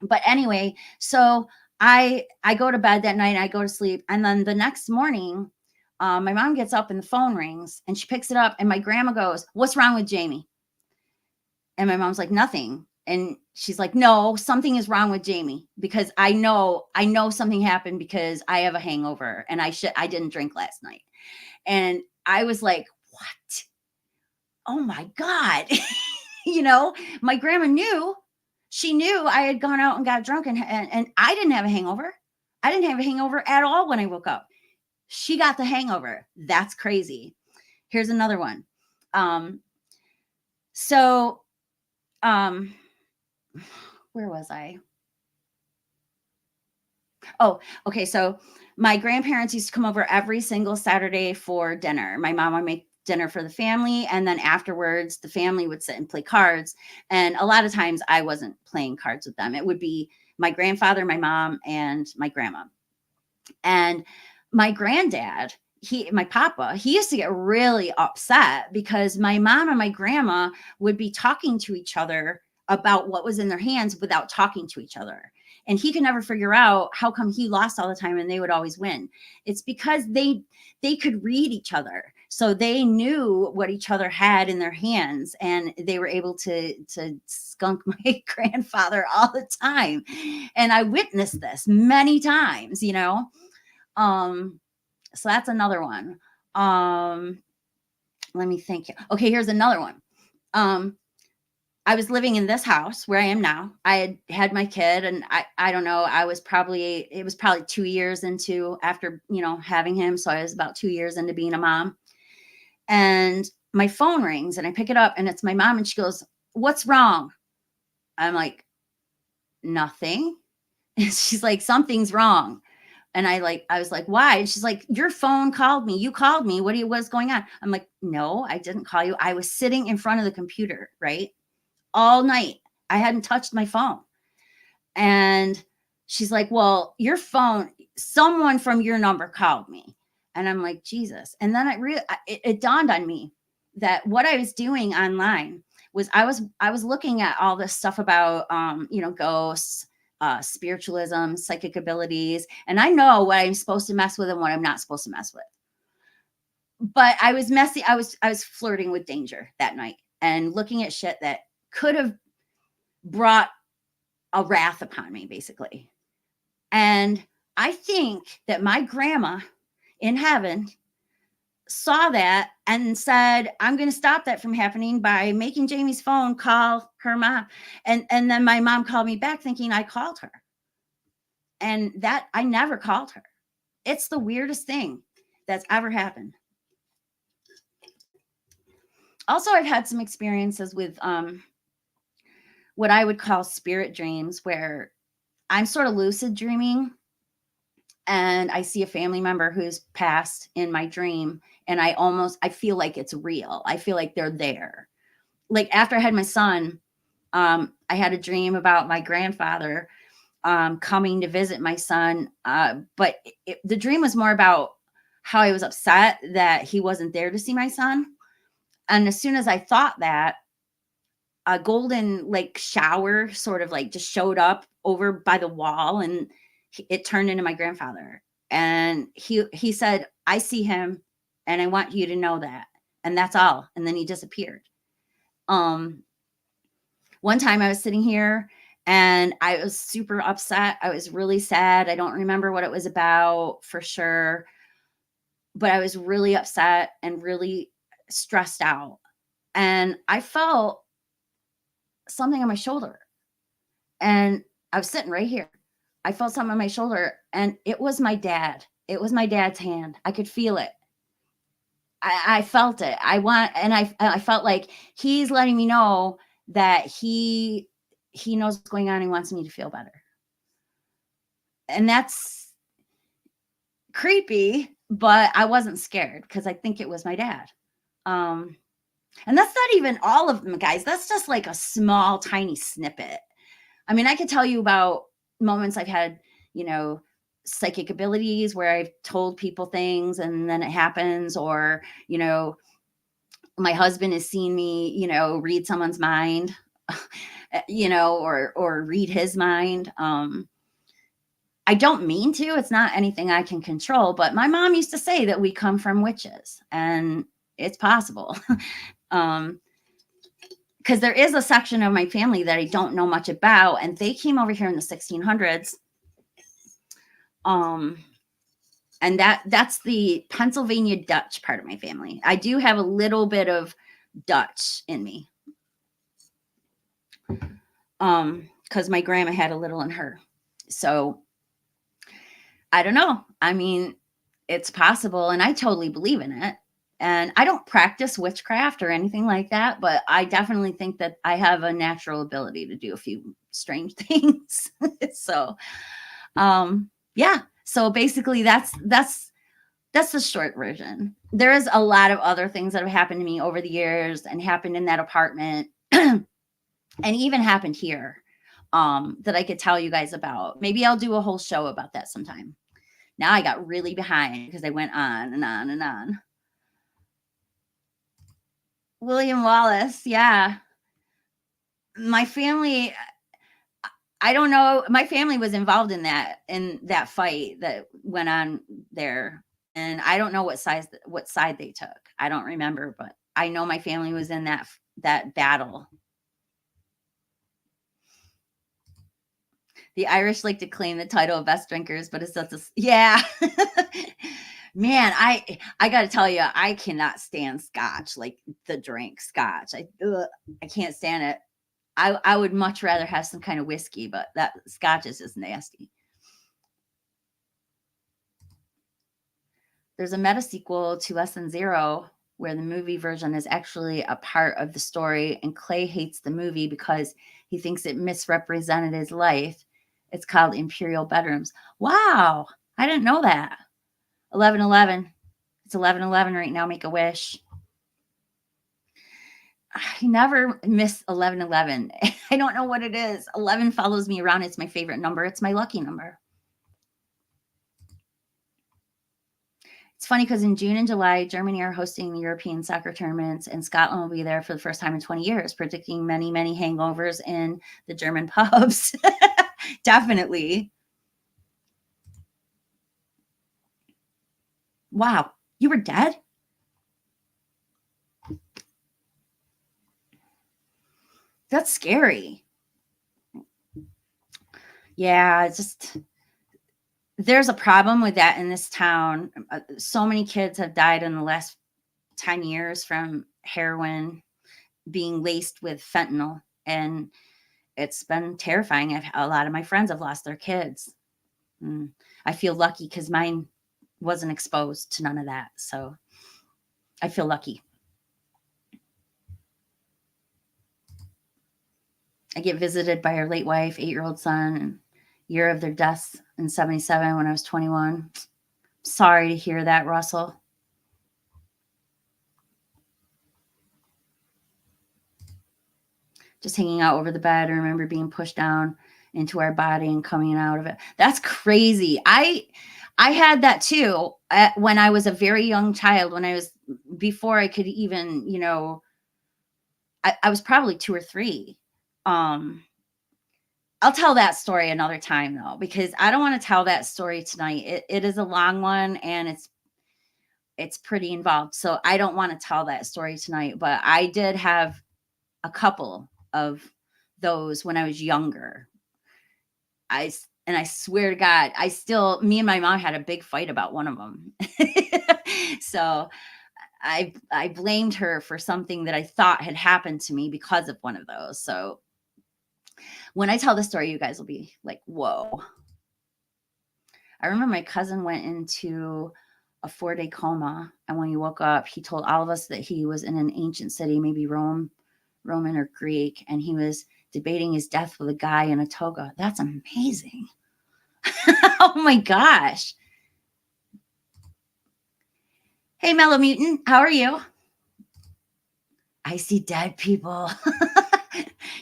But anyway, so I go to bed that night and I go to sleep. And then the next morning, my mom gets up and the phone rings and she picks it up and my grandma goes, "What's wrong with Jamie?" And my mom's like, "Nothing." And she's like, "No, something is wrong with Jamie, because I know something happened because I have a hangover and I didn't drink last night." And I was like, "What? Oh my God." you know, my grandma knew. She knew I had gone out and got drunk, and I didn't have a hangover. I didn't have a hangover at all when I woke up. She got the hangover. That's crazy. Here's another one. Um, so, um, where was I? Oh, okay. So my grandparents used to come over every single Saturday for dinner. My mom would make dinner for the family, and then afterwards the family would sit and play cards. And a lot of times I wasn't playing cards with them. It would be my grandfather, my mom, and my grandma. And my granddad, my papa, he used to get really upset because my mom and my grandma would be talking to each other about what was in their hands without talking to each other. And he could never figure out how come he lost all the time and they would always win. It's because they could read each other. So they knew what each other had in their hands, and they were able to skunk my grandfather all the time. And I witnessed this many times. um, so that's another one. Um, Let me think. Okay, here's another one. Um, I was living in this house where I am now. I had my kid, and I don't know, it was probably 2 years into after, having him. So I was about 2 years into being a mom. And my phone rings and I pick it up and it's my mom, and she goes, "What's wrong?" I'm like, "Nothing." And she's like, "Something's wrong." And I was like, "Why?" And she's like, "Your phone called me. You called me. What's going on?" I'm like, "No, I didn't call you. I was sitting in front of the computer, right? All night. I hadn't touched my phone." And she's like, "Well, your phone, someone from your number called me." And I'm like, Jesus. And then it dawned on me that what I was doing online was I was looking at all this stuff about ghosts, spiritualism, psychic abilities, and I know what I'm supposed to mess with and what I'm not supposed to mess with. But I was messy. I was flirting with danger that night and looking at shit that could have brought a wrath upon me, basically. And I think that my grandma in heaven saw that and said, "I'm going to stop that from happening by making Jamie's phone call her mom." And then my mom called me back thinking I called her. And that I never called her. It's the weirdest thing that's ever happened. Also, I've had some experiences with what I would call spirit dreams, where I'm sort of lucid dreaming and I see a family member who's passed in my dream, and I feel like it's real. I feel like they're there. Like, after I had my son, I had a dream about my grandfather coming to visit my son, but the dream was more about how I was upset that he wasn't there to see my son. And as soon as I thought that, a golden like shower sort of like just showed up over by the wall, and it turned into my grandfather. And he said, "I see him, and I want you to know that." and that's all. And then he disappeared. Um, One time I was sitting here and I was super upset. I was really sad. I don't remember what it was about for sure, but I was really upset and really stressed out. And I felt something on my shoulder. And I was sitting right here. I felt something on my shoulder and it was my dad. It was my dad's hand. I could feel it. I felt it. I felt like he's letting me know that he knows what's going on. He wants me to feel better. And that's creepy, but I wasn't scared because I think it was my dad. And that's not even all of them, guys. That's just like a small, tiny snippet. I mean, I could tell you about moments I've had, you know, psychic abilities where I've told people things and then it happens, or, you know, my husband has seen me, you know, read someone's mind, you know, or read his mind. I don't mean to. It's not anything I can control, but my mom used to say that we come from witches, and it's possible. Because there is a section of my family that I don't know much about, and they came over here in the 1600s. And that's the Pennsylvania Dutch part of my family. I do have a little bit of Dutch in me. Because my grandma had a little in her. So I don't know. I mean, it's possible, and I totally believe in it. And I don't practice witchcraft or anything like that, but I definitely think that I have a natural ability to do a few strange things. So, yeah. So basically, that's the short version. There is a lot of other things that have happened to me over the years and happened in that apartment, and even happened here, that I could tell you guys about. Maybe I'll do a whole show about that sometime. Now I got really behind because I went on and on and on. William Wallace, yeah. My family, I don't know. My family was involved in that fight that went on there, and I don't know what side they took. I don't remember, but I know my family was in that battle. The Irish like to claim the title of best drinkers, but it's just yeah. Man, I got to tell you, I cannot stand scotch, like the drink scotch. I can't stand it. I would much rather have some kind of whiskey, but that scotch is just nasty. There's a meta sequel to Less Than Zero where the movie version is actually a part of the story, and Clay hates the movie because he thinks it misrepresented his life. It's called Imperial Bedrooms. Wow, I didn't know that. 11/11. It's 11/11 right now. Make a wish. I never miss 11/11. I don't know what it is. 11 follows me around. It's my favorite number. It's my lucky number. It's funny because in June and July, Germany are hosting the European soccer tournaments, and Scotland will be there for the first time in 20 years, predicting many, many hangovers in the German pubs. Definitely. Wow, you were dead? That's scary. Yeah, it's just there's a problem with that in this town. So many kids have died in the last 10 years from heroin being laced with fentanyl, and it's been terrifying. A lot of my friends have lost their kids. I feel lucky because mine wasn't exposed to none of that. So I feel lucky. I get visited by her late wife, 8-year-old son, and year of their deaths in 77 when I was 21. Sorry to hear that, Russell. Just hanging out over the bed. I remember being pushed down into our body and coming out of it. That's crazy. I had that too when I was a very young child, before I could even, I was probably 2 or 3. I'll tell that story another time though, because I don't want to tell that story tonight. It is a long one, and it's pretty involved. So I don't want to tell that story tonight, but I did have a couple of those when I was younger. And I swear to God, me and my mom had a big fight about one of them. So I blamed her for something that I thought had happened to me because of one of those. So when I tell the story, you guys will be like, whoa. I remember my cousin went into a 4-day coma. And when he woke up, he told all of us that he was in an ancient city, maybe Roman or Greek, and he was debating his death with a guy in a toga. That's amazing. Oh my gosh. Hey, Mellow Mutant, how are you? I see dead people.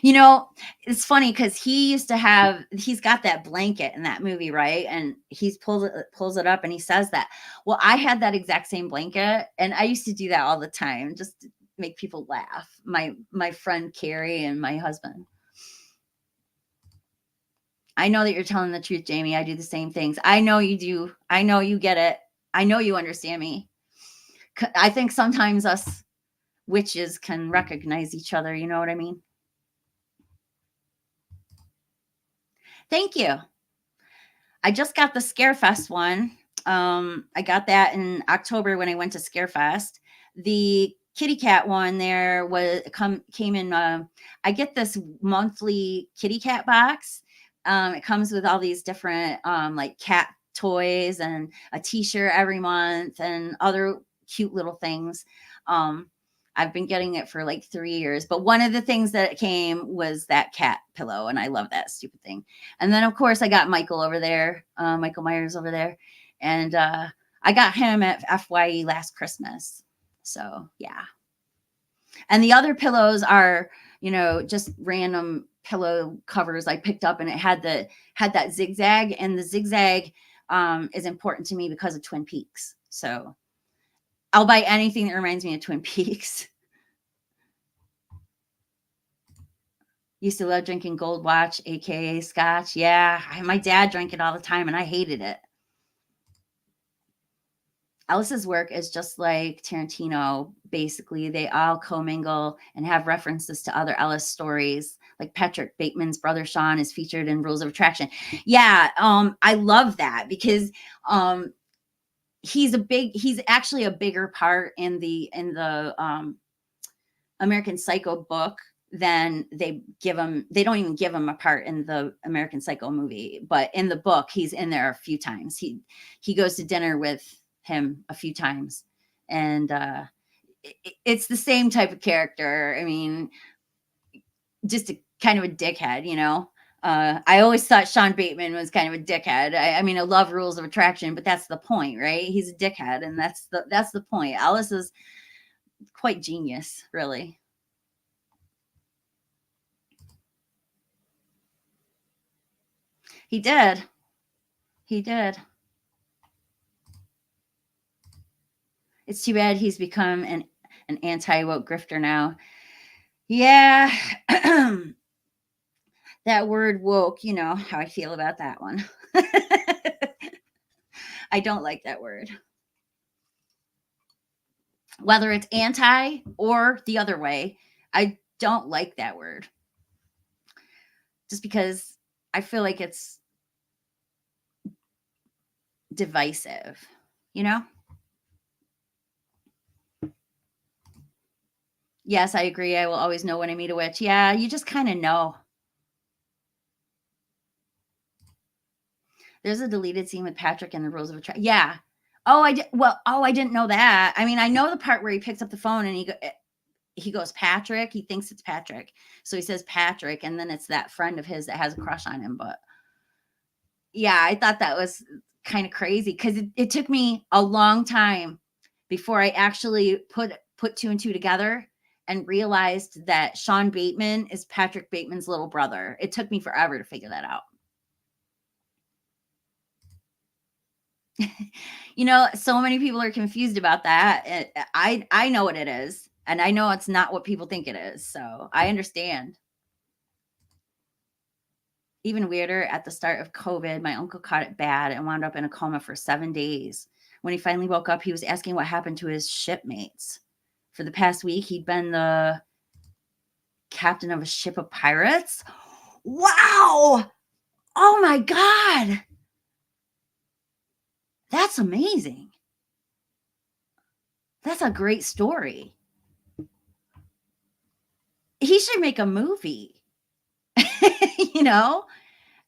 You know, it's funny because he's got that blanket in that movie, right? And pulls it up and he says that. Well, I had that exact same blanket, and I used to do that all the time just to make people laugh. My friend Carrie and my husband. I know that you're telling the truth, Jamie. I do the same things. I know you do. I know you get it. I know you understand me. I think sometimes us witches can recognize each other. You know what I mean? Thank you. I just got the Scarefest one. I got that in October when I went to Scarefest. The kitty cat one there came in. I get this monthly kitty cat box. It comes with all these different like cat toys and a T-shirt every month and other cute little things. I've been getting it for like 3 years, but one of the things that came was that cat pillow, and I love that stupid thing. And then of course I got Michael over there, Michael Myers over there, and I got him at FYE last Christmas. So yeah. And the other pillows are, just random pillow covers I picked up, and it had that zigzag, and the zigzag is important to me because of Twin Peaks. So I'll buy anything that reminds me of Twin Peaks. Used to love drinking Gold Watch, aka Scotch. Yeah, my dad drank it all the time, and I hated it. Ellis's work is just like Tarantino. Basically, they all commingle and have references to other Ellis stories. Like Patrick Bateman's brother Sean is featured in Rules of Attraction. Yeah, I love that because he's actually a bigger part in the American Psycho book than they give him. They don't even give him a part in the American Psycho movie, but in the book, he's in there a few times. He goes to dinner with him a few times, and it's the same type of character. I mean, just a kind of a dickhead, I always thought Sean Bateman was kind of a dickhead. I mean, I love Rules of Attraction, but that's the point, right? He's a dickhead, and that's the point. Alice is quite genius, really. He did. He did. It's too bad he's become an anti-woke grifter now. Yeah. That word woke, you know how I feel about that one. I don't like that word. Whether it's anti or the other way, I don't like that word. Just because I feel like it's divisive, you know? Yes, I agree. I will always know when I meet a witch. Yeah, you just kind of know. There's a deleted scene with Patrick in the Rules of Attraction. Yeah. Oh, I did. Well, I didn't know that. I mean, I know the part where he picks up the phone and he goes, Patrick. He thinks it's Patrick, so he says Patrick, and then it's that friend of his that has a crush on him. But yeah, I thought that was kind of crazy because it took me a long time before I actually put two and two together and realized that Sean Bateman is Patrick Bateman's little brother. It took me forever to figure that out. So many people are confused about that. I know what it is, and I know it's not what people think it is. So I understand. Even weirder, at the start of COVID, my uncle caught it bad and wound up in a coma for 7 days. when he finally woke up, he was asking what happened to his shipmates. For the past week, he'd been the captain of a ship of pirates. Wow! Oh my God! That's amazing. That's a great story. He should make a movie, you know,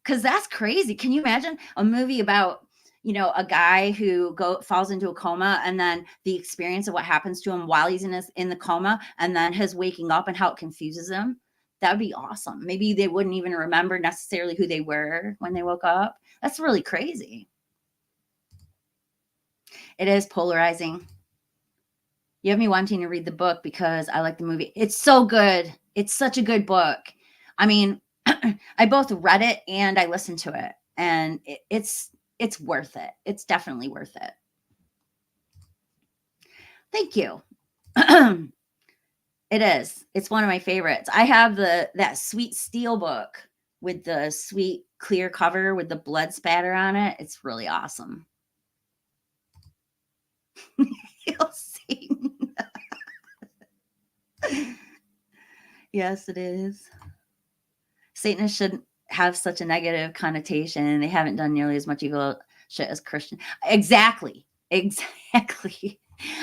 because that's crazy. Can you imagine a movie about, a guy who falls into a coma, and then the experience of what happens to him while he's in the coma, and then his waking up and how it confuses him? That would be awesome. Maybe they wouldn't even remember necessarily who they were when they woke up. That's really crazy. It is polarizing. You have me wanting to read the book because I like the movie. It's so good. It's such a good book. I mean, I both read it and I listened to it, and it's worth it. It's definitely worth it. Thank you. It is. It's one of my favorites. I have that sweet steel book with the sweet clear cover with the blood spatter on it. It's really awesome. You'll see. Yes, it is. Satanists shouldn't have such a negative connotation, and they haven't done nearly as much evil shit as Christian. Exactly.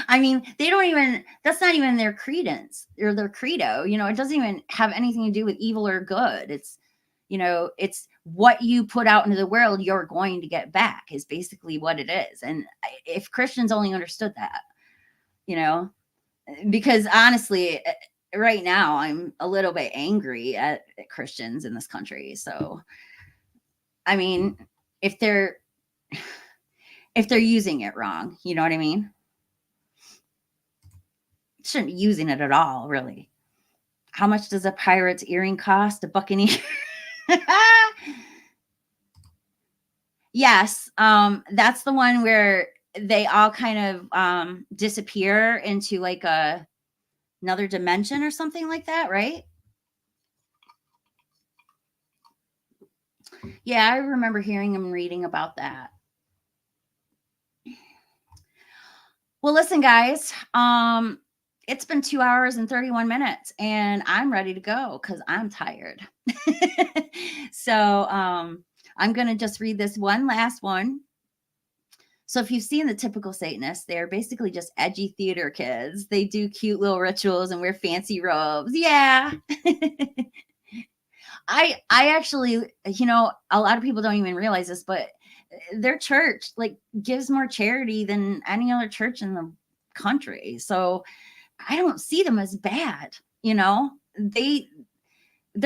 I mean, that's not even their credence or their credo. It doesn't even have anything to do with evil or good. It's what you put out into the world, you're going to get back, is basically what it is. And if Christians only understood that, because honestly, right now I'm a little bit angry at Christians in this country. So, I mean, if they're using it wrong, you know what I mean? Shouldn't be using it at all, really. How much does a pirate's earring cost? $1 ear? Yes. That's the one where they all kind of disappear into like another dimension or something like that, right? Yeah, I remember hearing and reading about that. Well, listen, guys, it's been 2 hours and 31 minutes, and I'm ready to go because I'm tired. So I'm going to just read this one last one. So if you've seen the typical Satanists, they're basically just edgy theater kids. They do cute little rituals and wear fancy robes. Yeah. I actually, a lot of people don't even realize this, but their church like gives more charity than any other church in the country. So I don't see them as bad. Their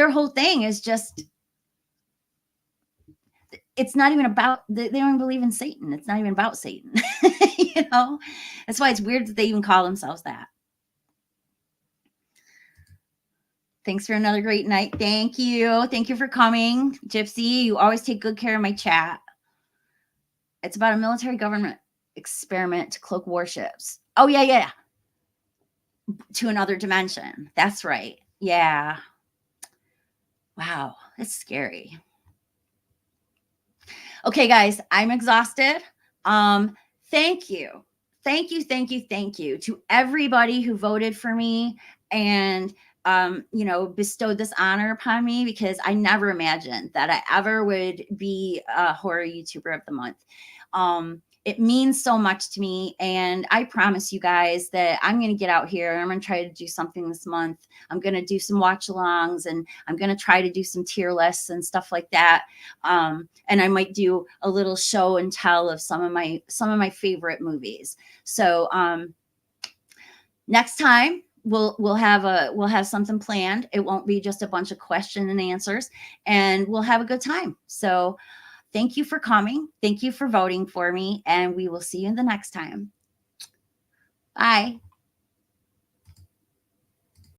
whole thing is just, it's not even about, they don't believe in Satan. It's not even about Satan. That's why it's weird that they even call themselves that. Thanks for another great night. Thank you. Thank you for coming, Gypsy. You always take good care of my chat. It's about a military government experiment to cloak warships. Oh, yeah. To another dimension. That's right. Yeah. Wow. That's scary. Okay, guys, I'm exhausted. Thank you. Thank you to everybody who voted for me and bestowed this honor upon me, because I never imagined that I ever would be a horror YouTuber of the month. It means so much to me, and I promise you guys that I'm going to get out here and I'm going to try to do something this month. I'm going to do some watch alongs, and I'm going to try to do some tier lists and stuff like that. And I might do a little show and tell of some of my favorite movies. So next time we'll have something planned. It won't be just a bunch of question and answers, and we'll have a good time. So thank you for coming. Thank you for voting for me, and we will see you the next time. Bye.